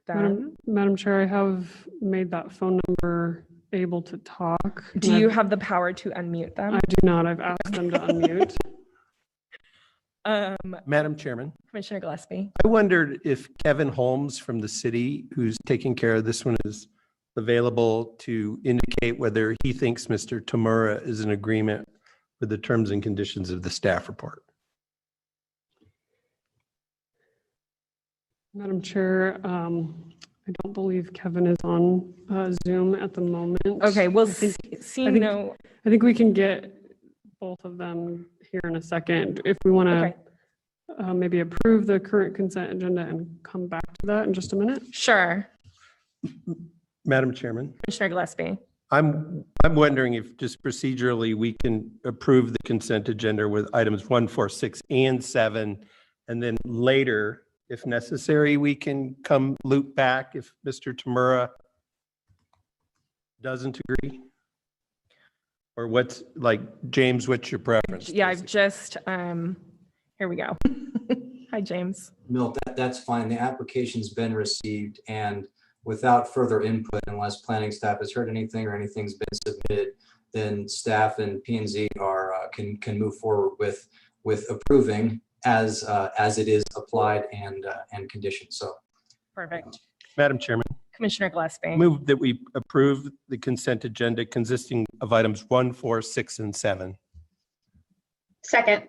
Speaker 12: them.
Speaker 10: Madam Chair, I have made that phone number able to talk.
Speaker 12: Do you have the power to unmute them?
Speaker 10: I do not. I've asked them to unmute.
Speaker 15: Madam Chairman.
Speaker 12: Commissioner Gillespie.
Speaker 15: I wondered if Kevin Holmes from the city, who's taking care of this one, is available to indicate whether he thinks Mr. Tamura is in agreement with the terms and conditions of the staff report.
Speaker 10: Madam Chair, I don't believe Kevin is on Zoom at the moment.
Speaker 12: Okay, we'll
Speaker 10: I think we can get both of them here in a second. If we want to maybe approve the current consent agenda and come back to that in just a minute.
Speaker 12: Sure.
Speaker 15: Madam Chairman.
Speaker 12: Commissioner Gillespie.
Speaker 15: I'm wondering if just procedurally we can approve the consent agenda with items 1, 4, 6, and 7, and then later, if necessary, we can come loop back if Mr. Tamura doesn't agree? Or what's, like, James, what's your preference?
Speaker 12: Yeah, I've just, here we go. Hi, James.
Speaker 1: Milt, that's fine. The application's been received, and without further input, unless planning staff has heard anything or anything's been submitted, then staff and P&Z are can move forward with approving as it is applied and conditioned. So
Speaker 12: perfect.
Speaker 15: Madam Chairman.
Speaker 12: Commissioner Gillespie.
Speaker 15: Move that we approve the consent agenda consisting of items 1, 4, 6, and 7.
Speaker 16: Second.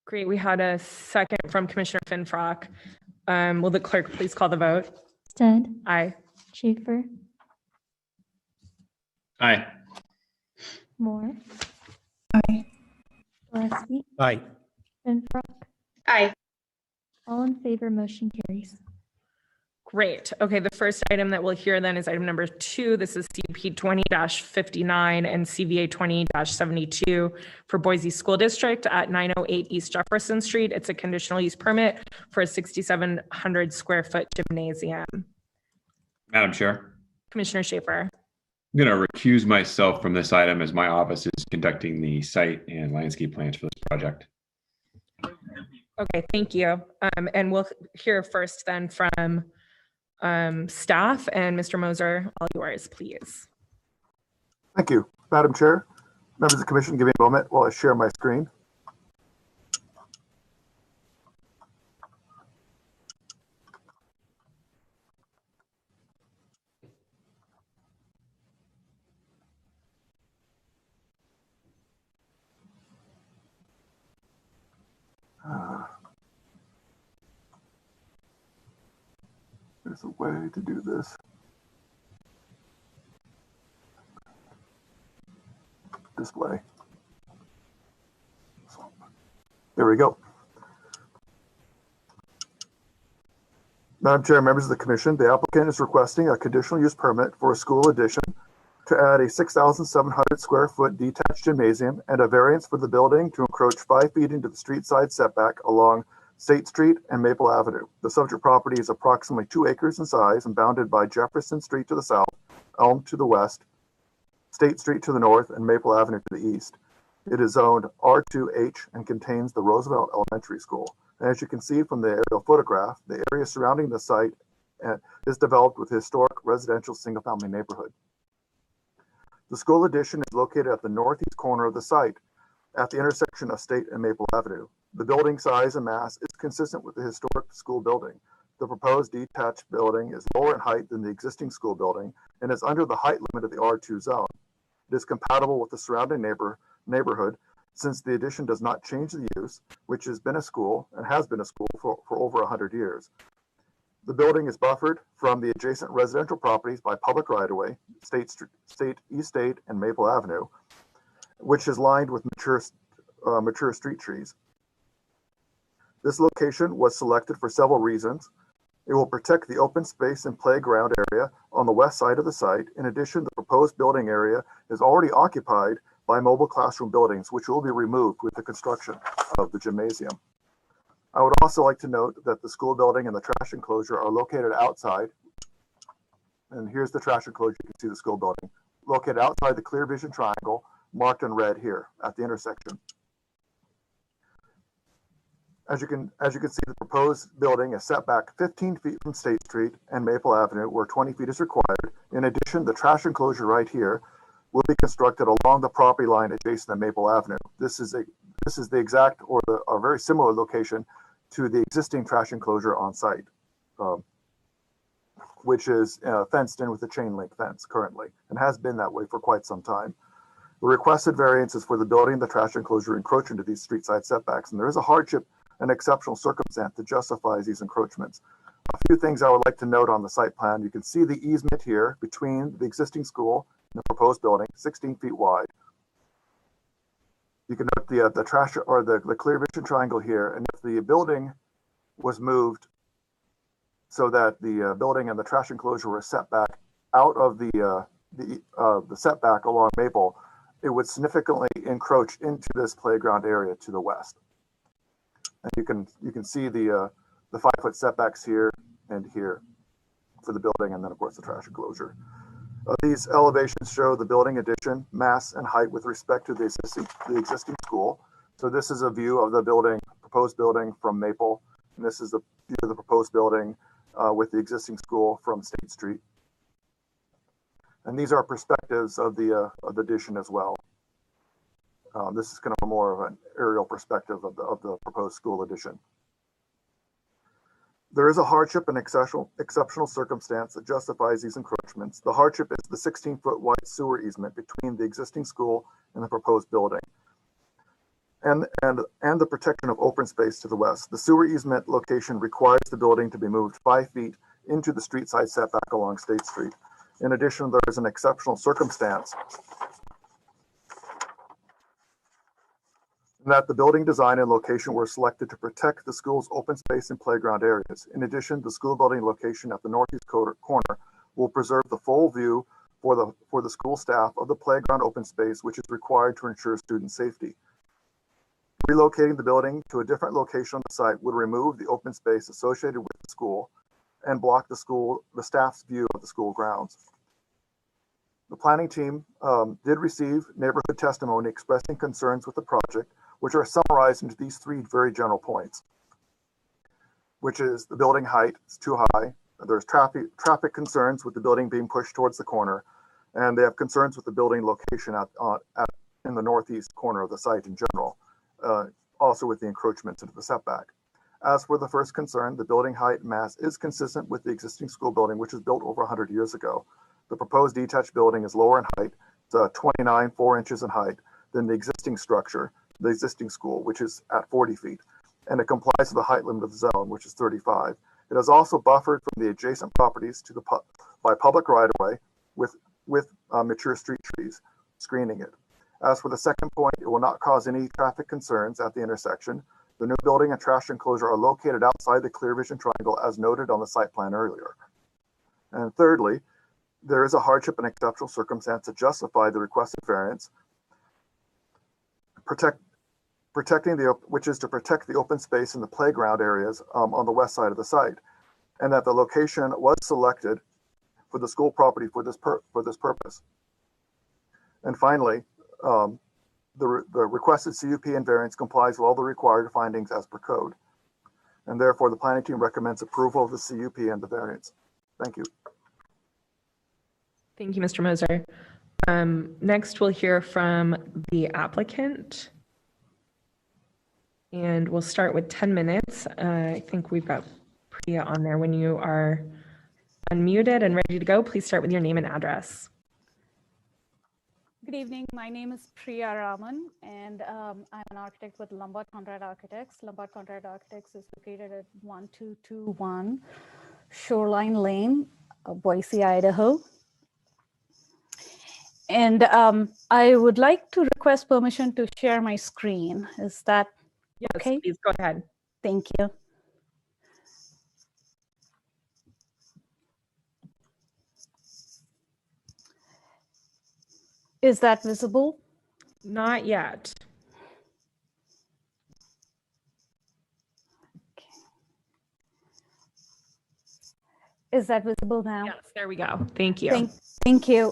Speaker 12: Great. We had a second from Commissioner Finfrock. Will the clerk please call the vote?
Speaker 19: Stead.
Speaker 12: Aye.
Speaker 19: Schaefer.
Speaker 17: Aye.
Speaker 19: Moore.
Speaker 13: Aye.
Speaker 19: Gillespie.
Speaker 15: Aye.
Speaker 19: Finfrock.
Speaker 16: Aye.
Speaker 19: All in favor, motion carries.
Speaker 12: Great. Okay, the first item that we'll hear then is item number 2. This is CP 20-59 and CVA 20-72 for Boise School District at 908 East Jefferson Street. It's a conditional use permit for a 6,700 square foot gymnasium.
Speaker 17: Madam Chair.
Speaker 12: Commissioner Schaefer.
Speaker 17: I'm going to recuse myself from this item as my office is conducting the site and landscape plans for this project.
Speaker 12: Okay, thank you. And we'll hear first then from staff, and Mr. Moser, all yours, please.
Speaker 18: Thank you, Madam Chair. Members of the commission, give me a moment while I share my screen. There's a way to do this. Display. There we go. Madam Chair, members of the commission, the applicant is requesting a conditional use permit for a school addition to add a 6,700 square foot detached gymnasium and a variance for the building to encroach 5 feet into the street side setback along State Street and Maple Avenue. The subject property is approximately 2 acres in size and bounded by Jeppesen Street to the south, Elm to the west, State Street to the north, and Maple Avenue to the east. It is zoned R2H and contains the Roosevelt Elementary School. And as you can see from the aerial photograph, the area surrounding the site is developed with a historic residential single-family neighborhood. The school addition is located at the northeast corner of the site at the intersection of State and Maple Avenue. The building size and mass is consistent with the historic school building. The proposed detached building is lower in height than the existing school building and is under the height limit of the R2 zone. It is compatible with the surrounding neighborhood since the addition does not change the use, which has been a school and has been a school for over 100 years. The building is buffered from the adjacent residential properties by public right-of-way, State, East State, and Maple Avenue, which is lined with mature street trees. This location was selected for several reasons. It will protect the open space and playground area on the west side of the site. In addition, the proposed building area is already occupied by mobile classroom buildings, which will be removed with the construction of the gymnasium. I would also like to note that the school building and the trash enclosure are located outside. And here's the trash enclosure. You can see the school building located outside the clear vision triangle marked in red here at the intersection. As you can see, the proposed building is set back 15 feet from State Street and Maple Avenue, where 20 feet is required. In addition, the trash enclosure right here will be constructed along the property line adjacent to Maple Avenue. This is the exact or a very similar location to the existing trash enclosure on site, which is fenced in with a chain link fence currently and has been that way for quite some time. The requested variance is for the building and the trash enclosure encroach into these street side setbacks, and there is a hardship and exceptional circumstance that justifies these encroachments. A few things I would like to note on the site plan. You can see the easement here between the existing school and the proposed building, 16 feet wide. You can note the trash or the clear vision triangle here, and if the building was moved so that the building and the trash enclosure were set back out of the setback along Maple, it would significantly encroach into this playground area to the west. And you can see the 5-foot setbacks here and here for the building, and then of course the trash enclosure. These elevations show the building addition, mass, and height with respect to the existing school. So this is a view of the building, proposed building from Maple, and this is the view of the proposed building with the existing school from State Street. And these are perspectives of the addition as well. This is kind of more of an aerial perspective of the proposed school addition. There is a hardship and exceptional circumstance that justifies these encroachments. The hardship is the 16-foot wide sewer easement between the existing school and the proposed building, and the protection of open space to the west. The sewer easement location requires the building to be moved 5 feet into the street side setback along State Street. In addition, there is an exceptional circumstance that the building design and location were selected to protect the school's open space and playground areas. In addition, the school building location at the northeast corner will preserve the full view for the school staff of the playground open space, which is required to ensure student safety. Relocating the building to a different location on the site would remove the open space associated with the school and block the staff's view of the school grounds. The planning team did receive neighborhood testimony expressing concerns with the project, which are summarized into these 3 very general points, which is the building height is too high. There's traffic concerns with the building being pushed towards the corner, and they have concerns with the building location in the northeast corner of the site in general, also with the encroachments into the setback. As for the first concern, the building height and mass is consistent with the existing school building, which was built over 100 years ago. The proposed detached building is lower in height, it's 4 inches in height than the existing structure, the existing school, which is at 40 feet, and it complies with the height limit of the zone, which is 35. It is also buffered from the adjacent properties by public right-of-way with mature street trees screening it. As for the second point, it will not cause any traffic concerns at the intersection. The new building and trash enclosure are located outside the clear vision triangle as noted on the site plan earlier. And thirdly, there is a hardship and exceptional circumstance to justify the requested variance, which is to protect the open space in the playground areas on the west side of the site, and that the location was selected for the school property for this purpose. And finally, the requested CUP and variance complies with all the required findings as per code. And therefore, the planning team recommends approval of the CUP and the variance. Thank you.
Speaker 12: Thank you, Mr. Moser. Next, we'll hear from the applicant. And we'll start with 10 minutes. I think we've got Priya on there. When you are unmuted and ready to go, please start with your name and address.
Speaker 3: Good evening. My name is Priya Raman, and I'm an architect with Lombard Conrad Architects. Lombard Conrad Architects is located at 1221 Shoreline Lane, Boise, Idaho. And I would like to request permission to share my screen. Is that okay?
Speaker 12: Please go ahead.
Speaker 3: Thank you. Is that visible?
Speaker 12: Not yet.
Speaker 3: Okay. Is that visible now?
Speaker 12: Yes, there we go. Thank you.
Speaker 3: Thank you.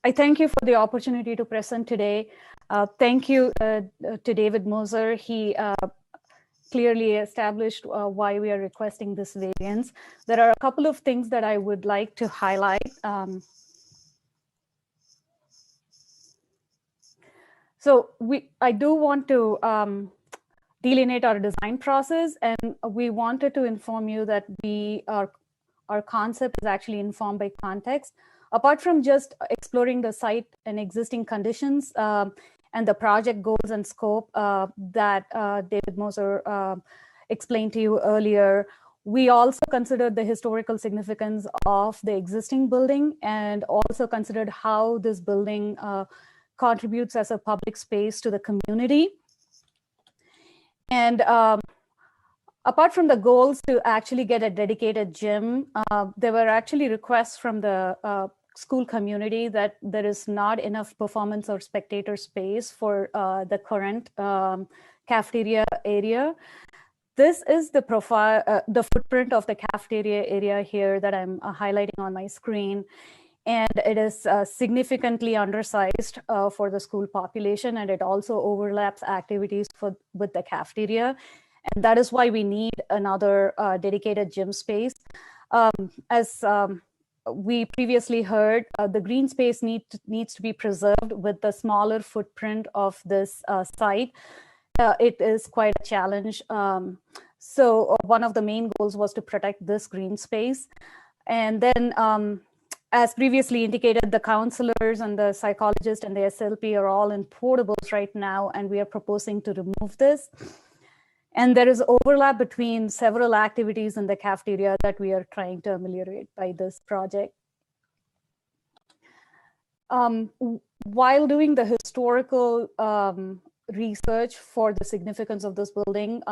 Speaker 3: I thank you for the opportunity to present today. Thank you to David Moser. He clearly established why we are requesting this variance. There are a couple of things that I would like to highlight. So I do want to delineate our design process, and we wanted to inform you that our concept is actually informed by context. Apart from just exploring the site and existing conditions and the project goals and scope that David Moser explained to you earlier, we also considered the historical significance of the existing building and also considered how this building contributes as a public space to the community. And apart from the goals to actually get a dedicated gym, there were actually requests from the school community that there is not enough performance or spectator space for the current cafeteria area. This is the profile, the footprint of the cafeteria area here that I'm highlighting on my screen. And it is significantly undersized for the school population, and it also overlaps activities with the cafeteria. And that is why we need another dedicated gym space. As we previously heard, the green space needs to be preserved with the smaller footprint of this site. It is quite a challenge. So one of the main goals was to protect this green space. And then as previously indicated, the counselors and the psychologist and the SLP are all in portables right now, and we are proposing to remove this. And there is overlap between several activities in the cafeteria that we are trying to ameliorate by this project. While doing the historical research for the significance of this building,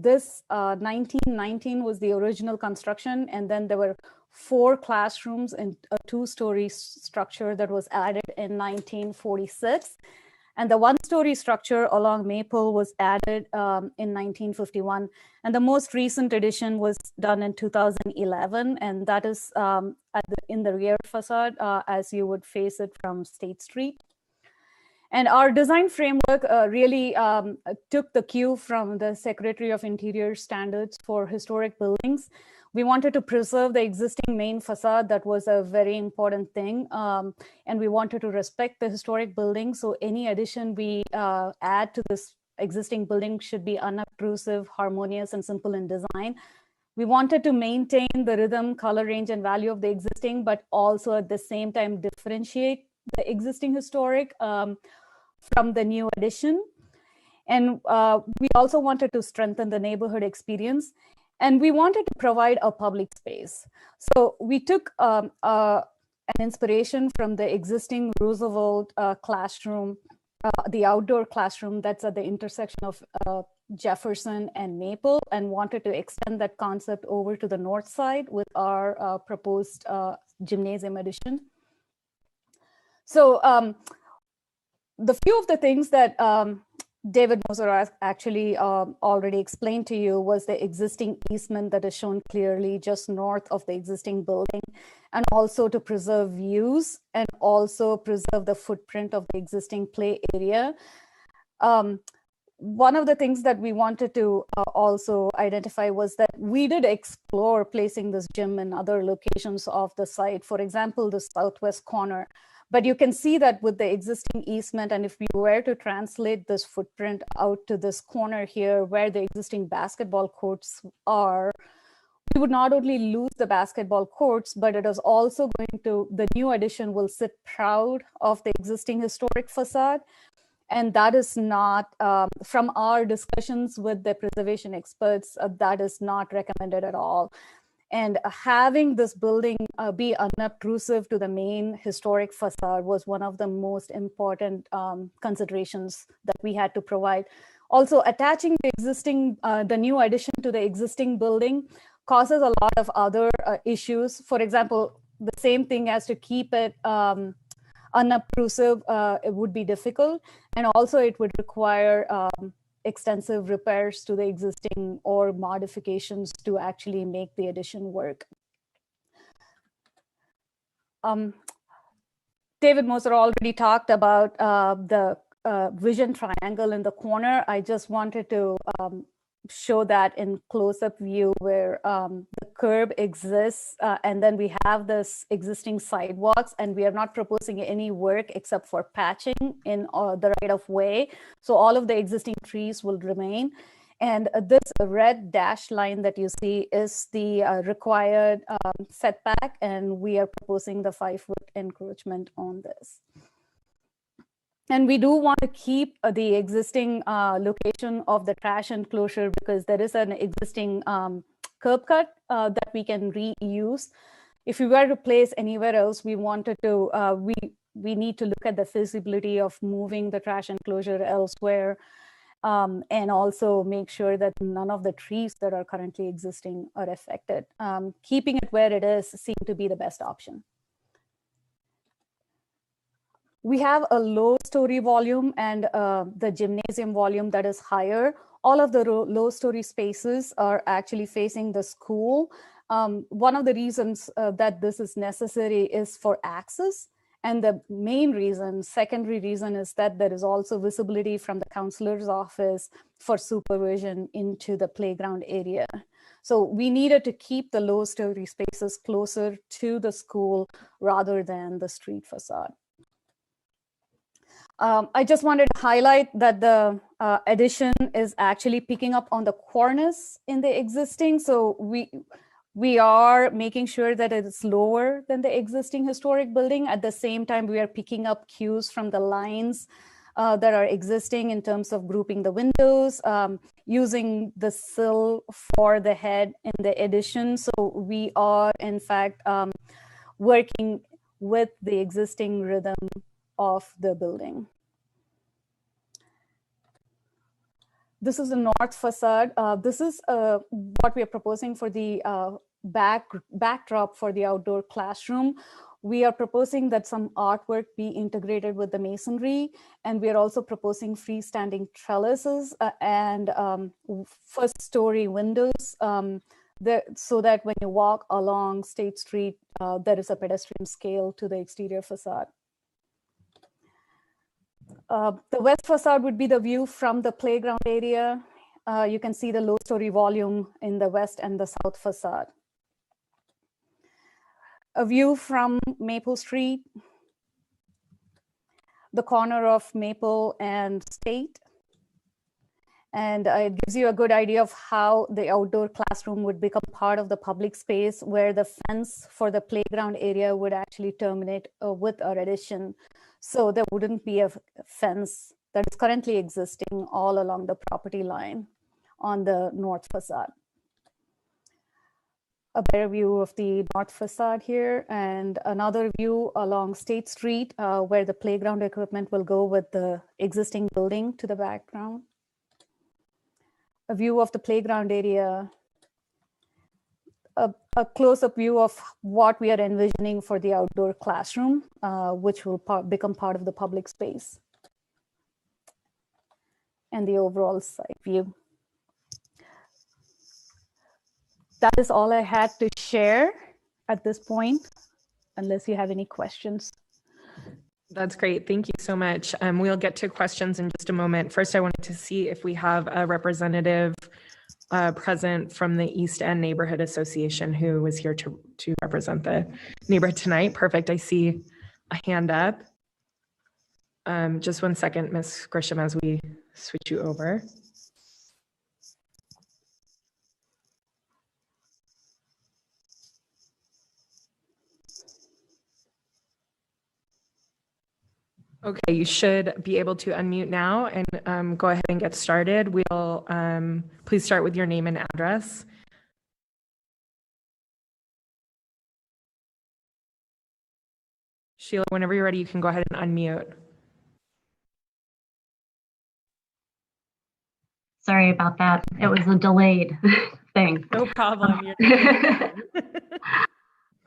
Speaker 3: this 1919 was the original construction, and then there were 4 classrooms in a 2-story structure that was added in 1946. And the 1-story structure along Maple was added in 1951. And the most recent addition was done in 2011, and that is in the rear facade as you would face it from State Street. And our design framework really took the cue from the Secretary of Interior standards for historic buildings. We wanted to preserve the existing main facade. That was a very important thing. And we wanted to respect the historic building. So any addition we add to this existing building should be unobtrusive, harmonious, and simple in design. We wanted to maintain the rhythm, color range, and value of the existing, but also at the same time differentiate the existing historic from the new addition. And we also wanted to strengthen the neighborhood experience. And we wanted to provide a public space. So we took an inspiration from the existing Roosevelt classroom, the outdoor classroom that's at the intersection of Jefferson, and Maple, and wanted to extend that concept over to the north side with our proposed gymnasium addition. So the few of the things that David Moser actually already explained to you was the existing easement that is shown clearly just north of the existing building, and also to preserve views and also preserve the footprint of the existing play area. One of the things that we wanted to also identify was that we did explore placing this gym in other locations of the site, for example, the southwest corner. But you can see that with the existing easement, and if we were to translate this footprint out to this corner here where the existing basketball courts are, we would not only lose the basketball courts, but it is also going to, the new addition will sit proud of the existing historic facade. And that is not, from our discussions with the preservation experts, that is not recommended at all. And having this building be unobtrusive to the main historic facade was one of the most important considerations that we had to provide. Also, attaching the existing, the new addition to the existing building causes a lot of other issues. For example, the same thing as to keep it unobtrusive, it would be difficult. And also it would require extensive repairs to the existing or modifications to actually make the addition work. David Moser already talked about the vision triangle in the corner. I just wanted to show that in close-up view where the curb exists and then we have this existing sidewalks, and we are not proposing any work except for patching in the right-of-way. So all of the existing trees will remain. And this red dashed line that you see is the required setback, and we are proposing the 5-foot encroachment on this. And we do want to keep the existing location of the trash enclosure because there is an existing curb cut that we can reuse. If we were to place anywhere else, we wanted to, we need to look at the feasibility of moving the trash enclosure elsewhere, and also make sure that none of the trees that are currently existing are affected. Keeping it where it is seemed to be the best option. We have a low story volume and the gymnasium volume that is higher. All of the low story spaces are actually facing the school. One of the reasons that this is necessary is for access. And the main reason, secondary reason, is that there is also visibility from the counselor's office for supervision into the playground area. So we needed to keep the low story spaces closer to the school rather than the street facade. I just wanted to highlight that the addition is actually picking up on the cornice in the existing. So we are making sure that it is lower than the existing historic building. At the same time, we are picking up cues from the lines that are existing in terms of grouping the windows, using the sill for the head in the addition. So we are, in fact, working with the existing rhythm of the building. This is the north facade. This is what we are proposing for the backdrop for the outdoor classroom. We are proposing that some artwork be integrated with the masonry, and we are also proposing freestanding trellises and first story windows so that when you walk along State Street, there is a pedestrian scale to the exterior facade. The west facade would be the view from the playground area. You can see the low story volume in the west and the south facade. A view from Maple Street, the corner of Maple and State. And it gives you a good idea of how the outdoor classroom would become part of the public space, where the fence for the playground area would actually terminate with our addition. So there wouldn't be a fence that is currently existing all along the property line on the north facade. A better view of the north facade here, and another view along State Street where the playground equipment will go with the existing building to the background. a view of the playground area, a close-up view of what we are envisioning for the outdoor classroom, which will become part of the public space, and the overall site view. That is all I had to share at this point, unless you have any questions.
Speaker 12: That's great. Thank you so much. We'll get to questions in just a moment. First, I wanted to see if we have a representative present from the East End Neighborhood Association who was here to represent the neighborhood tonight. Perfect. I see a hand up. Just one second, Ms. Grisham, as we switch you over. Okay, you should be able to unmute now and go ahead and get started. We'll please start with your name and address. Sheila, whenever you're ready, you can go ahead and unmute.
Speaker 5: Sorry about that. It was a delayed thing.
Speaker 12: No problem.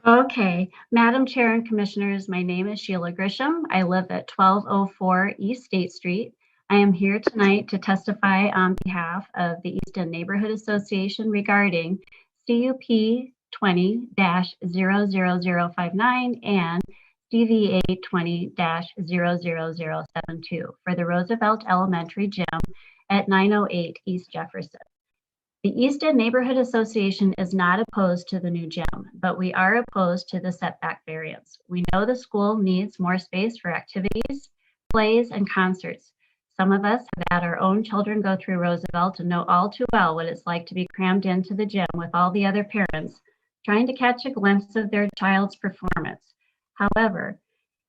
Speaker 5: Okay, Madam Chair and Commissioners, my name is Sheila Grisham. I live at 1204 East State Street. I am here tonight to testify on behalf of the East End Neighborhood Association regarding CUP 20-00059 and DVA 20-00072 for the Roosevelt Elementary Gym at 908 East Jefferson. The East End Neighborhood Association is not opposed to the new gym, but we are opposed to the setback variance. We know the school needs more space for activities, plays, and concerts. Some of us have had our own children go through Roosevelt and know all too well what it's like to be crammed into the gym with all the other parents trying to catch a glimpse of their child's performance. However,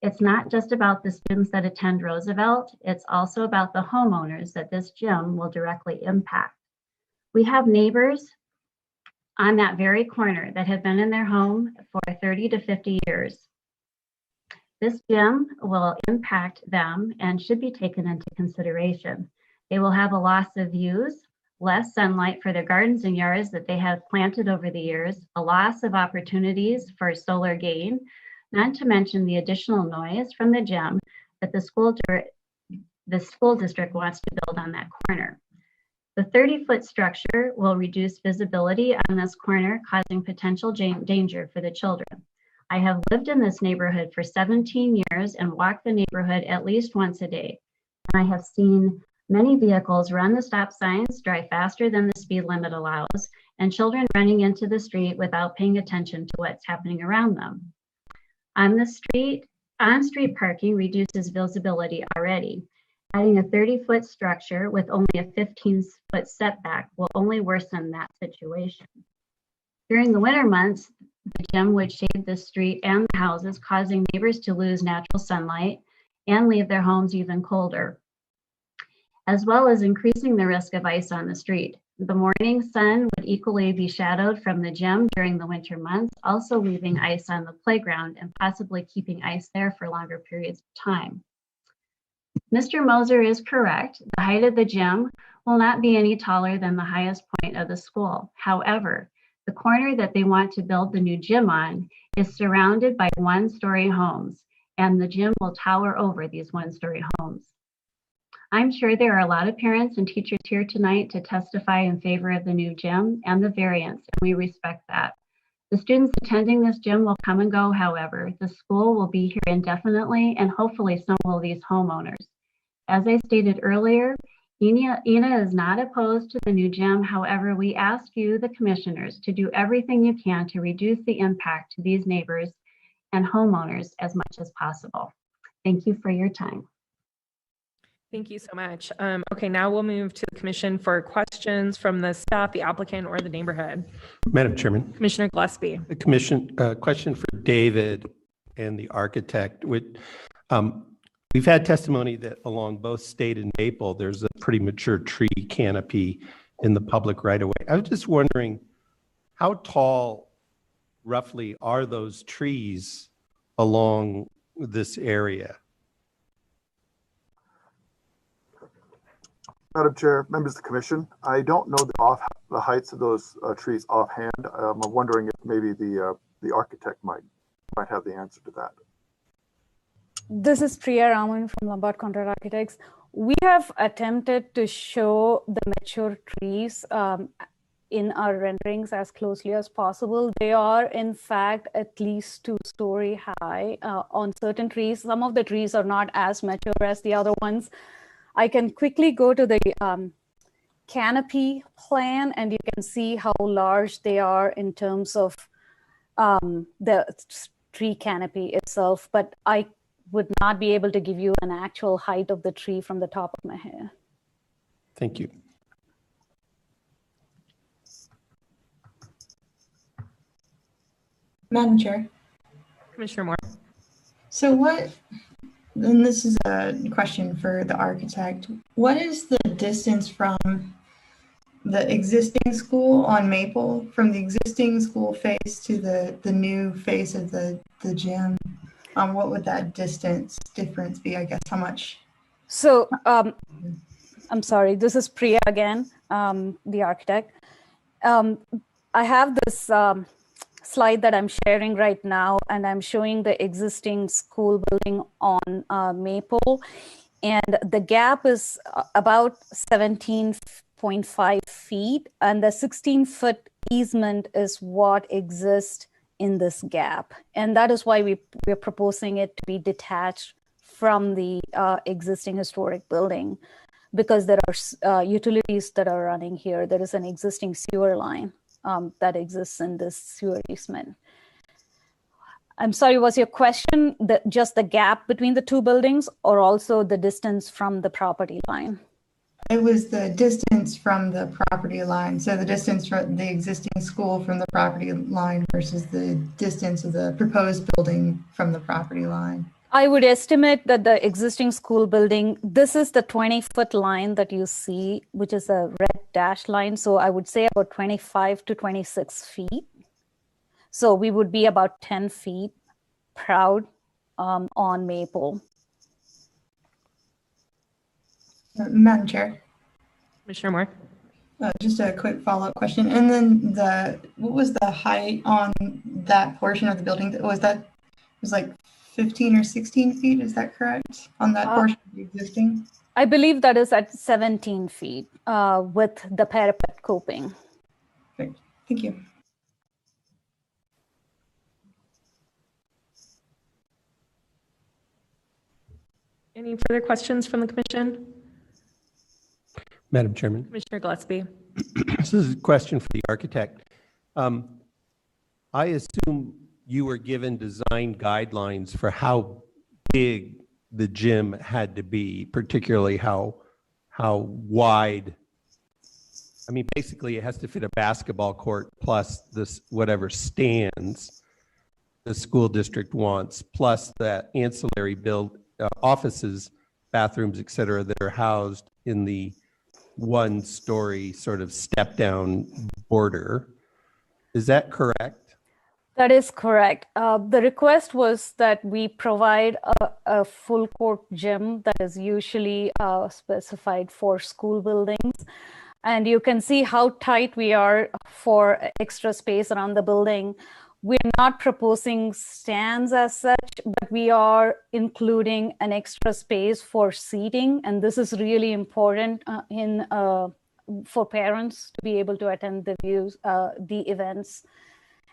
Speaker 5: it's not just about the students that attend Roosevelt, it's also about the homeowners that this gym will directly impact. We have neighbors on that very corner that have been in their home for 30 to 50 years. This gym will impact them and should be taken into consideration. They will have a loss of views, less sunlight for their gardens and yards that they have planted over the years, a loss of opportunities for solar gain, not to mention the additional noise from the gym that the school district wants to build on that corner. The 30-foot structure will reduce visibility on this corner, causing potential danger for the children. I have lived in this neighborhood for 17 years and walked the neighborhood at least once a day. And I have seen many vehicles run the stop signs, drive faster than the speed limit allows, and children running into the street without paying attention to what's happening around them. On-street parking reduces visibility already. Adding a 30-foot structure with only a 15-foot setback will only worsen that situation. During the winter months, the gym would shade the street and the houses, causing neighbors to lose natural sunlight and leave their homes even colder, as well as increasing the risk of ice on the street. The morning sun would equally be shadowed from the gym during the winter months, also leaving ice on the playground and possibly keeping ice there for longer periods of time. Mr. Moser is correct. The height of the gym will not be any taller than the highest point of the school. However, the corner that they want to build the new gym on is surrounded by one-story homes, and the gym will tower over these one-story homes. I'm sure there are a lot of parents and teachers here tonight to testify in favor of the new gym and the variance, and we respect that. The students attending this gym will come and go, however. The school will be here indefinitely, and hopefully so will these homeowners. As I stated earlier, ENA is not opposed to the new gym. However, we ask you, the commissioners, to do everything you can to reduce the impact to these neighbors and homeowners as much as possible. Thank you for your time.
Speaker 12: Thank you so much. Okay, now we'll move to the commission for questions from the staff, the applicant, or the neighborhood.
Speaker 15: Madam Chairman.
Speaker 12: Commissioner Gillespie.
Speaker 15: The commission question for David and the architect. We've had testimony that along both State and Maple, there's a pretty mature tree canopy in the public right of way. I was just wondering, how tall roughly are those trees along this area?
Speaker 18: Madam Chair, members of the commission, I don't know the heights of those trees offhand. I'm wondering if maybe the architect might have the answer to that.
Speaker 3: This is Priya Raman from Lombard Conrad Architects. We have attempted to show the mature trees in our renderings as closely as possible. They are in fact at least 2-story high on certain trees. Some of the trees are not as mature as the other ones. I can quickly go to the canopy plan and you can see how large they are in terms of the tree canopy itself, but I would not be able to give you an actual height of the tree from the top of my head.
Speaker 15: Thank you.
Speaker 13: Madam Chair.
Speaker 12: Commissioner Moore.
Speaker 13: So what, and this is a question for the architect, what is the distance from the existing school on Maple, from the existing school face to the new face of the gym? What would that difference be, I guess, how much?
Speaker 3: So, I'm sorry, this is Priya again, the architect. I have this slide that I'm sharing right now, and I'm showing the existing school building on Maple. And the gap is about 17.5 feet, and the 16-foot easement is what exists in this gap. And that is why we're proposing it to be detached from the existing historic building, because there are utilities that are running here. There is an existing sewer line that exists in this sewer easement. I'm sorry, was your question just the gap between the two buildings or also the distance from the property line?
Speaker 13: It was the distance from the property line. So the distance from the existing school from the property line versus the distance of the proposed building from the property line.
Speaker 3: I would estimate that the existing school building, this is the 20-foot line that you see, which is a red dashed line. So I would say about 25 to 26 feet. So we would be about 10 feet proud on Maple.
Speaker 13: Madam Chair.
Speaker 12: Commissioner Moore.
Speaker 13: Just a quick follow-up question. And then what was the height on that portion of the building? It was like 15 or 16 feet, is that correct? On that portion of the existing?
Speaker 3: I believe that is at 17 feet with the parapet coping.
Speaker 13: Great, thank you.
Speaker 12: Any further questions from the commission?
Speaker 15: Madam Chairman.
Speaker 12: Commissioner Gillespie.
Speaker 15: This is a question for the architect. I assume you were given design guidelines for how big the gym had to be, particularly how wide. I mean, basically it has to fit a basketball court plus this whatever stands the school district wants, plus that ancillary build offices, bathrooms, et cetera, that are housed in the 1-story sort of step down border. Is that correct?
Speaker 3: That is correct. The request was that we provide a full court gym that is usually specified for school buildings. And you can see how tight we are for extra space around the building. We're not proposing stands as such, but we are including an extra space for seating. And this is really important for parents to be able to attend the events.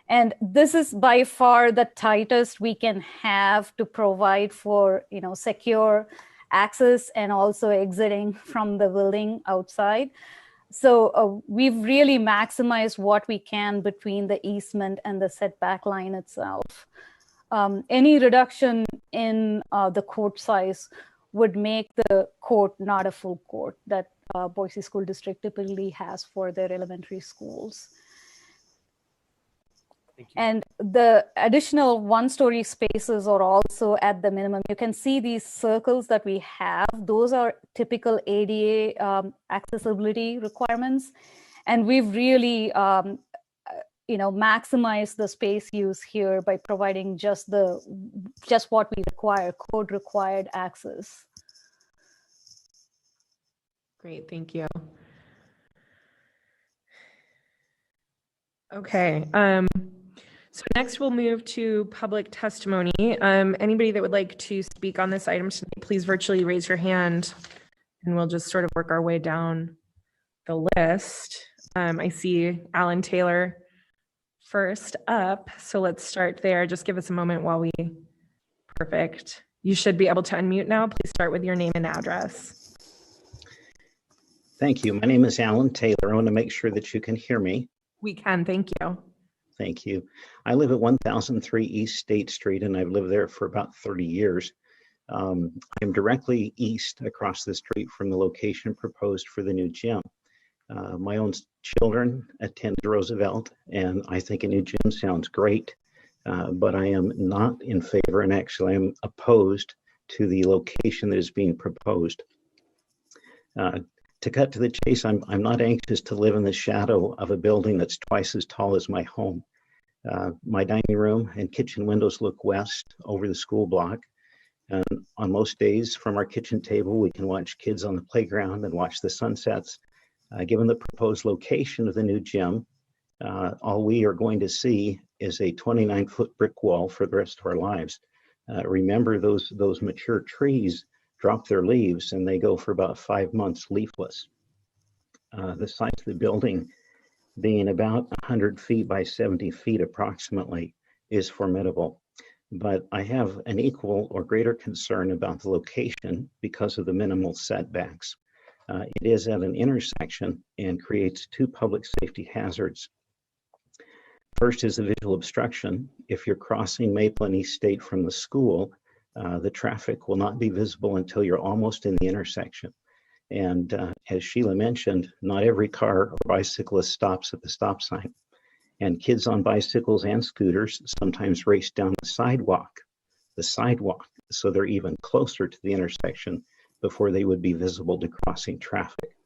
Speaker 3: And this is by far the tightest we can have to provide for, secure access and also exiting from the building outside. So we've really maximized what we can between the easement and the setback line itself. Any reduction in the court size would make the court not a full court that Boise School District typically has for their elementary schools. And the additional 1-story spaces are also at the minimum. You can see these circles that we have. Those are typical ADA accessibility requirements. And we've really, maximized the space use here by providing just what we require, code required access.
Speaker 12: Great, thank you. Okay, so next we'll move to public testimony. Anybody that would like to speak on this item tonight, please virtually raise your hand and we'll just sort of work our way down the list. I see Alan Taylor first up, so let's start there. Just give us a moment while we, perfect. You should be able to unmute now. Please start with your name and address.
Speaker 7: Thank you. My name is Alan Taylor. I want to make sure that you can hear me.
Speaker 12: We can, thank you.
Speaker 7: Thank you. I live at 1003 East State Street, and I've lived there for about 30 years. I'm directly east across the street from the location proposed for the new gym. My own children attend Roosevelt, and I think a new gym sounds great, but I am not in favor, and actually I'm opposed to the location that is being proposed. To cut to the chase, I'm not anxious to live in the shadow of a building that's twice as tall as my home. My dining room and kitchen windows look west over the school block. And on most days from our kitchen table, we can watch kids on the playground and watch the sunsets. Given the proposed location of the new gym, all we are going to see is a 29-foot brick wall for the rest of our lives. Remember, those mature trees drop their leaves and they go for about 5 months leafless. The size of the building being about 100 feet by 70 feet approximately is formidable. But I have an equal or greater concern about the location because of the minimal setbacks. It is at an intersection and creates two public safety hazards. First is the visual obstruction. If you're crossing Maple and East State from the school, the traffic will not be visible until you're almost in the intersection. And as Sheila mentioned, not every car or bicyclist stops at the stop sign. And kids on bicycles and scooters sometimes race down the sidewalk, so they're even closer to the intersection before they would be visible to crossing traffic.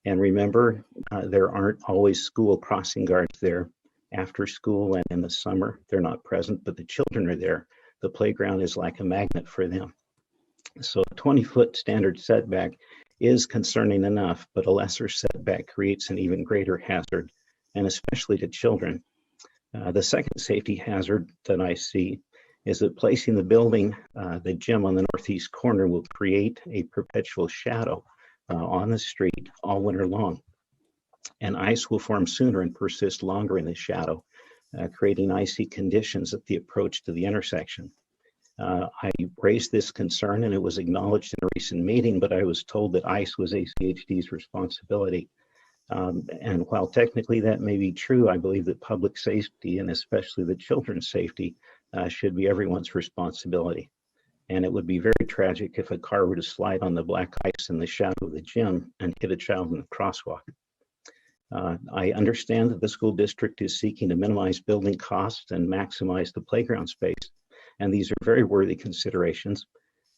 Speaker 7: And remember, there aren't always school crossing guards there. After school and in the summer, they're not present, but the children are there. The playground is like a magnet for them. So a 20-foot standard setback is concerning enough, but a lesser setback creates an even greater hazard, and especially to children. The second safety hazard that I see is that placing the building, the gym on the northeast corner will create a perpetual shadow on the street all winter long. And ice will form sooner and persist longer in the shadow, creating icy conditions at the approach to the intersection. I raised this concern and it was acknowledged in a recent meeting, but I was told that ice was ACHD's responsibility. And while technically that may be true, I believe that public safety and especially the children's safety should be everyone's responsibility. And it would be very tragic if a car were to slide on the black ice in the shadow of the gym and hit a child in the crosswalk. I understand that the school district is seeking to minimize building costs and maximize the playground space, and these are very worthy considerations,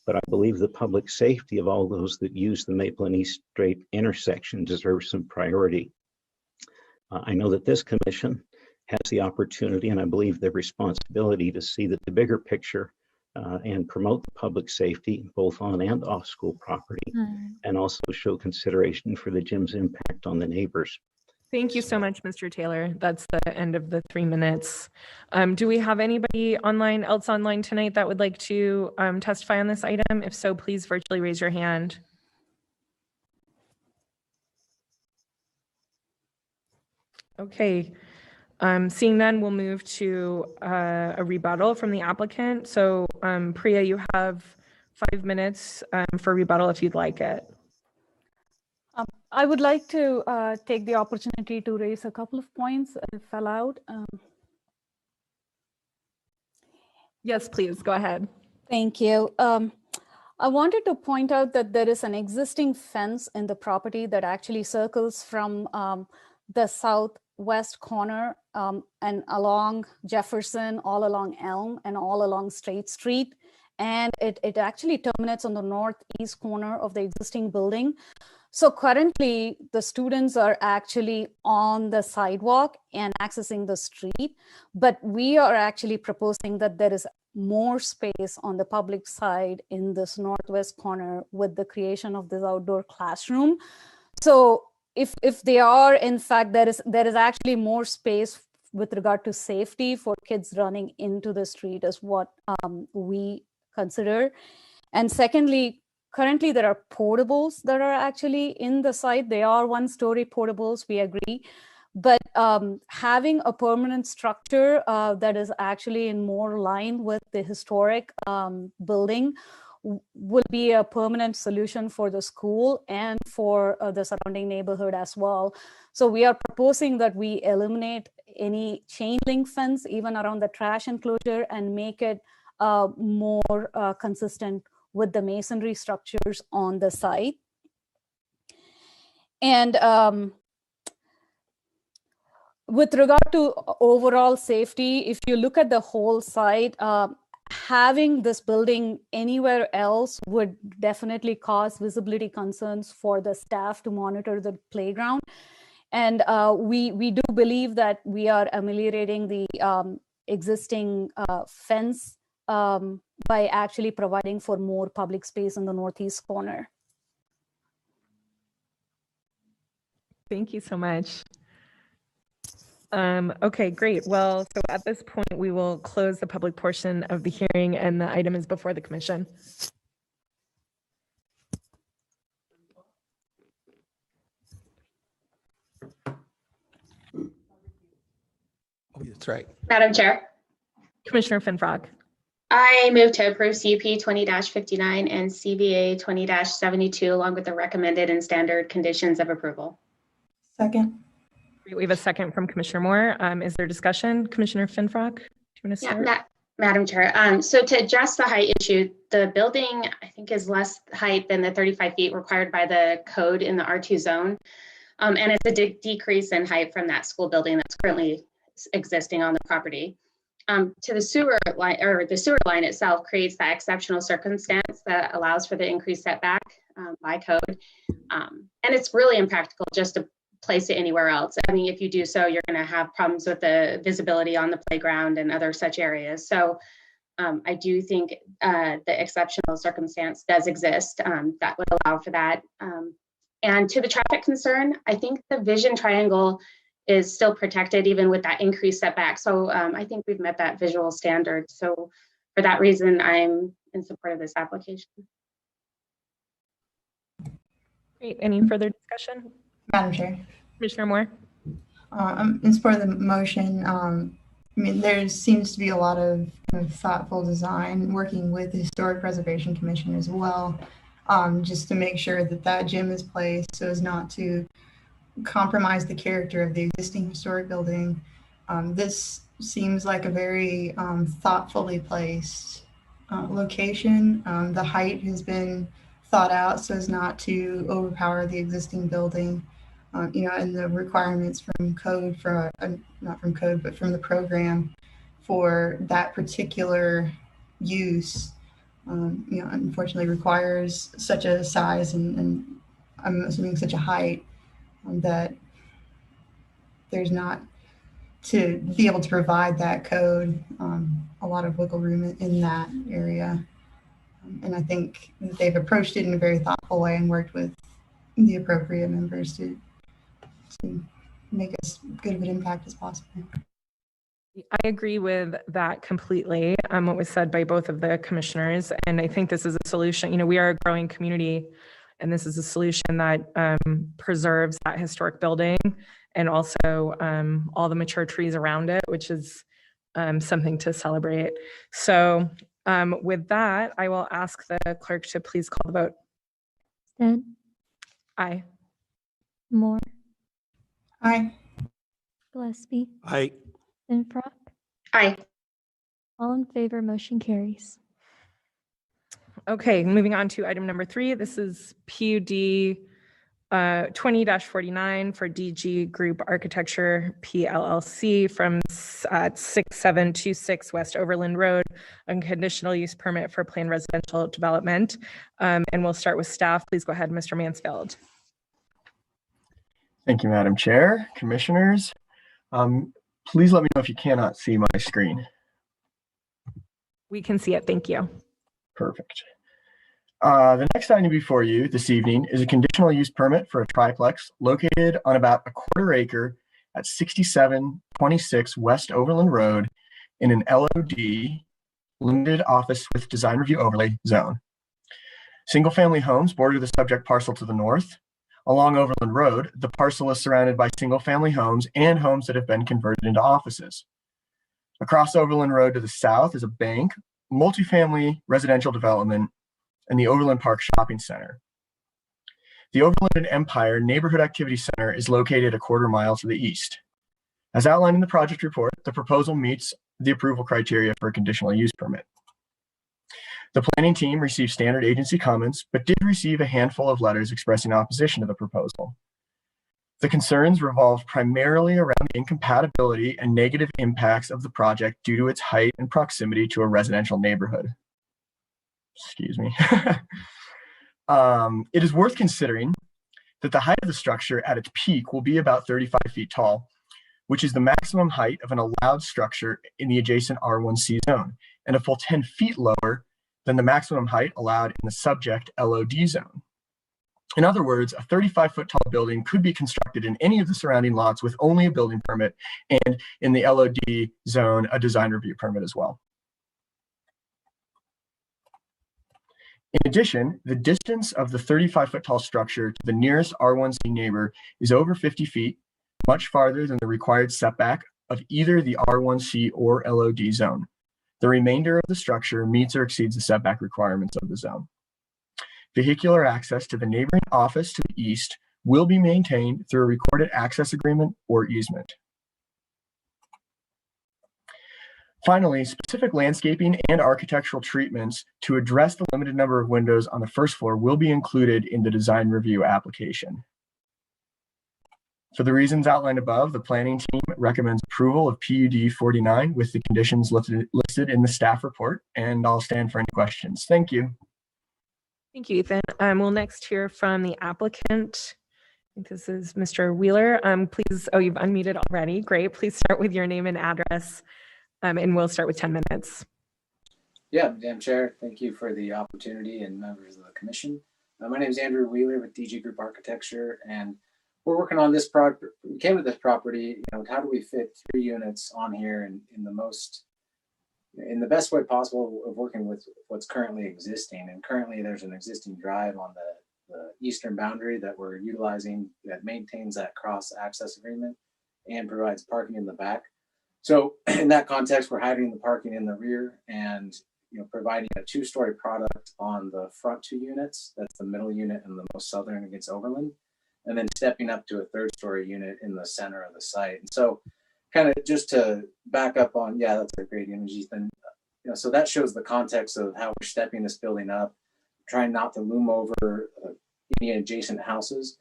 Speaker 7: but I believe the public safety of all those that use the Maple and East Strait intersection deserves some priority. I know that this commission has the opportunity, and I believe the responsibility to see that the bigger picture and promote the public safety both on and off school property, and also show consideration for the gym's impact on the neighbors.
Speaker 12: Thank you so much, Mr. Taylor. That's the end of the 3 minutes. Do we have anybody else online tonight that would like to testify on this item? If so, please virtually raise your hand. Okay, seeing none, we'll move to a rebuttal from the applicant. So Priya, you have 5 minutes for rebuttal if you'd like it.
Speaker 3: I would like to take the opportunity to raise a couple of points if allowed.
Speaker 12: Yes, please, go ahead.
Speaker 3: Thank you. I wanted to point out that there is an existing fence in the property that actually circles from the southwest corner and along Jeppesen, all along Elm, and all along State Street. And it actually terminates on the northeast corner of the existing building. So currently, the students are actually on the sidewalk and accessing the street, but we are actually proposing that there is more space on the public side in this northwest corner with the creation of this outdoor classroom. So if they are, in fact, there is actually more space with regard to safety for kids running into the street is what we consider. And secondly, currently there are portables that are actually in the site. They are one-story portables, we agree. But having a permanent structure that is actually in more line with the historic building will be a permanent solution for the school and for the surrounding neighborhood as well. So we are proposing that we eliminate any chain link fence even around the trash enclosure and make it more consistent with the masonry structures on the site. And with regard to overall safety, if you look at the whole site, having this building anywhere else would definitely cause visibility concerns for the staff to monitor the playground. And we do believe that we are ameliorating the existing fence by actually providing for more public space in the northeast corner.
Speaker 12: Thank you so much. Okay, great. Well, so at this point, we will close the public portion of the hearing and the item is before the commission.
Speaker 15: Oh, that's right.
Speaker 16: Madam Chair,
Speaker 12: Commissioner Finfrock.
Speaker 16: I move to approve CUP 20-59 and CVA 20-72 along with the recommended and standard conditions of approval.
Speaker 13: Second.
Speaker 12: We have a second from Commissioner Moore. Is there discussion? Commissioner Finfrock, do you want to start?
Speaker 16: Yeah, Madam Chair. So to address the height issue, the building, I think, is less height than the 35 feet required by the code in the R2 zone. And it's a decrease in height from that school building that's currently existing on the property. To the sewer line, or the sewer line itself creates that exceptional circumstance that allows for the increased setback by code. And it's really impractical just to place it anywhere else. I mean, if you do so, you're going to have problems with the visibility on the playground and other such areas. So I do think the exceptional circumstance does exist that would allow for that. And to the traffic concern, I think the vision triangle is still protected even with that increased setback. So I think we've met that visual standard. So for that reason, I'm in support of this application.
Speaker 12: Great. Any further discussion?
Speaker 13: Madam Chair.
Speaker 12: Commissioner Moore.
Speaker 13: In support of the motion, I mean, there seems to be a lot of thoughtful design working with the Historic Preservation Commission as well, just to make sure that that gym is placed so as not to compromise the character of the existing historic building. This seems like a very thoughtfully placed location. The height has been thought out so as not to overpower the existing building. And the requirements from code, not from code, but from the program for that particular use, unfortunately requires such a size and I'm assuming such a height that there's not, to be able to provide that code, a lot of wiggle room in that area. And I think that they've approached it in a very thoughtful way and worked with the appropriate members to make as good of an impact as possible.
Speaker 12: I agree with that completely, what was said by both of the commissioners. And I think this is a solution. We are a growing community, and this is a solution that preserves that historic building and also all the mature trees around it, which is something to celebrate. So with that, I will ask the clerk to please call the vote.
Speaker 19: Stead.
Speaker 12: Aye.
Speaker 19: Moore.
Speaker 13: Aye.
Speaker 19: Gillespie.
Speaker 15: Aye.
Speaker 19: Finfrock.
Speaker 16: Aye.
Speaker 19: All in favor, motion carries.
Speaker 12: Okay, moving on to item number 3. This is PUD 20-49 for DG Group Architecture PLLC from 6726 West Overland Road, unconditional use permit for planned residential development. And we'll start with staff. Please go ahead, Mr. Mansfield.
Speaker 6: Thank you, Madam Chair, Commissioners. Please let me know if you cannot see my screen.
Speaker 12: We can see it. Thank you.
Speaker 6: Perfect. The next item before you this evening is a conditional use permit for a triplex located on about a quarter acre at 6726 West Overland Road in an LOD, limited office with design review overlay zone. Single-family homes border the subject parcel to the north. Along Overland Road, the parcel is surrounded by single-family homes and homes that have been converted into offices. Across Overland Road to the south is a bank, multifamily residential development, and the Overland Park Shopping Center. The Overland and Empire Neighborhood Activity Center is located a quarter mile to the east. As outlined in the project report, the proposal meets the approval criteria for a conditional use permit. The planning team received standard agency comments, but did receive a handful of letters expressing opposition to the proposal. The concerns revolve primarily around the incompatibility and negative impacts of the project due to its height and proximity to a residential neighborhood. Excuse me. It is worth considering that the height of the structure at its peak will be about 35 feet tall, which is the maximum height of an allowed structure in the adjacent R1C zone, and a full 10 feet lower than the maximum height allowed in the subject LOD zone. In other words, a 35-foot tall building could be constructed in any of the surrounding lots with only a building permit, and in the LOD zone, a design review permit as well. In addition, the distance of the 35-foot tall structure to the nearest R1C neighbor is over 50 feet, much farther than the required setback of either the R1C or LOD zone. The remainder of the structure meets or exceeds the setback requirements of the zone. Vehicular access to the neighboring office to the east will be maintained through a recorded access agreement or easement. Finally, specific landscaping and architectural treatments to address the limited number of windows on the first floor will be included in the design review application. For the reasons outlined above, the planning team recommends approval of PUD 49 with the conditions listed in the staff report, and I'll stand for any questions. Thank you.
Speaker 12: Thank you, Ethan. We'll next hear from the applicant. I think this is Mr. Wheeler. Please, oh, you've unmuted already. Great. Please start with your name and address, and we'll start with 10 minutes.
Speaker 22: Yeah, Madam Chair, thank you for the opportunity and members of the commission. My name is Andrew Wheeler with DG Group Architecture, and we're working on this project. We came to this property, how do we fit 3 units on here in the best way possible of working with what's currently existing. And currently there's an existing drive on the eastern boundary that we're utilizing that maintains that cross access agreement and provides parking in the back. So in that context, we're hiding the parking in the rear and providing a 2-story product on the front 2 units. That's the middle unit and the most southern against Overland. And then stepping up to a 3rd-story unit in the center of the site. And so kind of just to back up on, yeah, that's a great image, Ethan. So that shows the context of how we're stepping this building up, trying not to loom over any adjacent houses.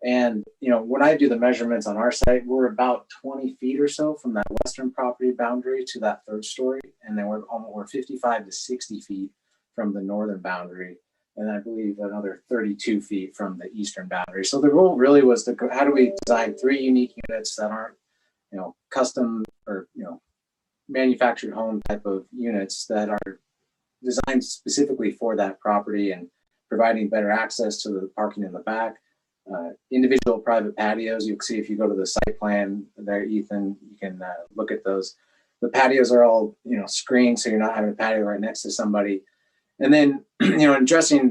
Speaker 22: And, when I do the measurements on our site, we're about 20 feet or so from that western property boundary to that 3rd story. And then we're 55 to 60 feet from the northern boundary. And I believe another 32 feet from the eastern boundary. So the goal really was to how do we design 3 unique units that aren't, custom or, manufactured home type of units that are designed specifically for that property and providing better access to the parking in the back. Individual private patios, you'll see if you go to the site plan there, Ethan, you can look at those. The patios are all, screened, so you're not having a patio right next to somebody. And then, addressing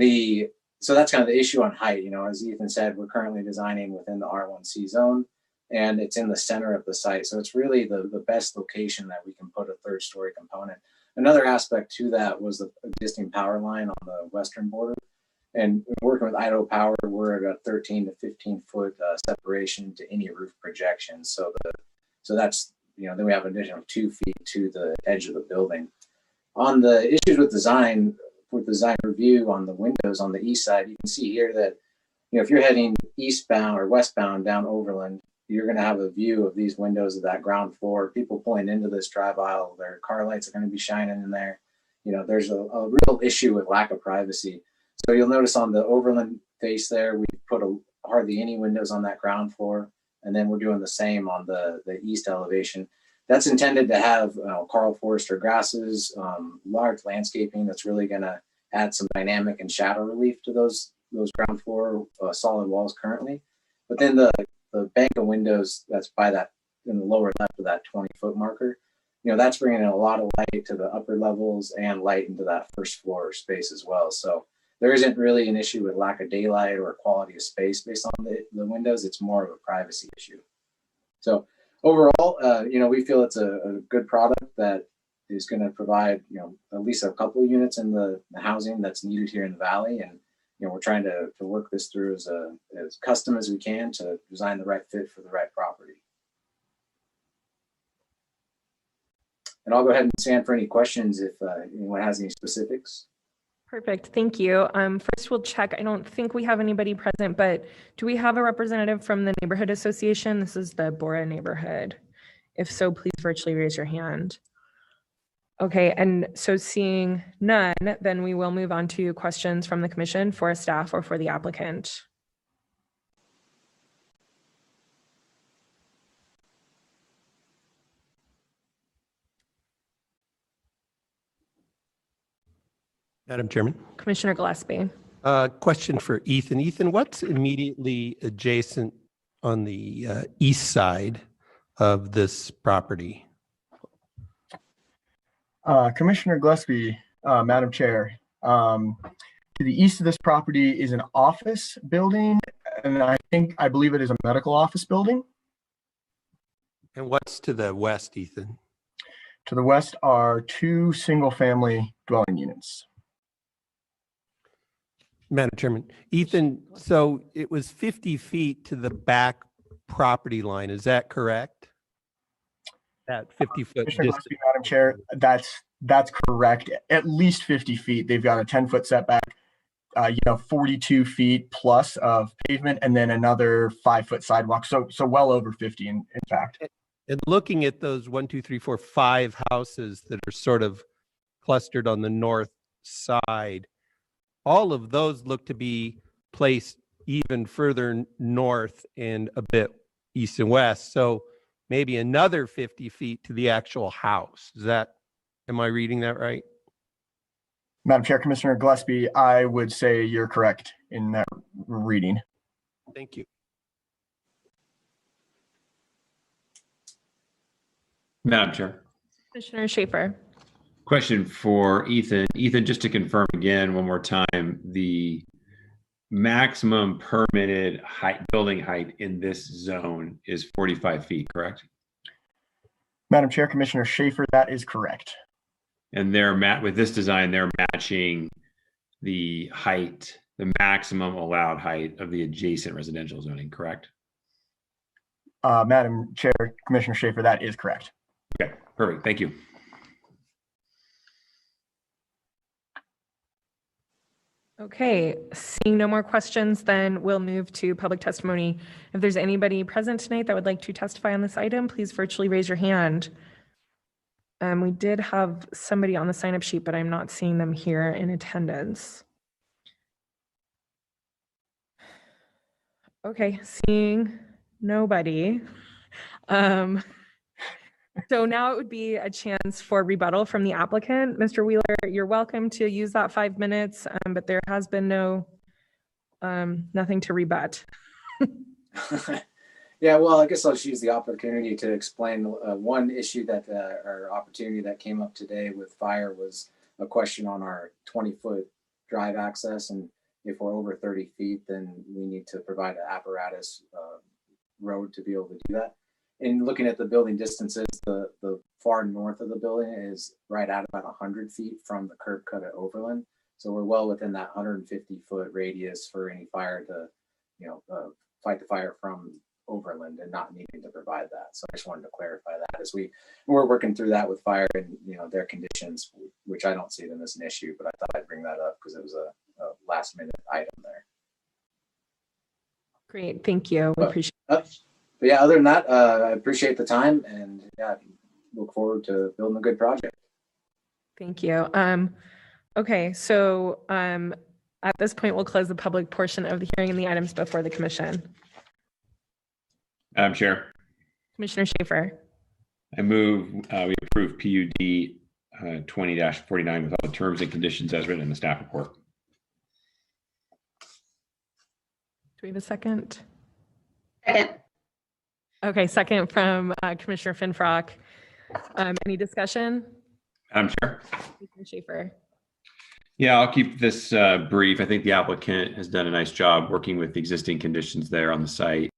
Speaker 22: so that's kind of the issue on height. As Ethan said, we're currently designing within the R1C zone, and it's in the center of the site. So it's really the best location that we can put a 3rd-story component. Another aspect to that was the existing power line on the western border. And working with Idaho Power, we're at a 13 to 15 foot separation to any roof projection. So that's, then we have an additional 2 feet to the edge of the building. On the issues with design review on the windows on the east side, you can see here that, if you're heading eastbound or westbound down Overland, you're going to have a view of these windows of that ground floor. People pulling into this drive aisle, their car lights are going to be shining in there. There's a real issue with lack of privacy. So you'll notice on the Overland face there, we put hardly any windows on that ground floor. And then we're doing the same on the east elevation. that's intended to have Carl Forester grasses, large landscaping that's really going to add some dynamic and shadow relief to those ground floor solid walls currently. But then the bank of windows that's by that in the lower left of that 20-foot marker, that's bringing in a lot of light to the upper levels and light into that first floor space as well. So there isn't really an issue with lack of daylight or quality of space based on the windows. It's more of a privacy issue. So overall, we feel it's a good product that is going to provide, at least a couple of units in the housing that's needed here in the valley. And, we're trying to work this through as custom as we can to design the right fit for the right property. And I'll go ahead and stand for any questions if anyone has any specifics.
Speaker 12: Perfect, thank you. First we'll check, I don't think we have anybody present, but do we have a representative from the neighborhood association? This is the Bora neighborhood. If so, please virtually raise your hand. Okay, and so seeing none, then we will move on to questions from the commission for staff or for the applicant.
Speaker 15: Madam Chairman.
Speaker 12: Commissioner Gillespie.
Speaker 15: Question for Ethan. Ethan, what's immediately adjacent on the east side of this property?
Speaker 6: Commissioner Gillespie, Madam Chair, to the east of this property is an office building, and I believe it is a medical office building.
Speaker 15: And what's to the west, Ethan?
Speaker 6: To the west are 2 single-family dwelling units.
Speaker 15: Madam Chairman, Ethan, so it was 50 feet to the back property line, is that correct? That 50-foot distance.
Speaker 6: Madam Chair, that's correct. At least 50 feet. They've got a 10-foot setback, 42 feet plus of pavement, and then another 5-foot sidewalk. So well over 50 in fact.
Speaker 15: And looking at those 5 houses that are sort of clustered on the north side, all of those look to be placed even further north and a bit east and west. So maybe another 50 feet to the actual house. Am I reading that right?
Speaker 6: Madam Chair, Commissioner Gillespie, I would say you're correct in that reading.
Speaker 15: Thank you.
Speaker 17: Madam Chair.
Speaker 12: Commissioner Schaefer.
Speaker 17: Question for Ethan. Ethan, just to confirm again one more time, the maximum permitted building height in this zone is 45 feet, correct?
Speaker 6: Madam Chair, Commissioner Schaefer, that is correct.
Speaker 17: And with this design, they're matching the height, the maximum allowed height of the adjacent residential zoning, correct?
Speaker 6: Madam Chair, Commissioner Schaefer, that is correct.
Speaker 17: Okay, perfect. Thank you.
Speaker 12: Okay, seeing no more questions, then we'll move to public testimony. If there's anybody present tonight that would like to testify on this item, please virtually raise your hand. We did have somebody on the sign-up sheet, but I'm not seeing them here in attendance. Okay, seeing nobody. So now it would be a chance for rebuttal from the applicant. Mr. Wheeler, you're welcome to use that 5 minutes, but there has been nothing to rebut.
Speaker 22: Yeah, well, I guess I'll just use the opportunity to explain one issue or opportunity that came up today with fire was a question on our 20-foot drive access. And if we're over 30 feet, then we need to provide an apparatus road to be able to do that. In looking at the building distances, the far north of the building is right at about 100 feet from the curb cut at Overland. So we're well within that 150-foot radius for any fire to, fight the fire from Overland and not needing to provide that. So I just wanted to clarify that as we're working through that with fire and, their conditions, which I don't see them as an issue, but I thought I'd bring that up because it was a last minute item there.
Speaker 12: Great, thank you. We appreciate it.
Speaker 22: But yeah, other than that, I appreciate the time and look forward to building a good project.
Speaker 12: Thank you. Okay, so at this point, we'll close the public portion of the hearing and the items before the commission.
Speaker 17: Madam Chair.
Speaker 12: Commissioner Schaefer.
Speaker 17: I move we approve PUD 20-49 with all the terms and conditions as written in the staff report.
Speaker 12: Do we have a second?
Speaker 16: Second.
Speaker 12: Okay, second from Commissioner Finfrock. Any discussion?
Speaker 17: Madam Chair.
Speaker 12: Commissioner Schaefer.
Speaker 17: Yeah, I'll keep this brief. I think the applicant has done a nice job working with the existing conditions there on the site.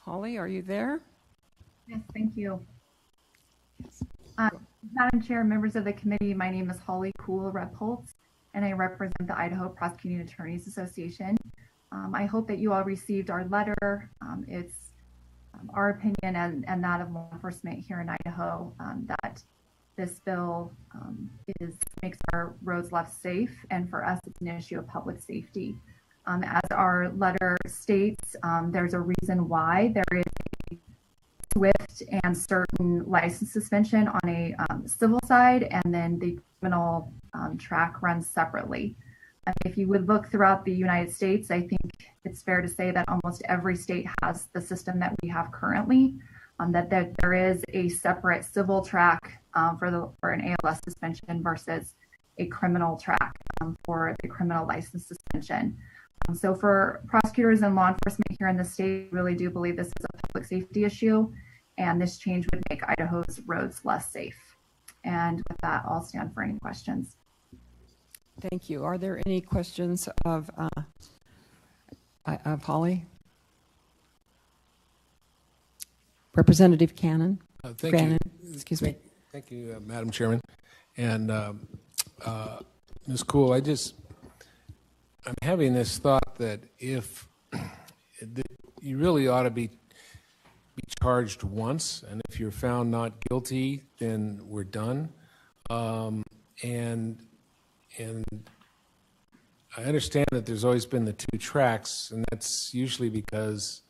Speaker 4: Holly, are you there?
Speaker 8: Yes, thank you. Madam Chair, members of the committee, my name is Holly Kuhl-Repholz, and I represent the Idaho Prosecuting Attorneys Association. I hope that you all received our letter. It's our opinion and that of law enforcement here in Idaho that this bill makes our roads less safe, and for us, it's an issue of public safety. As our letter states, there's a reason why there is a swift and certain license suspension on a civil side, and then the criminal track runs separately. If you would look throughout the United States, I think it's fair to say that almost every state has the system that we have currently, that there is a separate civil track for an ALS suspension versus a criminal track for the criminal license suspension. So for prosecutors and law enforcement here in the state, we really do believe this is a public safety issue, and this change would make Idaho's roads less safe. And with that, I'll stand for any questions.
Speaker 4: Thank you. Are there any questions of Holly? Representative Cannon?
Speaker 23: Thank you.
Speaker 4: Excuse me.
Speaker 23: Thank you, Madam Chairman. And Ms. Kuhl, I'm having this thought that if you really ought to be charged once, and if you're found not guilty, then we're done. And I understand that there's always been the two tracks, and that's usually because,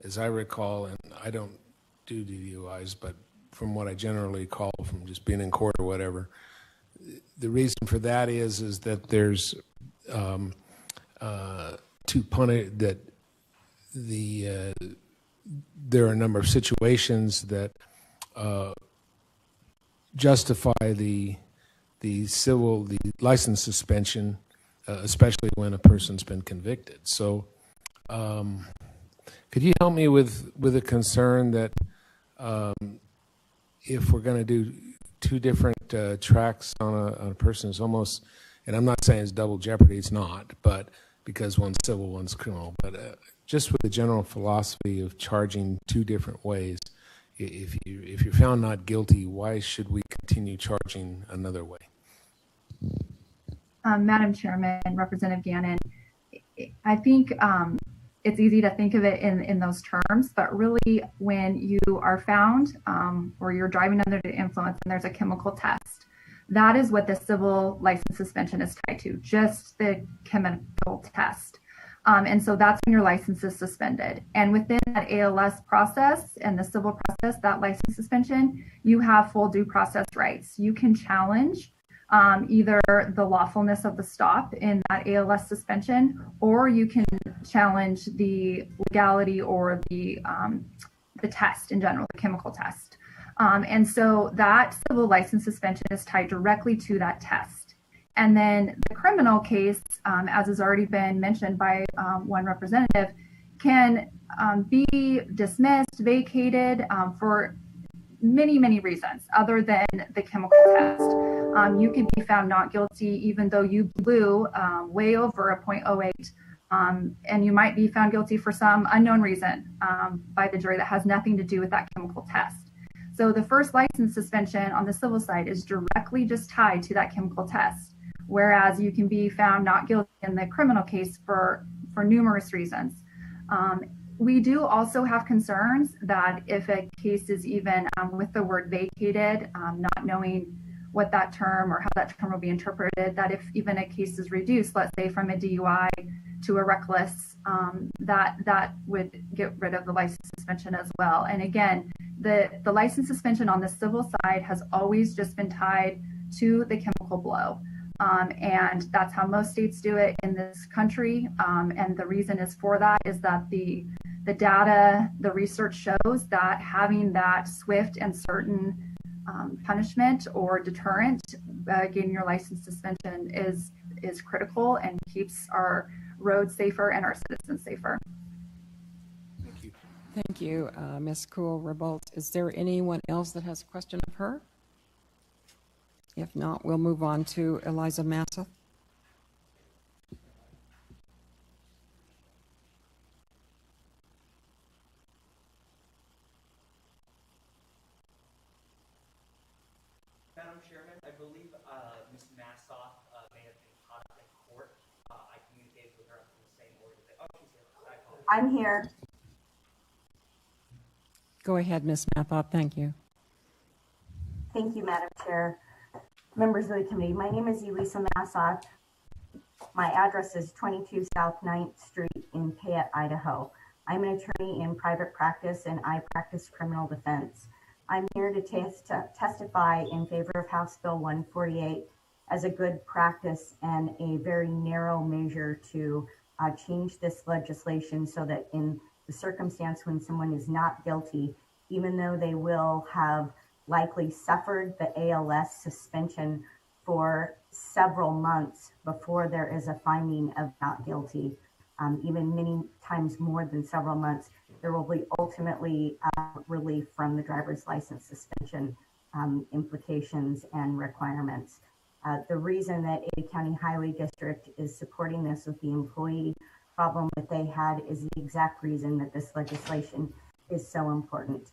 Speaker 23: as I recall, and I don't do DUIs, but from what I generally recall from just being in court or whatever, the reason for that is that there's there are a number of situations that justify the license suspension, especially when a person's been convicted. So could you help me with a concern that if we're going to do two different tracks on a person, it's almost, and I'm not saying it's double jeopardy, it's not, but because one's civil, one's criminal, but just with the general philosophy of charging two different ways, if you're found not guilty, why should we continue charging another way?
Speaker 8: Madam Chairman, Representative Gannon, I think it's easy to think of it in those terms, but really when you are found or you're driving under the influence and there's a chemical test, that is what the civil license suspension is tied to, just the chemical test. And so that's when your license is suspended. And within that ALS process and the civil process, that license suspension, you have full due process rights. You can challenge either the lawfulness of the stop in that ALS suspension, or you can challenge the legality or the test in general, the chemical test. And so that civil license suspension is tied directly to that test. And then the criminal case, as has already been mentioned by one representative, can be dismissed, vacated for many, many reasons other than the chemical test. You can be found not guilty even though you blew way over a 0.08, and you might be found guilty for some unknown reason by the jury that has nothing to do with that chemical test. So the first license suspension on the civil side is directly just tied to that chemical test, whereas you can be found not guilty in the criminal case for numerous reasons. We do also have concerns that if a case is even with the word vacated, not knowing what that term or how that term will be interpreted, that if even a case is reduced, let's say from a DUI to a reckless, that would get rid of the license suspension as well. And again, the license suspension on the civil side has always just been tied to the chemical blow. And that's how most states do it in this country. And the reason is for that is that the data, the research shows that having that swift and certain punishment or deterrent, getting your license suspension is critical and keeps our roads safer and our citizens safer.
Speaker 23: Thank you.
Speaker 4: Thank you, Ms. Kuhl-Repholz. Is there anyone else that has a question of her? If not, we'll move on to Eliza Massa.
Speaker 2: Chairman, I believe Ms. Massoff may have been caught up in court. I communicated with her in the same order. Oh, she's here. I apologize.
Speaker 11: I'm here.
Speaker 4: Go ahead, Ms. Mathoff. Thank you.
Speaker 11: Thank you, Madam Chair. Members of the committee, my name is Elisa Massoff. My address is 22 South 9th Street in Payette, Idaho. I'm an attorney in private practice and I practice criminal defense. I'm here to testify in favor of House Bill 148 as a good practice and a very narrow measure to change this legislation so that in the circumstance when someone is not guilty, even though they will have likely suffered the ALS suspension for several months before there is a finding of not guilty, even many times more than several months, there will be ultimately relief from the driver's license suspension implications and requirements. The reason that Ada County Highway District is supporting this with the employee problem that they had is the exact reason that this legislation is so important.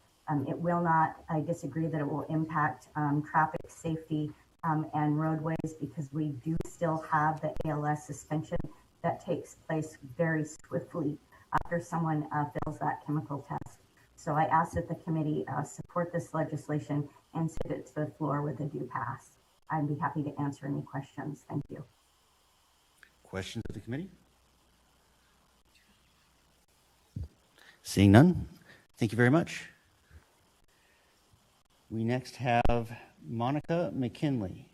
Speaker 11: It will not, I disagree that it will impact traffic safety and roadways because we do still have the ALS suspension that takes place very swiftly after someone fails that chemical test. So I ask that the committee support this legislation and send it to the floor with a due pass. I'd be happy to answer any questions. Thank you.
Speaker 14: Questions of the committee? Seeing none, thank you very much. We next have Monica McKinley.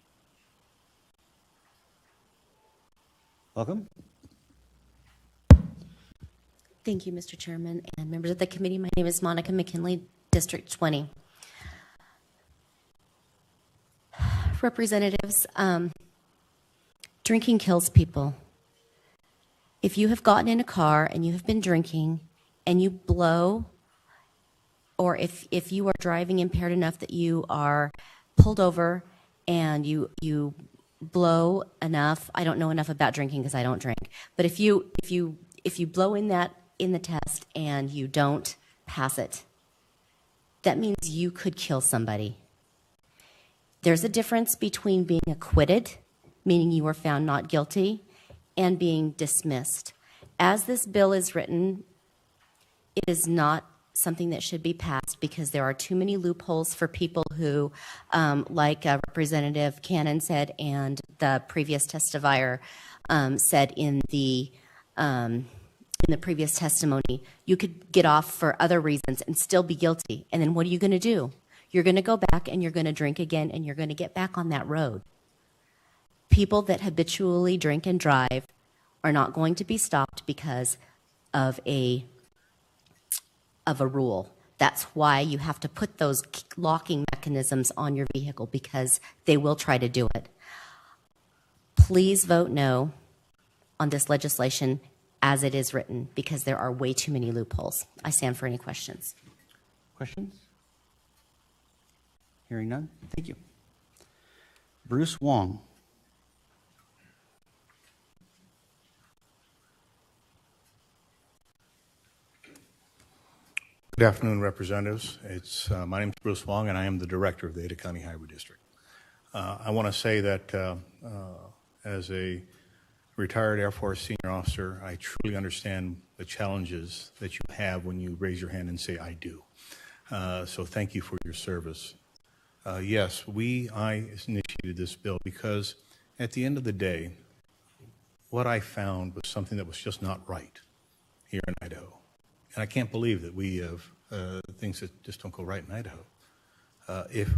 Speaker 14: Welcome.
Speaker 24: Thank you, Mr. Chairman and members of the committee. My name is Monica McKinley, District 20. Representatives, drinking kills people. If you have gotten in a car and you have been drinking and you blow, or if you are driving impaired enough that you are pulled over and you blow enough, I don't know enough about drinking because I don't drink, but if you blow in the test and you don't pass it, that means you could kill somebody. There's a difference between being acquitted, meaning you were found not guilty, and being dismissed. As this bill is written, it is not something that should be passed because there are too many loopholes for people who, like Representative Cannon said and the previous testifier said in the previous testimony, you could get off for other reasons and still be guilty. And then what are you going to do? You're going to go back and you're going to drink again and you're going to get back on that road. People that habitually drink and drive are not going to be stopped because of a rule. That's why you have to put those locking mechanisms on your vehicle because they will try to do it. Please vote no on this legislation as it is written because there are way too many loopholes. I stand for any questions.
Speaker 14: Questions? Hearing none, thank you. Bruce Wong.
Speaker 25: Good afternoon, representatives. My name is Bruce Wong, and I am the director of the Ada County Highway District. I want to say that as a retired Air Force senior officer, I truly understand the challenges that you have when you raise your hand and say, I do. So thank you for your service. Yes, I initiated this bill because at the end of the day, what I found was something that was just not right here in Idaho. And I can't believe that we have things that just don't go right in Idaho. If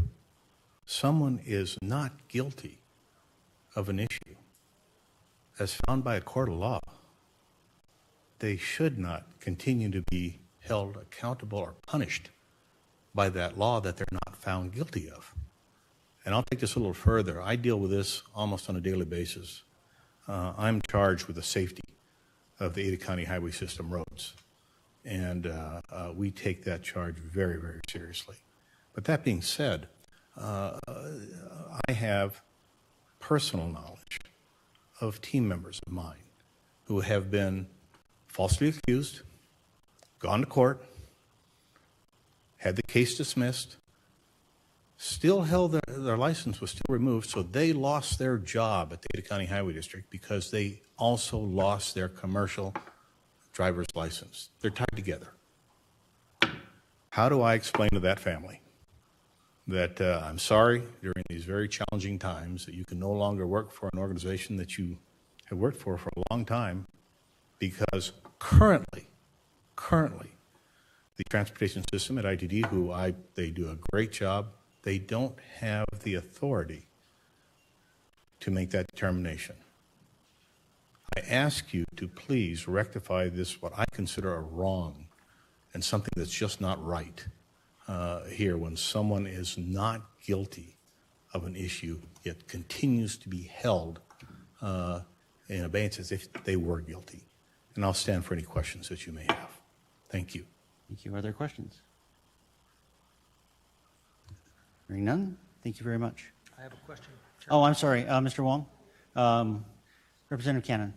Speaker 25: someone is not guilty of an issue as found by a court of law, they should not continue to be held accountable or punished by that law that they're not found guilty of. And I'll take this a little further. I deal with this almost on a daily basis. I'm charged with the safety of the Ada County Highway System roads. And we take that charge very, very seriously. But that being said, I have personal knowledge of team members of mine who have been falsely accused, gone to court, had the case dismissed, still held their license was still removed, so they lost their job at the Ada County Highway District because they also lost their commercial driver's license. They're tied together. How do I explain to that family that I'm sorry during these very challenging times that you can no longer work for an organization that you have worked for a long time because currently, the transportation system at ITD, they do a great job, they don't have the authority to make that determination. I ask you to please rectify this, what I consider a wrong and something that's just not right here when someone is not guilty of an issue yet continues to be held in abeyance as if they were guilty. And I'll stand for any questions that you may have. Thank you.
Speaker 14: Thank you. Are there questions? Hearing none, thank you very much.
Speaker 1: I have a question.
Speaker 14: Oh, I'm sorry, Mr. Wong. Representative Cannon.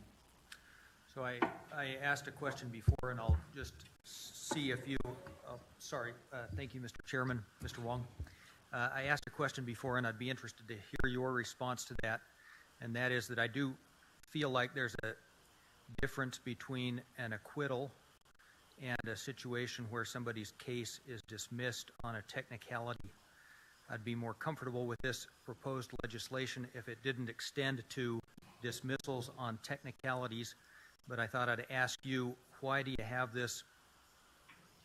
Speaker 1: So I asked a question before, and I'll just see if you, thank you, Mr. Chairman, Mr. Wong. I asked a question before, and I'd be interested to hear your response to that, and that is that I do feel like there's a difference between an acquittal and a situation where somebody's case is dismissed on a technicality. I'd be more comfortable with this proposed legislation if it didn't extend to dismissals on technicalities, but I thought I'd ask you, why do you have this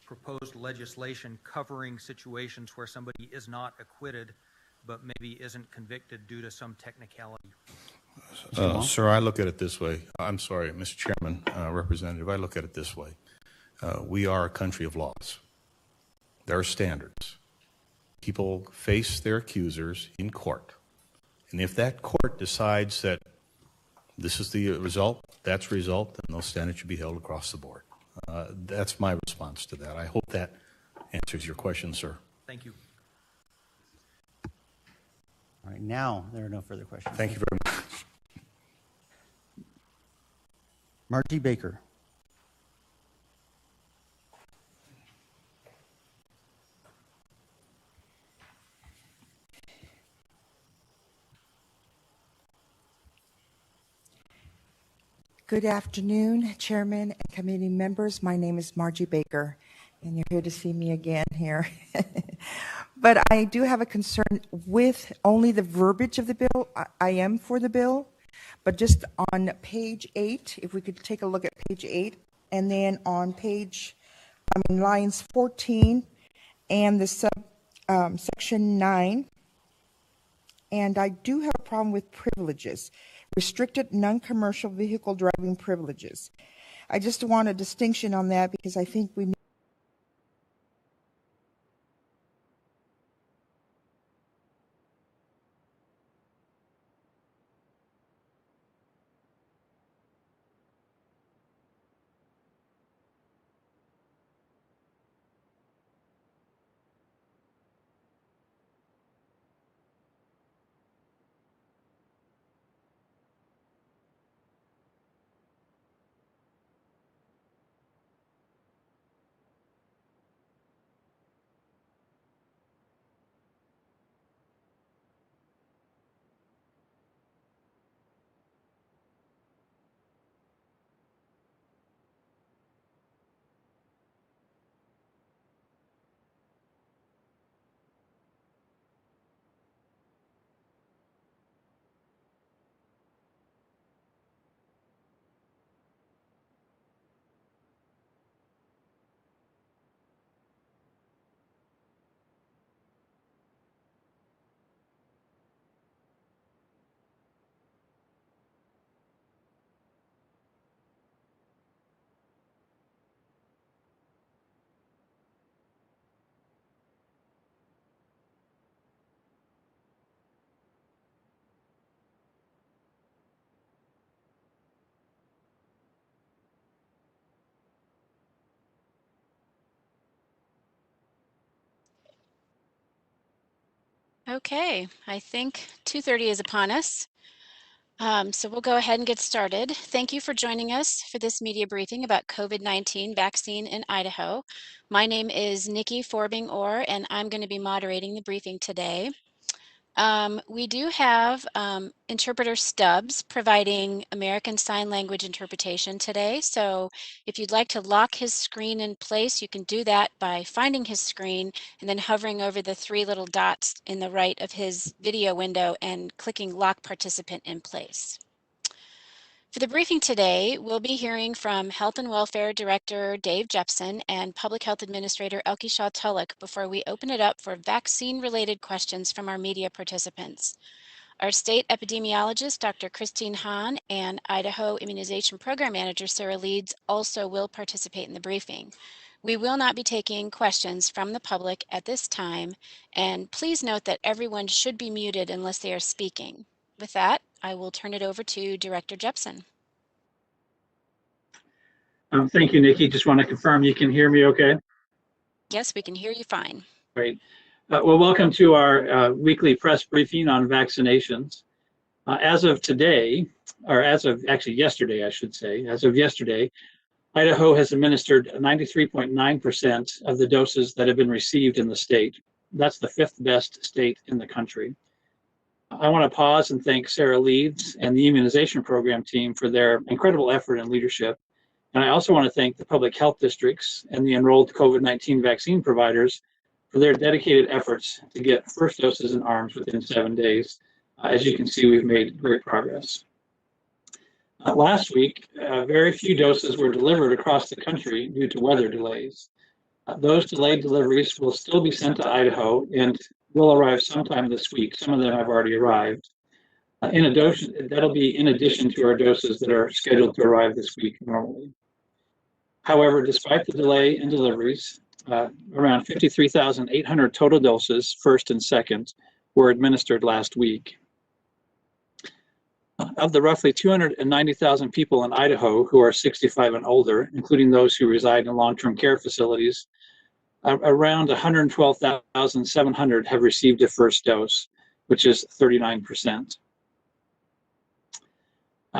Speaker 1: proposed legislation covering situations where somebody is not acquitted but maybe isn't convicted due to some technicality?
Speaker 25: Sir, I look at it this way. I'm sorry, Mr. Chairman, Representative, I look at it this way. We are a country of laws. There are standards. People face their accusers in court. And if that court decides that this is the result, that's the result, then those standards should be held across the board. That's my response to that. I hope that answers your question, sir.
Speaker 1: Thank you.
Speaker 14: All right, now there are no further questions.
Speaker 25: Thank you very much.
Speaker 14: Margie Baker.
Speaker 9: Good afternoon, Chairman and committee members. My name is Margie Baker, and you're here to see me again here. But I do have a concern with only the verbiage of the bill. I am for the bill, but just on page 8, if we could take a look at page 8, and then on lines 14 and the section 9, and I do have a problem with privileges. Restricted non-commercial vehicle driving privileges. I just want a distinction on that because I think we need
Speaker 10: Okay, I think 2:30 is upon us.
Speaker 5: So we'll go ahead and get started. Thank you for joining us for this media briefing about COVID-19 vaccine in Idaho. My name is Nikki Forbing-Orr, and I'm going to be moderating the briefing today. We do have interpreter Stubbs providing American Sign Language interpretation today. So if you'd like to lock his screen in place, you can do that by finding his screen and then hovering over the three little dots in the right of his video window and clicking Lock Participant in Place. For the briefing today, we'll be hearing from Health and Welfare Director Dave Jeppesen and Public Health Administrator Elke Shaw-Tulloch before we open it up for vaccine-related questions from our media participants. Our state epidemiologist, Dr. Christine Hahn, and Idaho Immunization Program Manager Sarah Leeds also will participate in the briefing. We will not be taking questions from the public at this time, and please note that everyone should be muted unless they are speaking. With that, I will turn it over to Director Jeppesen.
Speaker 10: Thank you, Nikki. Just want to confirm you can hear me okay?
Speaker 5: Yes, we can hear you fine.
Speaker 10: Great. Well, welcome to our weekly press briefing on vaccinations. As of today, or as of actually yesterday, I should say, as of yesterday, Idaho has administered 93.9% of the doses that have been received in the state. That's the 5th best state in the country. I want to pause and thank Sarah Leeds and the Immunization Program team for their incredible effort and leadership. And I also want to thank the public health districts and the enrolled COVID-19 vaccine providers for their dedicated efforts to get first doses in arms within 7 days. As you can see, we've made great progress. Last week, very few doses were delivered across the country due to weather delays. Those delayed deliveries will still be sent to Idaho and will arrive sometime this week. Some of them have already arrived. In addition, that'll be in addition to our doses that are scheduled to arrive this week normally. However, despite the delay in deliveries, around 53,800 total doses, first and second, were administered last week. Of the roughly 290,000 people in Idaho who are 65 and older, including those who reside in long-term care facilities, around 112,700 have received a first dose, which is 39%.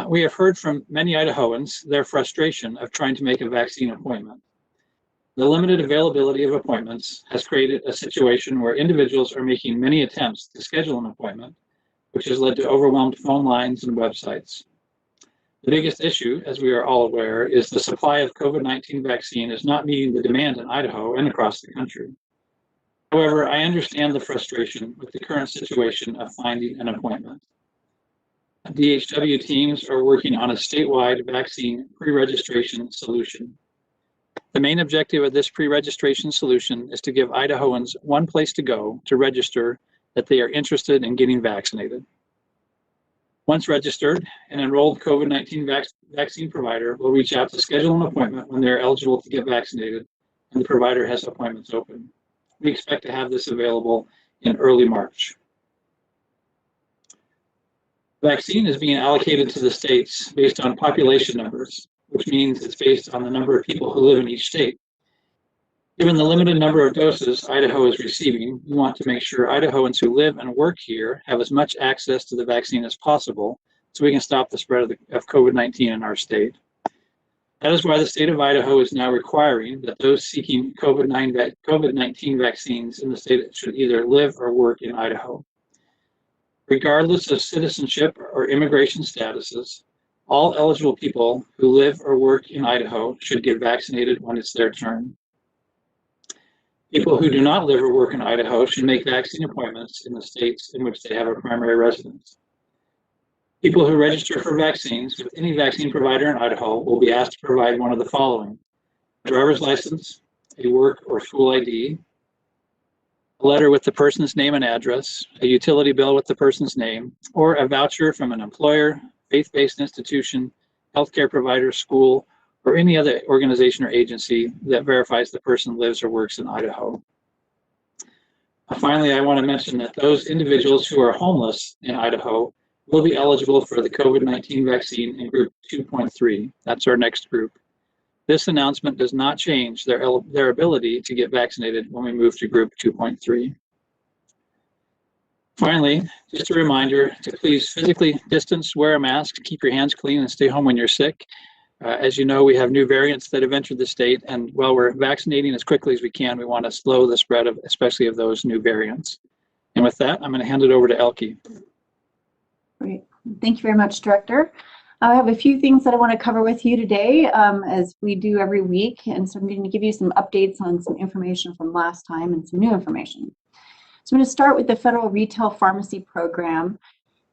Speaker 10: We have heard from many Idahoans their frustration of trying to make a vaccine appointment. The limited availability of appointments has created a situation where individuals are making many attempts to schedule an appointment, which has led to overwhelmed phone lines and websites. The biggest issue, as we are all aware, is the supply of COVID-19 vaccine is not meeting the demand in Idaho and across the country. However, I understand the frustration with the current situation of finding an appointment. DHW teams are working on a statewide vaccine pre-registration solution. The main objective of this pre-registration solution is to give Idahoans one place to go to register that they are interested in getting vaccinated. Once registered, an enrolled COVID-19 vaccine provider will reach out to schedule an appointment when they're eligible to get vaccinated, and the provider has appointments open. We expect to have this available in early March. Vaccine is being allocated to the states based on population numbers, which means it's based on the number of people who live in each state. Given the limited number of doses Idaho is receiving, we want to make sure Idahoans who live and work here have as much access to the vaccine as possible so we can stop the spread of COVID-19 in our state. That is why the state of Idaho is now requiring that those seeking COVID-19 vaccines in the state should either live or work in Idaho. Regardless of citizenship or immigration statuses, all eligible people who live or work in Idaho should get vaccinated when it's their turn. People who do not live or work in Idaho should make vaccine appointments in the states in which they have a primary residence. People who register for vaccines with any vaccine provider in Idaho will be asked to provide one of the following: a driver's license, a work or school ID, a letter with the person's name and address, a utility bill with the person's name, or a voucher from an employer, faith-based institution, healthcare provider, school, or any other organization or agency that verifies the person lives or works in Idaho. Finally, I want to mention that those individuals who are homeless in Idaho will be eligible for the COVID-19 vaccine in group 2.3. That's our next group. This announcement does not change their ability to get vaccinated when we move to group 2.3. Finally, just a reminder to please physically distance, wear a mask, keep your hands clean, and stay home when you're sick. As you know, we have new variants that have entered the state, and while we're vaccinating as quickly as we can, we want to slow the spread of, especially of those new variants. And with that, I'm going to hand it over to Elke.
Speaker 3: Great. Thank you very much, Director. I have a few things that I want to cover with you today, as we do every week. And so I'm going to give you some updates on some information from last time and some new information. So I'm going to start with the Federal Retail Pharmacy Program.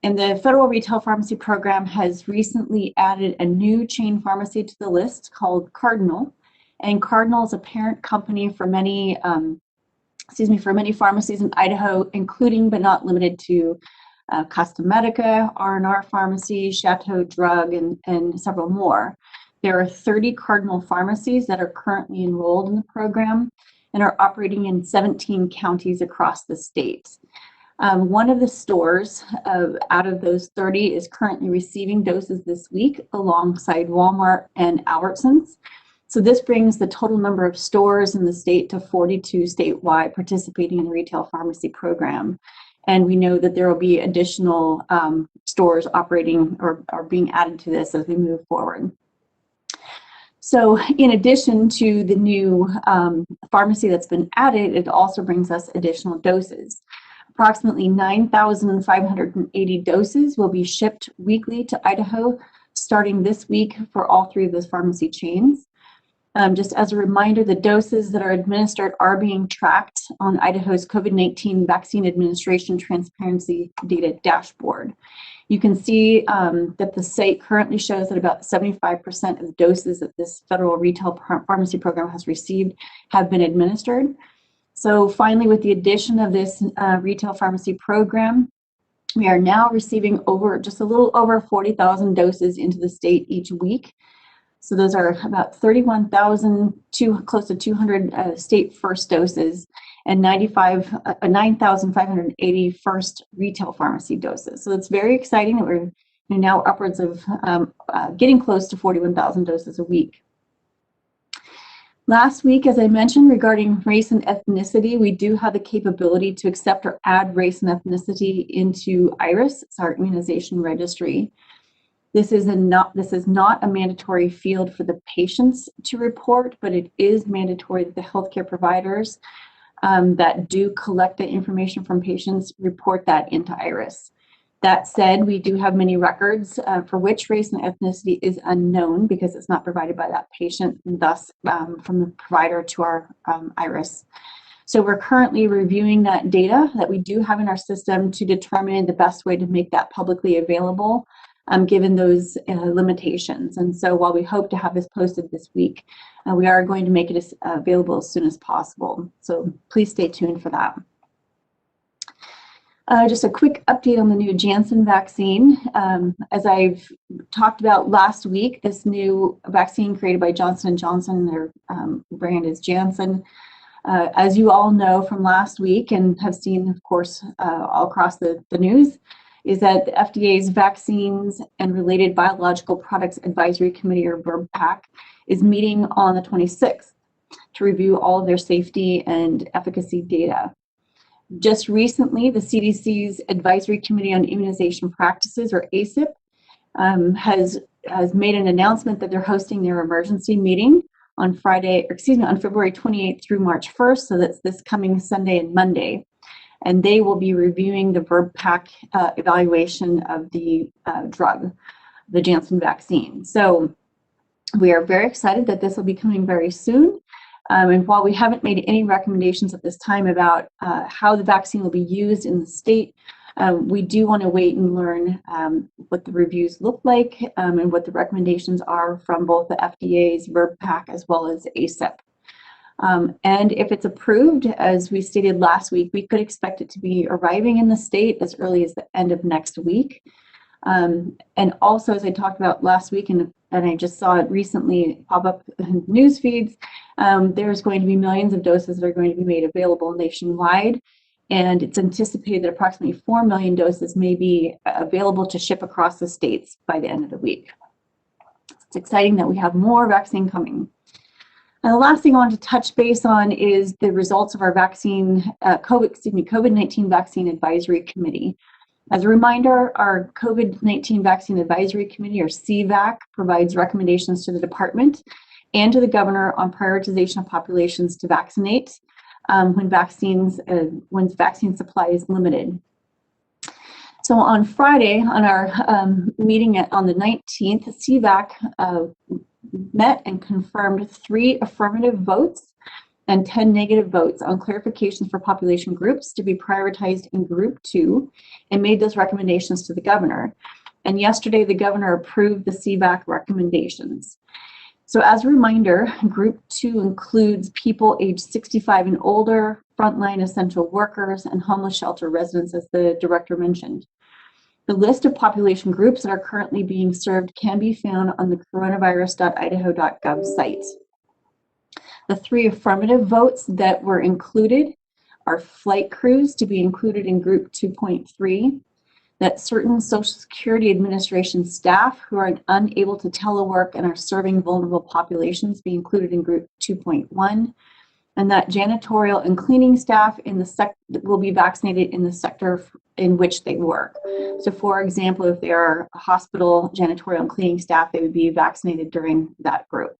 Speaker 3: And the Federal Retail Pharmacy Program has recently added a new chain pharmacy to the list called Cardinal. And Cardinal is a parent company for many, for many pharmacies in Idaho, including but not limited to Costamedica, R&R Pharmacy, Chateau Drug, and several more. There are 30 Cardinal pharmacies that are currently enrolled in the program and are operating in 17 counties across the state. One of the stores out of those 30 is currently receiving doses this week alongside Walmart and Albertsons. So this brings the total number of stores in the state to 42 statewide participating in the retail pharmacy program. And we know that there will be additional stores operating or being added to this as we move forward. So in addition to the new pharmacy that's been added, it also brings us additional doses. Approximately 9,580 doses will be shipped weekly to Idaho starting this week for all three of those pharmacy chains. Just as a reminder, the doses that are administered are being tracked on Idaho's COVID-19 Vaccine Administration Transparency Data Dashboard. You can see that the site currently shows that about 75% of the doses that this federal retail pharmacy program has received have been administered. So finally, with the addition of this retail pharmacy program, we are now receiving just a little over 40,000 doses into the state each week. So those are about 31,000 to close to 200 state first doses and 9,580 first retail pharmacy doses. So it's very exciting that we're now upwards of getting close to 41,000 doses a week. Last week, as I mentioned, regarding race and ethnicity, we do have the capability to accept or add race and ethnicity into IRIS, it's our immunization registry. This is not a mandatory field for the patients to report, but it is mandatory that the healthcare providers that do collect the information from patients report that into IRIS. That said, we do have many records for which race and ethnicity is unknown because it's not provided by that patient, and thus from the provider to our IRIS. So we're currently reviewing that data that we do have in our system to determine the best way to make that publicly available, given those limitations. And so while we hope to have this posted this week, we are going to make it available as soon as possible. So please stay tuned for that. Just a quick update on the new Janssen vaccine. As I've talked about last week, this new vaccine created by Johnson & Johnson, their brand is Janssen. As you all know from last week and have seen, of course, all across the news, is that the FDA's Vaccines and Related Biological Products Advisory Committee, or VRBPAC, is meeting on the 26th to review all of their safety and efficacy data. Just recently, the CDC's Advisory Committee on Immunization Practices, or ACIP, has made an announcement that they're hosting their emergency meeting on February 28th through March 1st, so that's this coming Sunday and Monday. And they will be reviewing the VRBPAC evaluation of the drug, the Janssen vaccine. So we are very excited that this will be coming very soon. And while we haven't made any recommendations at this time about how the vaccine will be used in the state, we do want to wait and learn what the reviews look like and what the recommendations are from both the FDA's VRBPAC as well as ACIP. And if it's approved, as we stated last week, we could expect it to be arriving in the state as early as the end of next week. And also, as I talked about last week, and I just saw it recently pop up in news feeds, there's going to be millions of doses that are going to be made available nationwide. And it's anticipated that approximately 4 million doses may be available to ship across the states by the end of the week. It's exciting that we have more vaccine coming. And the last thing I want to touch base on is the results of our COVID-19 Vaccine Advisory Committee. As a reminder, our COVID-19 Vaccine Advisory Committee, or CVAC, provides recommendations to the department and to the governor on prioritization of populations to vaccinate when vaccine supply is limited. So on Friday, on our meeting on the 19th, CVAC met and confirmed 3 affirmative votes and 10 negative votes on clarifications for population groups to be prioritized in Group 2 and made those recommendations to the governor. And yesterday, the governor approved the CVAC recommendations. So as a reminder, Group 2 includes people aged 65 and older, frontline essential workers, and homeless shelter residents, as the director mentioned. The list of population groups that are currently being served can be found on the coronavirus.idaho.gov site. The 3 affirmative votes that were included are flight crews to be included in Group 2.3, that certain Social Security Administration staff who are unable to telework and are serving vulnerable populations be included in Group 2.1, and that janitorial and cleaning staff in the will be vaccinated in the sector in which they work. So for example, if they are a hospital janitorial and cleaning staff, they would be vaccinated during that group.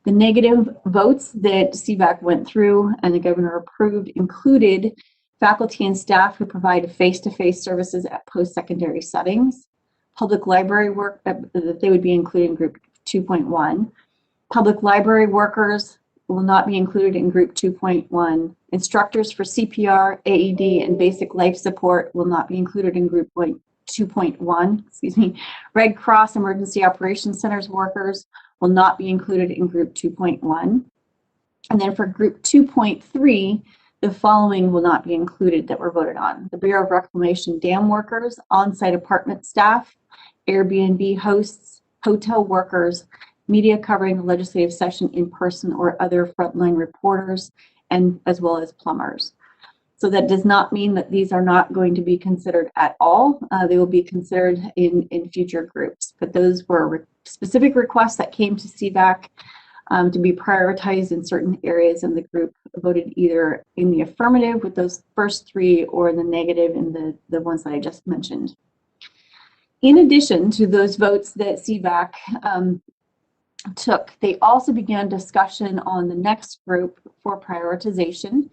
Speaker 3: The negative votes that CVAC went through and the governor approved included faculty and staff who provide face-to-face services at post-secondary settings, public library work that they would be included in Group 2.1, public library workers will not be included in Group 2.1, instructors for CPR, AED, and basic life support will not be included in Group 2.1, Red Cross Emergency Operations Centers workers will not be included in Group 2.1. And then for Group 2.3, the following will not be included that were voted on: the Bureau of Reclamation dam workers, on-site apartment staff, Airbnb hosts, hotel workers, media covering the legislative session in person or other frontline reporters, and as well as plumbers. So that does not mean that these are not going to be considered at all. They will be considered in future groups, but those were specific requests that came to CVAC to be prioritized in certain areas, and the group voted either in the affirmative with those first 3 or the negative in the ones that I just mentioned. In addition to those votes that CVAC took, they also began discussion on the next group for prioritization.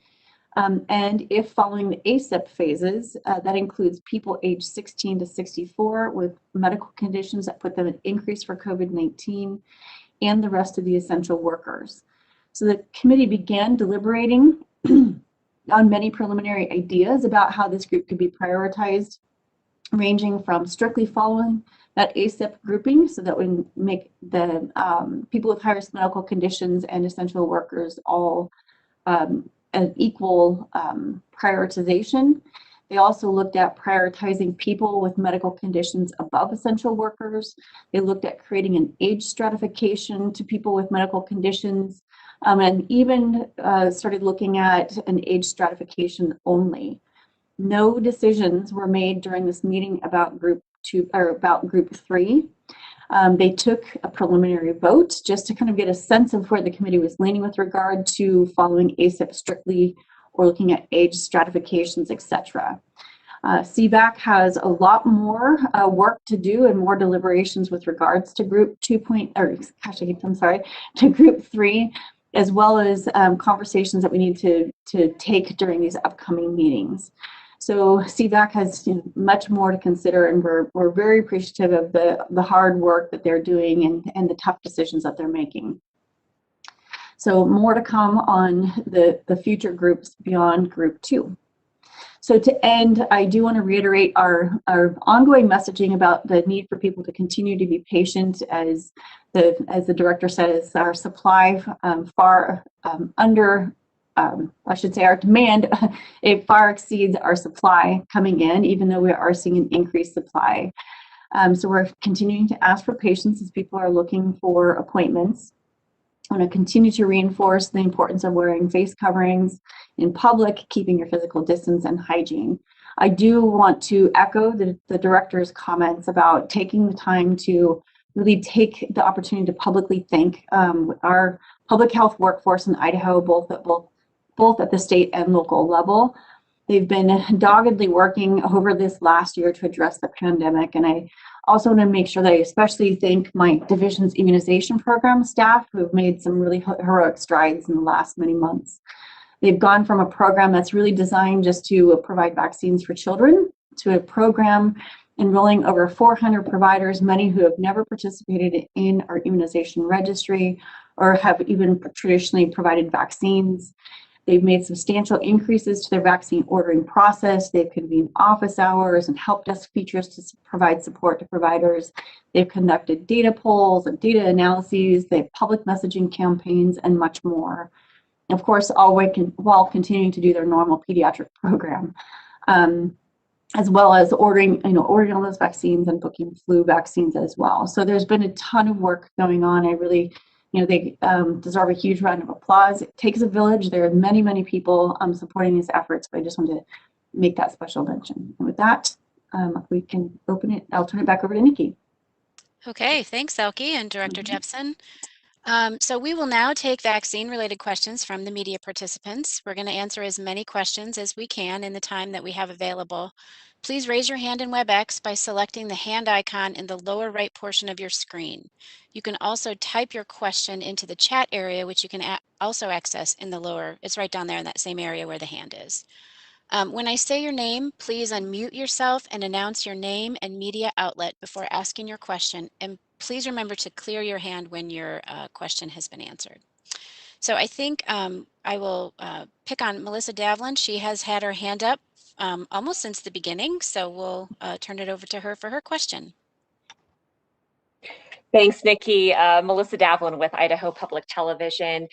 Speaker 3: And if following the ACEP phases, that includes people aged 16 to 64 with medical conditions that put them at increase for COVID-19 and the rest of the essential workers. So the committee began deliberating on many preliminary ideas about how this group could be prioritized, ranging from strictly following that ACEP grouping, so that would make the people with high-risk medical conditions and essential workers all an equal prioritization. They also looked at prioritizing people with medical conditions above essential workers. They looked at creating an age stratification to people with medical conditions, and even started looking at an age stratification only. No decisions were made during this meeting about Group 2 or about Group 3. They took a preliminary vote just to kind of get a sense of where the committee was leaning with regard to following ACEP strictly or looking at age stratifications, etc. CVAC has a lot more work to do and more deliberations with regards to Group 2. To Group 3, as well as conversations that we need to take during these upcoming meetings. So CVAC has much more to consider, and we're very appreciative of the hard work that they're doing and the tough decisions that they're making. So more to come on the future groups beyond Group 2. So to end, I do want to reiterate our ongoing messaging about the need for people to continue to be patient, as the director said, as our supply our demand, it far exceeds our supply coming in, even though we are seeing an increased supply. So we're continuing to ask for patience as people are looking for appointments. I want to continue to reinforce the importance of wearing face coverings in public, keeping your physical distance and hygiene. I do want to echo the director's comments about taking the time to really take the opportunity to publicly thank our public health workforce in Idaho, both at the state and local level. They've been doggedly working over this last year to address the pandemic, and I also want to make sure that I especially thank my division's immunization program staff who have made some really heroic strides in the last many months. They've gone from a program that's really designed just to provide vaccines for children to a program enrolling over 400 providers, many who have never participated in our immunization registry or have even traditionally provided vaccines. They've made substantial increases to their vaccine ordering process. They've convened office hours and help desk features to provide support to providers. They've conducted data polls and data analyses. They have public messaging campaigns and much more. Of course, all while continuing to do their normal pediatric program, as well as ordering all those vaccines and booking flu vaccines as well. So there's been a ton of work going on. I really, they deserve a huge round of applause. It takes a village. There are many, many people supporting these efforts, but I just wanted to make that special mention. And with that, we can open it. I'll turn it back over to Nikki.
Speaker 5: Okay, thanks, Elke and Director Jeppesen. So we will now take vaccine-related questions from the media participants. We're going to answer as many questions as we can in the time that we have available. Please raise your hand in WebEx by selecting the hand icon in the lower right portion of your screen. You can also type your question into the chat area, which you can also access in the lower, it's right down there in that same area where the hand is. When I say your name, please unmute yourself and announce your name and media outlet before asking your question. And please remember to clear your hand when your question has been answered. So I think I will pick on Melissa Davlin. She has had her hand up almost since the beginning, so we'll turn it over to her for her question.
Speaker 7: Thanks, Nikki. Melissa Davlin with Idaho Public Television.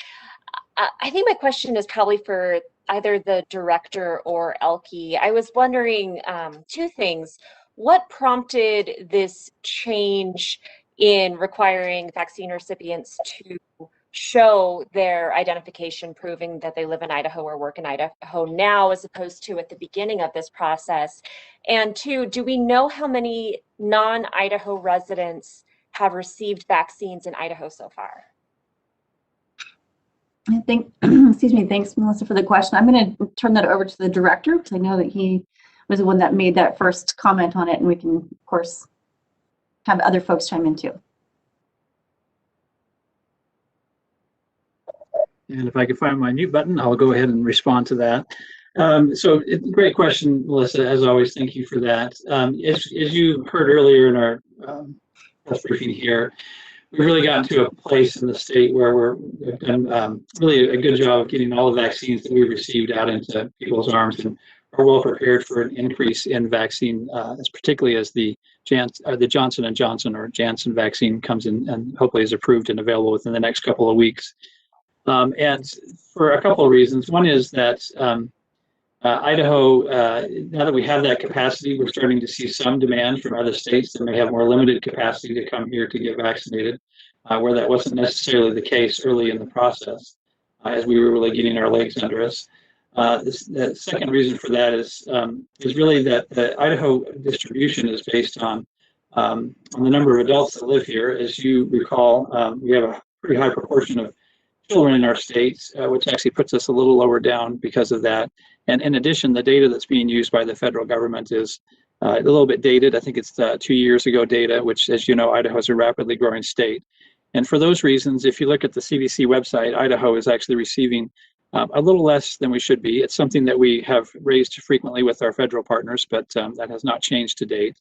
Speaker 7: I think my question is probably for either the director or Elke. I was wondering two things. What prompted this change in requiring vaccine recipients to show their identification proving that they live in Idaho or work in Idaho now as opposed to at the beginning of this process? And two, do we know how many non-Idaho residents have received vaccines in Idaho so far?
Speaker 3: I think, excuse me, thanks, Melissa, for the question. I'm going to turn that over to the director because I know that he was the one that made that first comment on it, and we can, of course, have other folks chime in too.
Speaker 10: And if I could find my mute button, I'll go ahead and respond to that. Great question, Melissa, as always, thank you for that. As you heard earlier in our press briefing here, we've really gotten to a place in the state where we've done really a good job of getting all the vaccines that we've received out into people's arms and are well prepared for an increase in vaccine, particularly as the Johnson & Johnson or Janssen vaccine comes in and hopefully is approved and available within the next couple of weeks. And for a couple of reasons. One is that Idaho, now that we have that capacity, we're starting to see some demand from other states that may have more limited capacity to come here to get vaccinated, where that wasn't necessarily the case early in the process, as we were really getting our legs under us. The second reason for that is really that the Idaho distribution is based on the number of adults that live here. As you recall, we have a pretty high proportion of children in our states, which actually puts us a little lower down because of that. And in addition, the data that's being used by the federal government is a little bit dated. I think it's 2 years ago data, which, as you know, Idaho is a rapidly growing state. And for those reasons, if you look at the CDC website, Idaho is actually receiving a little less than we should be. It's something that we have raised frequently with our federal partners, but that has not changed to date.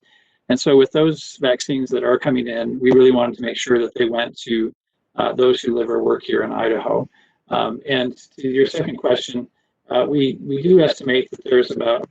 Speaker 10: And so with those vaccines that are coming in, we really wanted to make sure that they went to those who live or work here in Idaho. And to your second question, we do estimate that there's about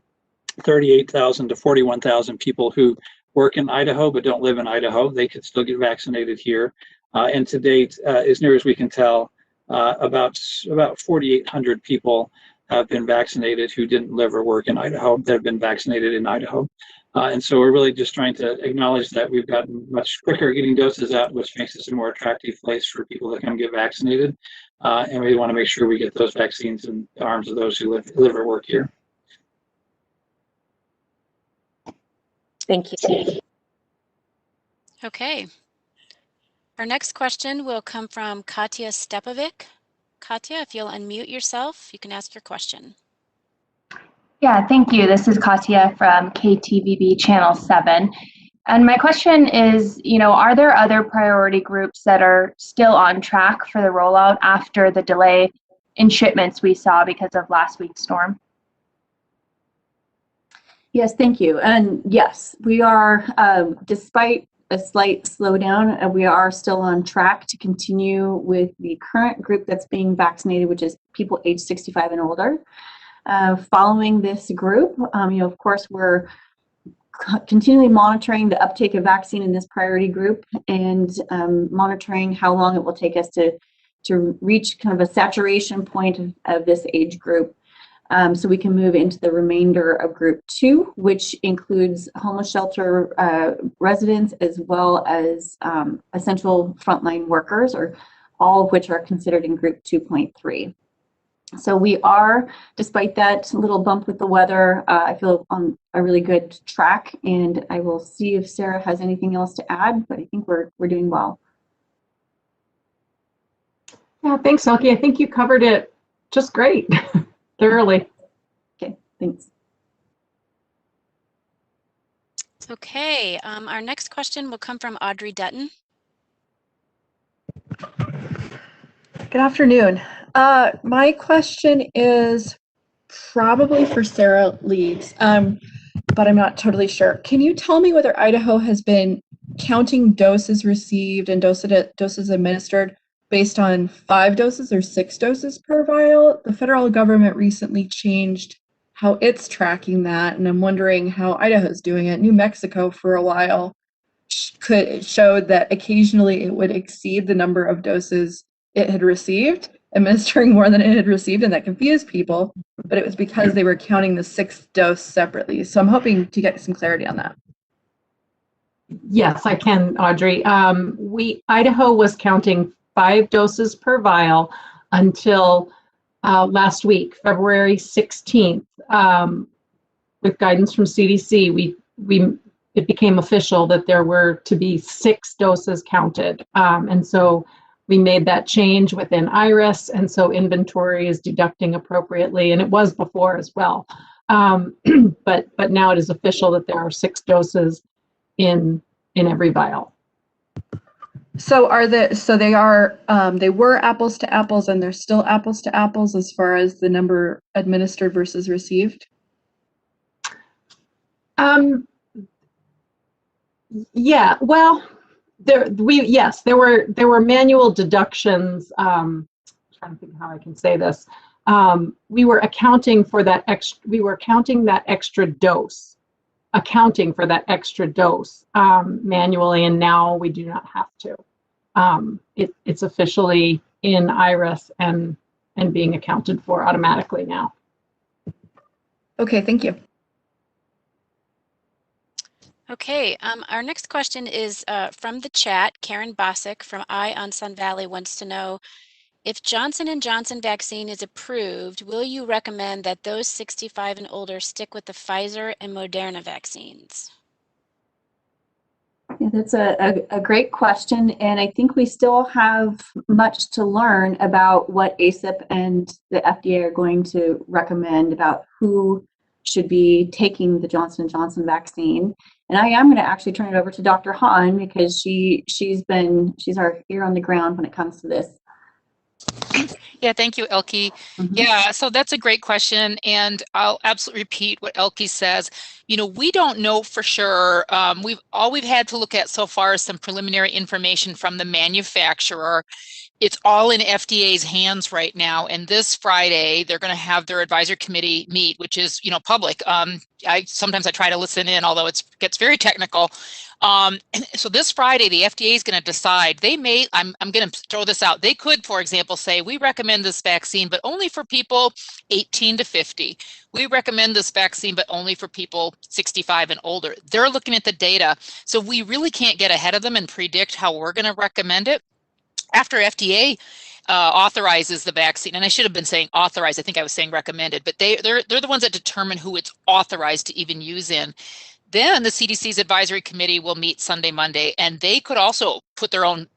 Speaker 10: 38,000 to 41,000 people who work in Idaho but don't live in Idaho. They could still get vaccinated here. And to date, as near as we can tell, about 4,800 people have been vaccinated who didn't live or work in Idaho that have been vaccinated in Idaho. And so we're really just trying to acknowledge that we've gotten much quicker at getting doses out, which makes us a more attractive place for people to come get vaccinated. And we want to make sure we get those vaccines in the arms of those who live or work here.
Speaker 7: Thank you.
Speaker 5: Okay. Our next question will come from Katya Stepovic. Katya, if you'll unmute yourself, you can ask your question.
Speaker 13: Yeah, thank you. This is Katya from KTVB Channel 7. And my question is, are there other priority groups that are still on track for the rollout after the delay in shipments we saw because of last week's storm?
Speaker 3: Yes, thank you. And yes, we are, despite a slight slowdown, we are still on track to continue with the current group that's being vaccinated, which is people age 65 and older. Following this group, of course, we're continually monitoring the uptake of vaccine in this priority group and monitoring how long it will take us to reach kind of a saturation point of this age group. So we can move into the remainder of group 2, which includes homeless shelter residents as well as essential frontline workers, or all of which are considered in group 2.3. So we are, despite that little bump with the weather, I feel on a really good track, and I will see if Sarah has anything else to add, but I think we're doing well.
Speaker 18: Yeah, thanks, Elke. I think you covered it just great, thoroughly.
Speaker 3: Okay, thanks.
Speaker 5: Okay, our next question will come from Audrey Dutton.
Speaker 19: Good afternoon. My question is probably for Sarah Leeds, but I'm not totally sure. Can you tell me whether Idaho has been counting doses received and doses administered based on 5 doses or 6 doses per vial? The federal government recently changed how it's tracking that, and I'm wondering how Idaho's doing it. New Mexico for a while showed that occasionally it would exceed the number of doses it had received, administering more than it had received, and that confused people, but it was because they were counting the 6th dose separately. So I'm hoping to get some clarity on that.
Speaker 18: Yes, I can, Audrey. Idaho was counting 5 doses per vial until last week, February 16th. With guidance from CDC, it became official that there were to be 6 doses counted, and so we made that change within IRIS, and so inventory is deducting appropriately, and it was before as well. But now it is official that there are 6 doses in every vial.
Speaker 19: So they were apples to apples, and they're still apples to apples as far as the number administered versus received?
Speaker 18: Yeah, well, there were manual deductions. I'm trying to think how I can say this. We were accounting for that accounting for that extra dose manually, and now we do not have to. It's officially in IRIS and being accounted for automatically now.
Speaker 19: Okay, thank you.
Speaker 5: Okay, our next question is from the chat. Karen Bosick from Eye on Sun Valley wants to know, if Johnson & Johnson vaccine is approved, will you recommend that those 65 and older stick with the Pfizer and Moderna vaccines?
Speaker 3: Yeah, that's a great question, and I think we still have much to learn about what ACIP and the FDA are going to recommend about who should be taking the Johnson & Johnson vaccine. And I am going to actually turn it over to Dr. Hahn, because she's our ear on the ground when it comes to this.
Speaker 20: Yeah, thank you, Elke. Yeah, so that's a great question, and I'll absolutely repeat what Elke says. We don't know for sure. All we've had to look at so far is some preliminary information from the manufacturer. It's all in FDA's hands right now, and this Friday they're going to have their advisory committee meet, which is public. Sometimes I try to listen in, although it gets very technical. So this Friday the FDA is going to decide. They may, I'm going to throw this out, they could, for example, say we recommend this vaccine but only for people 18 to 50. We recommend this vaccine but only for people 65 and older. They're looking at the data, so we really can't get ahead of them and predict how we're going to recommend it. After FDA authorizes the vaccine, and I should have been saying authorized, I think I was saying recommended, but they're the ones that determine who it's authorized to even use in. Then the CDC's advisory committee will meet Sunday, Monday, and they could also put their own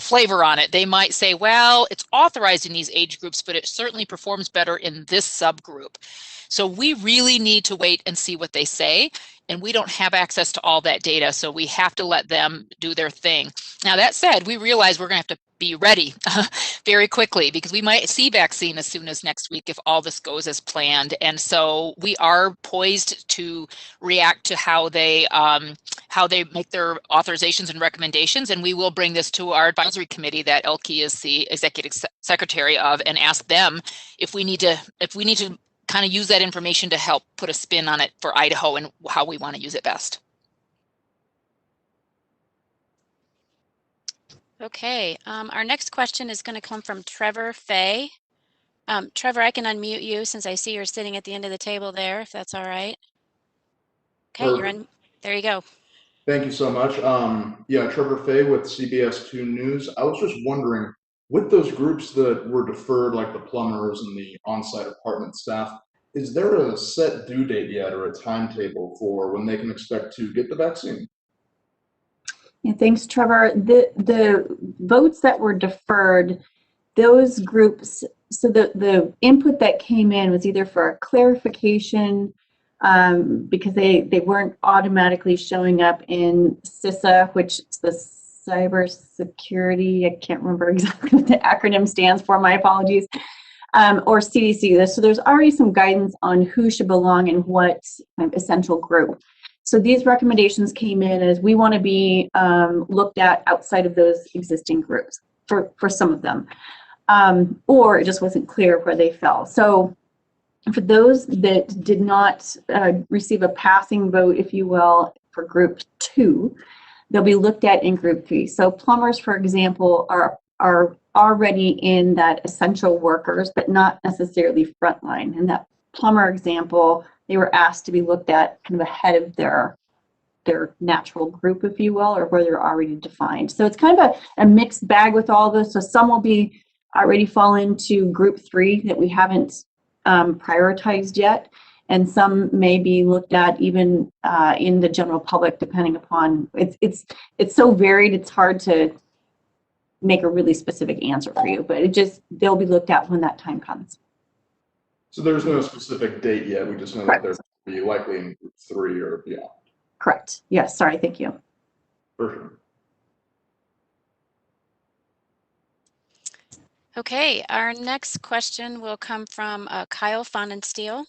Speaker 20: flavor on it. They might say, well, it's authorized in these age groups, but it certainly performs better in this subgroup. So we really need to wait and see what they say. And we don't have access to all that data, so we have to let them do their thing. Now, that said, we realize we're going to have to be ready very quickly, because we might see vaccine as soon as next week if all this goes as planned. And so we are poised to react to how they make their authorizations and recommendations. And we will bring this to our advisory committee that Elke is the executive secretary of, and ask them if we need to kind of use that information to help put a spin on it for Idaho and how we want to use it best.
Speaker 5: Okay, our next question is going to come from Trevor Fay. Trevor, I can unmute you since I see you're sitting at the end of the table there, if that's all right. Okay, you're in. There you go.
Speaker 6: Thank you so much. Yeah, Trevor Fay with CBS 2 News. I was just wondering, with those groups that were deferred, like the plumbers and the on-site apartment staff, is there a set due date yet or a timetable for when they can expect to get the vaccine?
Speaker 3: Yeah, thanks, Trevor. The votes that were deferred, those groups, so the input that came in was either for a clarification, because they weren't automatically showing up in CISA, which is the cybersecurity, I can't remember exactly what the acronym stands for, my apologies, or CDC. So there's already some guidance on who should belong in what essential group. So these recommendations came in as we want to be looked at outside of those existing groups for some of them, or it just wasn't clear where they fell. So for those that did not receive a passing vote, if you will, for group 2, they'll be looked at in group 3. So plumbers, for example, are already in that essential workers, but not necessarily frontline. In that plumber example, they were asked to be looked at kind of ahead of their natural group, if you will, or where they're already defined. So it's kind of a mixed bag with all this. So some will be already fall into group 3 that we haven't prioritized yet, and some may be looked at even in the general public, depending upon it's so varied. It's hard to make a really specific answer for you, but they'll be looked at when that time comes.
Speaker 6: So there's no specific date yet. We just know that they're be likely in group 3 or beyond.
Speaker 3: Correct. Yes. Sorry. Thank you.
Speaker 6: For sure.
Speaker 5: Okay, our next question will come from Kyle Fonensteel.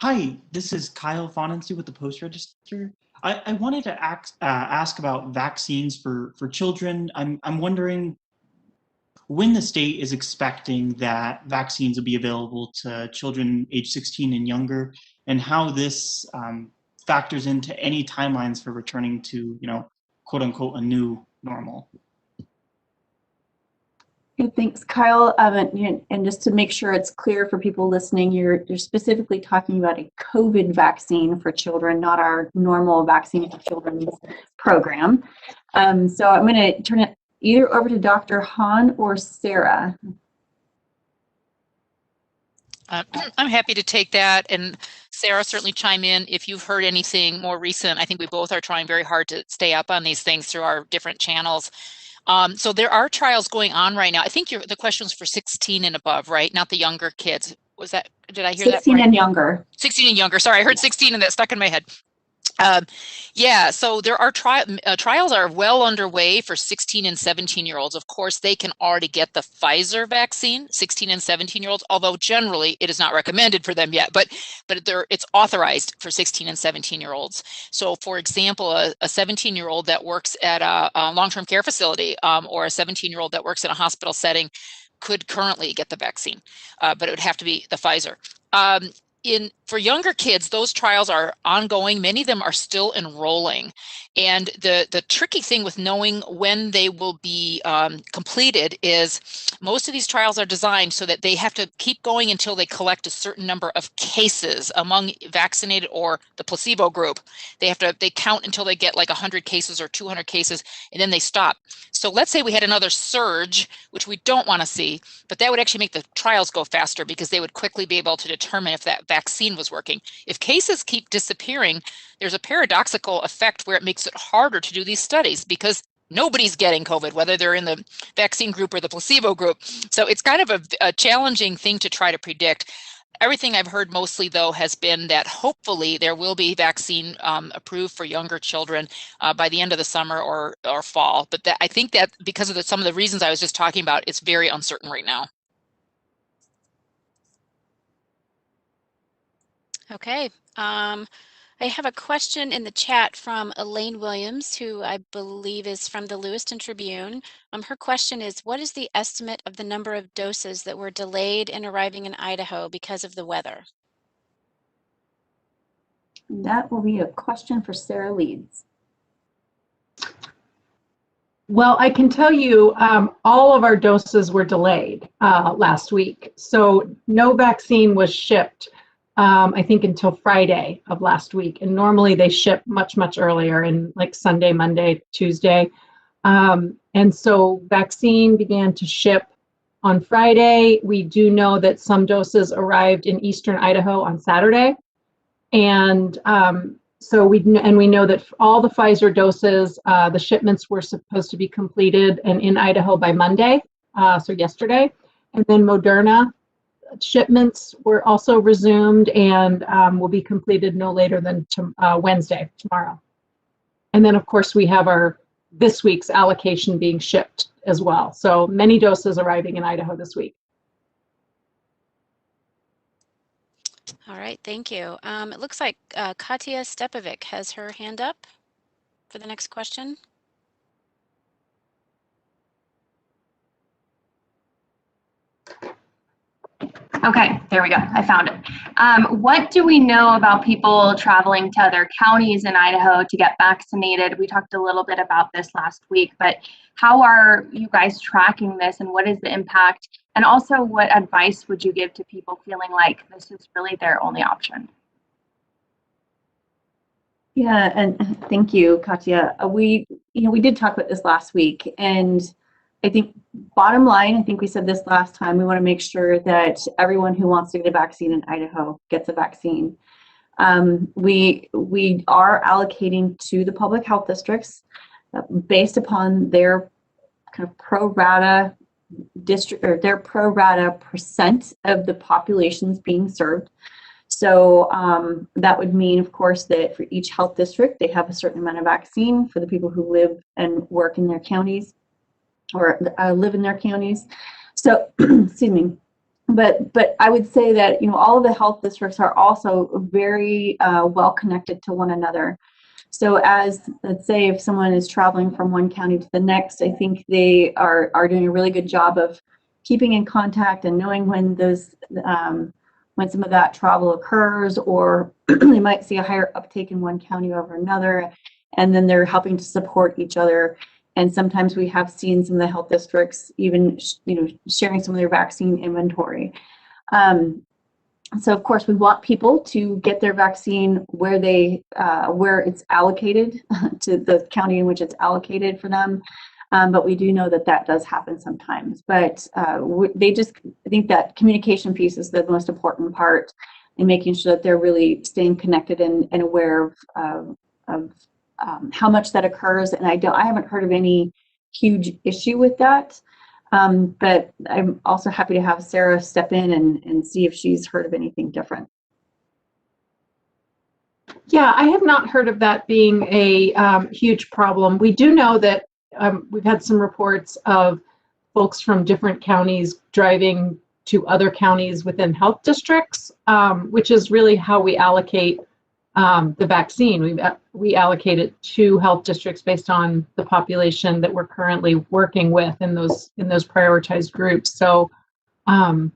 Speaker 15: Hi, this is Kyle Fonensteel with the Post Register. I wanted to ask about vaccines for children. I'm wondering when the state is expecting that vaccines will be available to children age 16 and younger, and how this factors into any timelines for returning to, quote unquote, a new normal.
Speaker 3: Good, thanks, Kyle. And just to make sure it's clear for people listening, you're specifically talking about a COVID vaccine for children, not our normal vaccine for children's program. So I'm going to turn it either over to Dr. Hahn or Sarah.
Speaker 20: I'm happy to take that, and Sarah, certainly chime in if you've heard anything more recent. I think we both are trying very hard to stay up on these things through our different channels. So there are trials going on right now. I think the question was for 16 and above, right? Not the younger kids. Was that, did I hear that right?
Speaker 3: 16 and younger.
Speaker 20: 16 and younger. Sorry, I heard 16 and that stuck in my head. Yeah, so there are trials are well underway for 16 and 17-year-olds. Of course, they can already get the Pfizer vaccine, 16 and 17-year-olds, although generally it is not recommended for them yet, but it's authorized for 16 and 17-year-olds. So for example, a 17-year-old that works at a long-term care facility or a 17-year-old that works in a hospital setting could currently get the vaccine, but it would have to be the Pfizer. For younger kids, those trials are ongoing. Many of them are still enrolling. And the tricky thing with knowing when they will be completed is most of these trials are designed so that they have to keep going until they collect a certain number of cases among vaccinated or the placebo group. They count until they get like 100 cases or 200 cases, and then they stop. So let's say we had another surge, which we don't want to see, but that would actually make the trials go faster because they would quickly be able to determine if that vaccine was working. If cases keep disappearing, there's a paradoxical effect where it makes makes it harder to do these studies because nobody's getting COVID, whether they're in the vaccine group or the placebo group. So it's kind of a challenging thing to try to predict. Everything I've heard mostly, though, has been that hopefully there will be vaccine approved for younger children by the end of the summer or fall. But I think that because of some of the reasons I was just talking about, it's very uncertain right now.
Speaker 5: Okay. I have a question in the chat from Elaine Williams, who I believe is from the Lewiston Tribune. Her question is, what is the estimate of the number of doses that were delayed in arriving in Idaho because of the weather?
Speaker 3: That will be a question for Sarah Leeds.
Speaker 18: Well, I can tell you all of our doses were delayed last week. So no vaccine was shipped, I think, until Friday of last week. And normally they ship much, much earlier, in like Sunday, Monday, Tuesday. And so vaccine began to ship on Friday. We do know that some doses arrived in eastern Idaho on Saturday. And so we know that all the Pfizer doses, the shipments were supposed to be completed and in Idaho by Monday, so yesterday. And then Moderna shipments were also resumed and will be completed no later than Wednesday, tomorrow. And then, of course, we have this week's allocation being shipped as well. So many doses arriving in Idaho this week.
Speaker 5: All right, thank you. It looks like Katya Stepovic has her hand up for the next question.
Speaker 13: Okay, there we go. I found it. What do we know about people traveling to other counties in Idaho to get vaccinated? We talked a little bit about this last week, but how are you guys tracking this and what is the impact? And also, what advice would you give to people feeling like this is really their only option?
Speaker 3: Yeah, and thank you, Katya. We did talk about this last week, and I think bottom line, I think we said this last time, we want to make sure that everyone who wants to get a vaccine in Idaho gets a vaccine. We are allocating to the public health districts based upon their kind of pro rata district, or their pro rata percent of the populations being served. So that would mean, of course, that for each health district, they have a certain amount of vaccine for the people who live and work in their counties, or live in their counties. So, excuse me. But I would say that, all of the health districts are also very well connected to one another. So as, let's say, if someone is traveling from one county to the next, I think they are doing a really good job of keeping in contact and knowing when when some of that travel occurs, or they might see a higher uptake in one county over another, and then they're helping to support each other. And sometimes we have seen some of the health districts even, sharing some of their vaccine inventory. So of course we want people to get their vaccine where it's allocated to the county in which it's allocated for them. But we do know that does happen sometimes. But I think that communication piece is the most important part in making sure that they're really staying connected and aware of how much that occurs. And I haven't heard of any huge issue with that. But I'm also happy to have Sarah step in and see if she's heard of anything different.
Speaker 18: Yeah, I have not heard of that being a huge problem. We do know that we've had some reports of folks from different counties driving to other counties within health districts, which is really how we allocate the vaccine. We allocate it to health districts based on the population that we're currently working with in those prioritized groups. So, that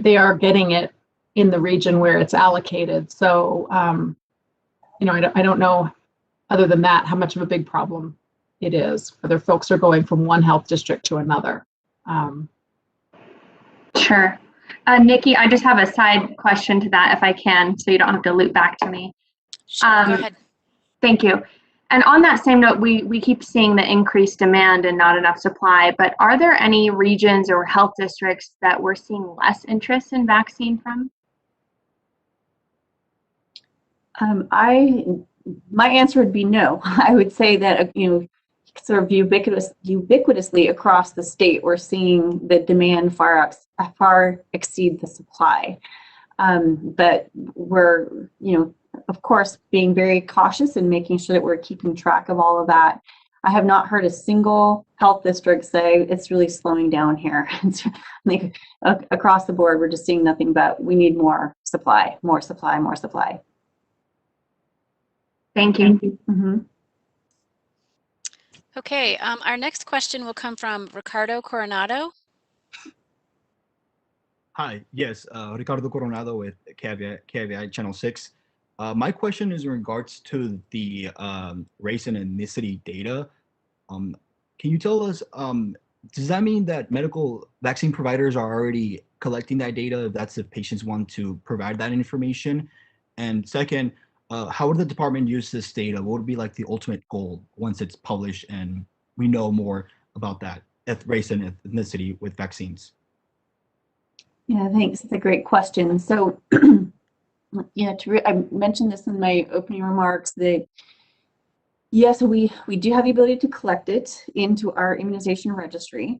Speaker 18: they are getting it in the region where it's allocated. So, I don't know, other than that, how much of a big problem it is, whether folks are going from one health district to another.
Speaker 13: Sure. Nikki, I just have a side question to that, if I can, so you don't have to loop back to me.
Speaker 5: Sure, go ahead.
Speaker 13: Thank you. And on that same note, we keep seeing the increased demand and not enough supply, but are there any regions or health districts that we're seeing less interest in vaccine from?
Speaker 3: I my answer would be no. I would say that, sort of ubiquitously across the state, we're seeing the demand far exceed the supply. But we're, of course, being very cautious and making sure that we're keeping track of all of that. I have not heard a single health district say it's really slowing down here. Like, across the board, we're just seeing nothing but we need more supply, more supply, more supply.
Speaker 13: Thank you.
Speaker 3: Mm-hmm.
Speaker 5: Okay, our next question will come from Ricardo Coronado.
Speaker 12: Hi, yes, Ricardo Coronado with KVI Channel 6. My question is in regards to the race and ethnicity data. Can you tell us, does that mean that medical vaccine providers are already collecting that data if that's if patients want to provide that information? And second, how would the department use this data? What would be like the ultimate goal once it's published and we know more about that race and ethnicity with vaccines?
Speaker 3: Yeah, thanks. It's a great question. So, I mentioned this in my opening remarks that yes, we do have the ability to collect it into our immunization registry.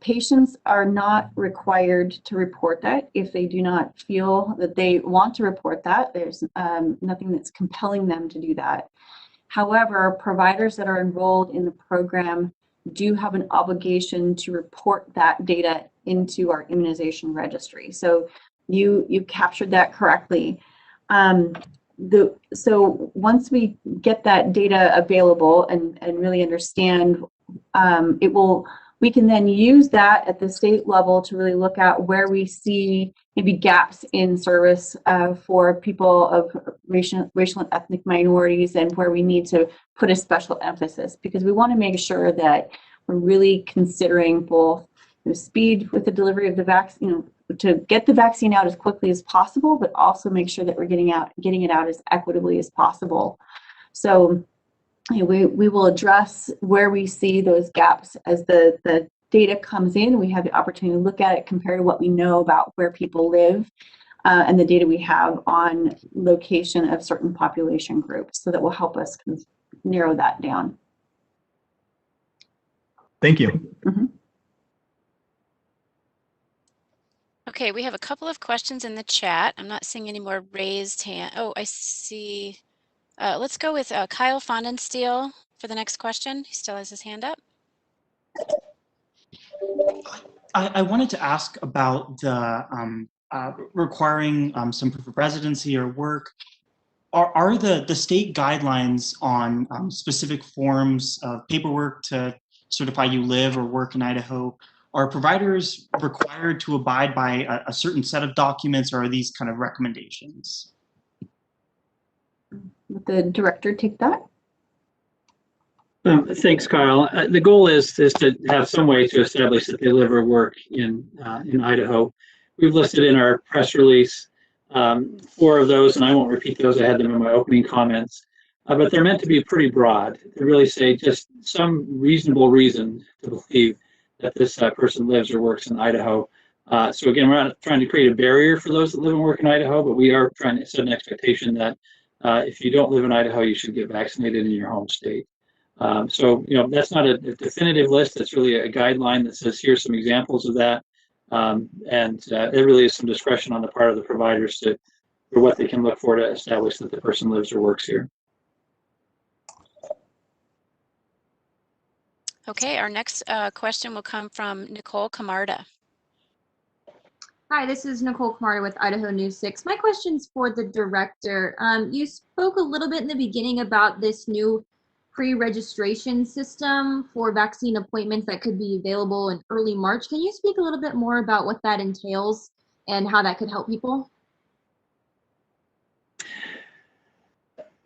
Speaker 3: Patients are not required to report that if they do not feel that they want to report that. There's nothing that's compelling them to do that. However, providers that are enrolled in the program do have an obligation to report that data into our immunization registry. So you captured that correctly. So once we get that data available and really understand, we can then use that at the state level to really look at where we see maybe gaps in service for people of racial and ethnic minorities, and where we need to put a special emphasis, because we want to make sure that we're really considering both the speed with the delivery of the vaccine, to get the vaccine out as quickly as possible, but also make sure that we're getting it out as equitably as possible. So we will address where we see those gaps as the data comes in. We have the opportunity to look at it, compare to what we know about where people live, and the data we have on location of certain population groups. So that will help us narrow that down.
Speaker 12: Thank you.
Speaker 3: Mm-hmm.
Speaker 5: Okay, we have a couple of questions in the chat. I'm not seeing any more raised hand. Oh, I see. Let's go with Kyle Fondensteel for the next question. He still has his hand up.
Speaker 15: I wanted to ask about the requiring some proof of residency or work. Are the state guidelines on specific forms of paperwork to certify you live or work in Idaho, are providers required to abide by a certain set of documents, or are these kind of recommendations?
Speaker 3: Would the director take that?
Speaker 10: Thanks, Kyle. The goal is to have some way to establish that they live or work in Idaho. We've listed in our press release 4 of those, and I won't repeat those. I had them in my opening comments. But they're meant to be pretty broad. They really say just some reasonable reason to believe that this person lives or works in Idaho. So again, we're not trying to create a barrier for those that live and work in Idaho, but we are trying to set an expectation that if you don't live in Idaho, you should get vaccinated in your home state. So, that's not a definitive list. It's really a guideline that says, here's some examples of that. And there really is some discretion on the part of the providers for what they can look for to establish that the person lives or works here.
Speaker 5: Okay, our next question will come from Nicole Camarda.
Speaker 16: Hi, this is Nicole Camarda with Idaho News 6. My question's for the director. You spoke a little bit in the beginning about this new pre-registration system for vaccine appointments that could be available in early March. Can you speak a little bit more about what that entails and how that could help people?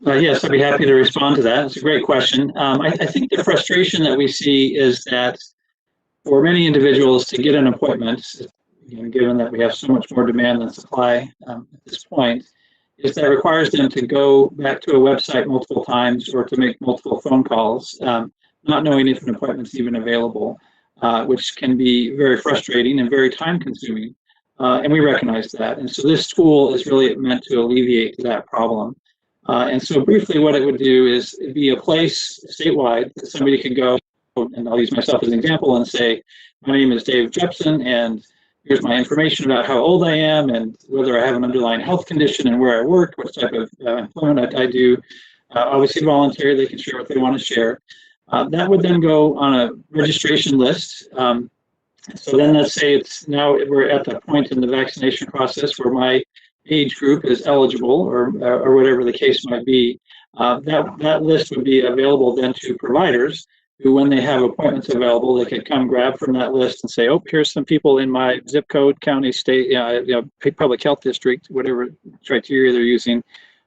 Speaker 10: Yes, I'd be happy to respond to that. It's a great question. I think the frustration that we see is that for many individuals to get an appointment, given that we have so much more demand than supply at this point, is that requires them to go back to a website multiple times or to make multiple phone calls, not knowing if an appointment's even available, which can be very frustrating and very time consuming. And we recognize that. And so this tool is really meant to alleviate that problem. And so briefly what it would do is it'd be a place statewide that somebody could go, and I'll use myself as an example and say, my name is Dave Jeppesen, and here's my information about how old I am and whether I have an underlying health condition and where I work, what type of employment I do. Obviously voluntary, they can share what they want to share. That would then go on a registration list. So then let's say it's now we're at the point in the vaccination process where my age group is eligible or whatever the case might be. That list would be available then to providers who, when they have appointments available, they could come grab from that list and say, oh, here's some people in my zip code, county, state, public health district, whatever criteria they're using,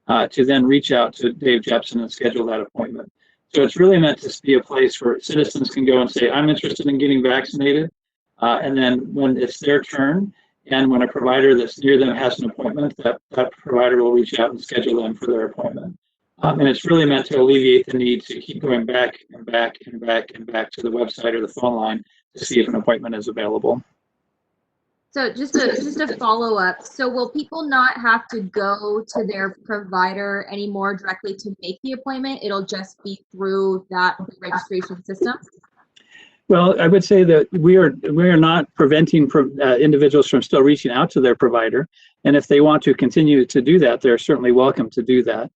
Speaker 10: to then reach out to Dave Jeppesen and schedule that appointment. So it's really meant to be a place where citizens can go and say, I'm interested in getting vaccinated. And then when it's their turn, and when a provider that's near them has an appointment, that provider will reach out and schedule them for their appointment. And it's really meant to alleviate the need to keep going back and back and back and back to the website or the phone line to see if an appointment is available.
Speaker 16: So just a follow up. So will people not have to go to their provider anymore directly to make the appointment? It'll just be through that registration system?
Speaker 10: Well, I would say that we are not preventing individuals from still reaching out to their provider, and if they want to continue to do that, they're certainly welcome to do that.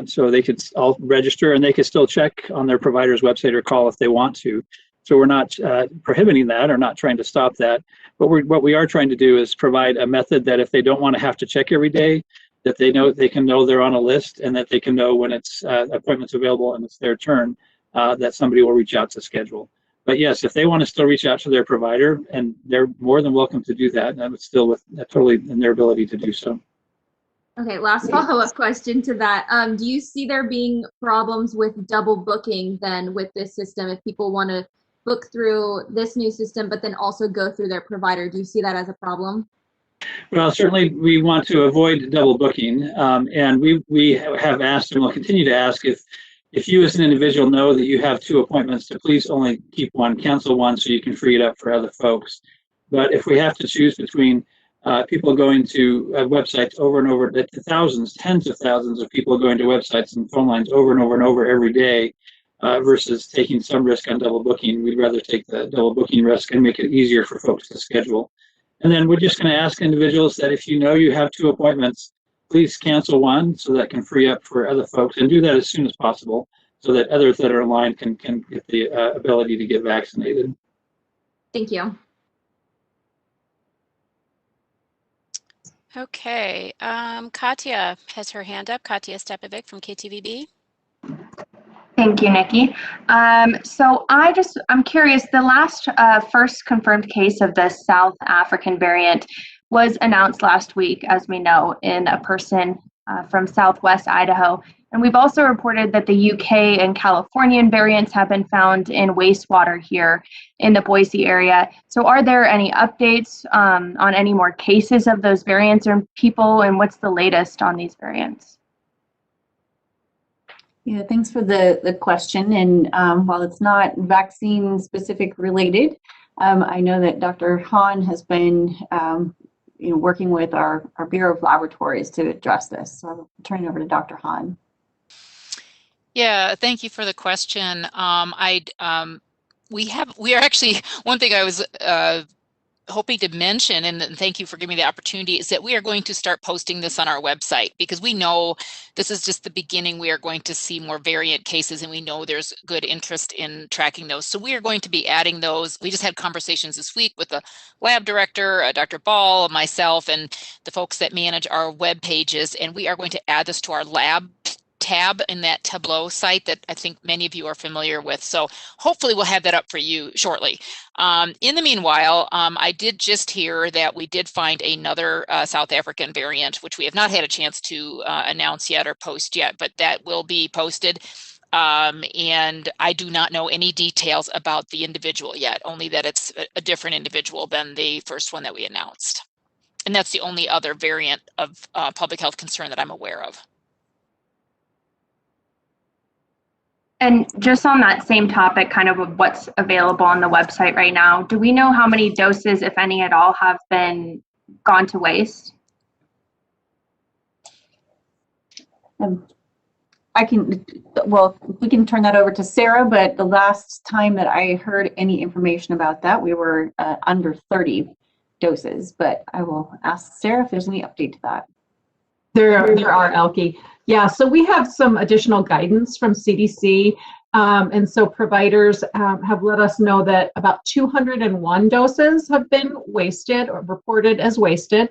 Speaker 10: So they could all register, and they could still check on their provider's website or call if they want to. So we're not prohibiting that or not trying to stop that. But what we are trying to do is provide a method that if they don't want to have to check every day, that they can know they're on a list, and that they can know when it's appointments available and it's their turn, that somebody will reach out to schedule. But yes, if they want to still reach out to their provider, and they're more than welcome to do that, and it's still totally in their ability to do so.
Speaker 16: Okay, last follow-up question to that. Do you see there being problems with double booking then with this system if people want to book through this new system but then also go through their provider? Do you see that as a problem?
Speaker 10: Well, certainly we want to avoid double booking, and we have asked and will continue to ask if you as an individual know that you have 2 appointments, to please only keep one, cancel one so you can free it up for other folks. But if we have to choose between people going to websites over and over, thousands, tens of thousands of people going to websites and phone lines over and over and over every day versus taking some risk on double booking, we'd rather take the double booking risk and make it easier for folks to schedule. And then we're just going to ask individuals that if you know you have 2 appointments, please cancel one so that can free up for other folks, and do that as soon as possible so that others that are aligned can get the ability to get vaccinated.
Speaker 16: Thank you.
Speaker 5: Okay, Katya has her hand up. Katya Stepovic from KTVB.
Speaker 13: Thank you, Nikki. So I'm curious, the last first confirmed case of the South African variant was announced last week, as we know, in a person from Southwest Idaho. And we've also reported that the UK and Californian variants have been found in wastewater here in the Boise area. So are there any updates on any more cases of those variants or people, and what's the latest on these variants?
Speaker 3: Yeah, thanks for the question. And while it's not vaccine specific related, I know that Dr. Hahn has been working with our Bureau of Laboratories to address this. So I'll turn it over to Dr. Hahn.
Speaker 20: Yeah, thank you for the question. We are actually, one thing I was hoping to mention, and thank you for giving me the opportunity, is that we are going to start posting this on our website, because we know this is just the beginning. We are going to see more variant cases, and we know there's good interest in tracking those. So we are going to be adding those. We just had conversations this week with the lab director, Dr. Ball, myself, and the folks that manage our web pages, and we are going to add this to our lab tab in that Tableau site that I think many of you are familiar with. So hopefully we'll have that up for you shortly. In the meanwhile, I did just hear that we did find another South African variant, which we have not had a chance to announce yet or post yet, but that will be posted. And I do not know any details about the individual yet, only that it's a different individual than the first one that we announced. And that's the only other variant of public health concern that I'm aware of.
Speaker 13: And just on that same topic, kind of what's available on the website right now, do we know how many doses, if any at all, have been gone to waste?
Speaker 3: well, we can turn that over to Sarah, but the last time that I heard any information about that, we were under 30 doses, but I will ask Sarah if there's any update to that.
Speaker 18: There are, Elke. Yeah, so we have some additional guidance from CDC. And so providers have let us know that about 201 doses have been wasted or reported as wasted.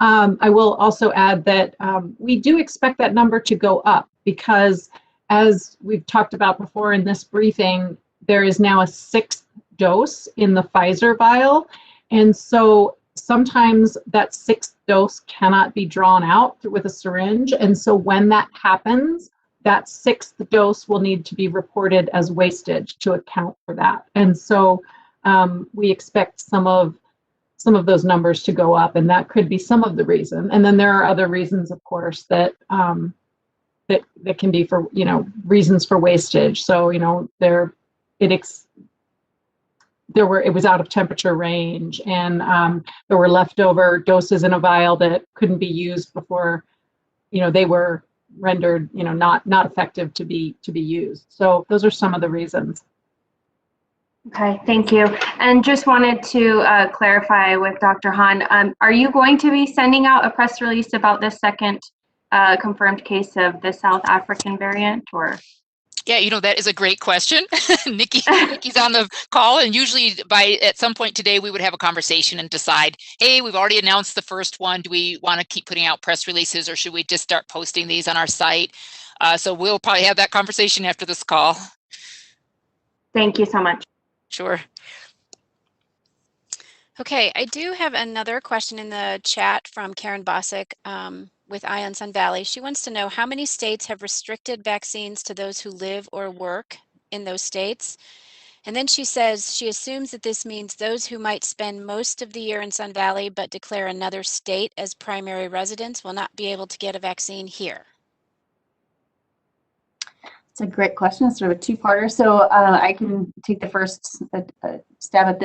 Speaker 18: I will also add that we do expect that number to go up because, as we've talked about before in this briefing, there is now a 6th dose in the Pfizer vial. And so sometimes that 6th dose cannot be drawn out with a syringe. And so when that happens, that 6th dose will need to be reported as wastage to account for that. And so we expect some of those numbers to go up, and that could be some of the reason. And then there are other reasons, of course, that that can be for, reasons for wastage. So, it was out of temperature range, and there were leftover doses in a vial that couldn't be used before, they were rendered, not effective to be used. So those are some of the reasons.
Speaker 13: Okay, thank you. And just wanted to clarify with Dr. Hahn, are you going to be sending out a press release about this second confirmed case of the South African variant, or?
Speaker 20: Yeah, that is a great question. Nikki's on the call, and usually at some point today, we would have a conversation and decide, hey, we've already announced the first one. Do we want to keep putting out press releases, or should we just start posting these on our site? So we'll probably have that conversation after this call.
Speaker 13: Thank you so much.
Speaker 20: Sure.
Speaker 5: Okay, I do have another question in the chat from Karen Bosick with Eye on Sun Valley. She wants to know how many states have restricted vaccines to those who live or work in those states. And then she says she assumes that this means those who might spend most of the year in Sun Valley but declare another state as primary residence will not be able to get a vaccine here.
Speaker 3: It's a great question. It's sort of a two-parter. So I can take the first stab at this.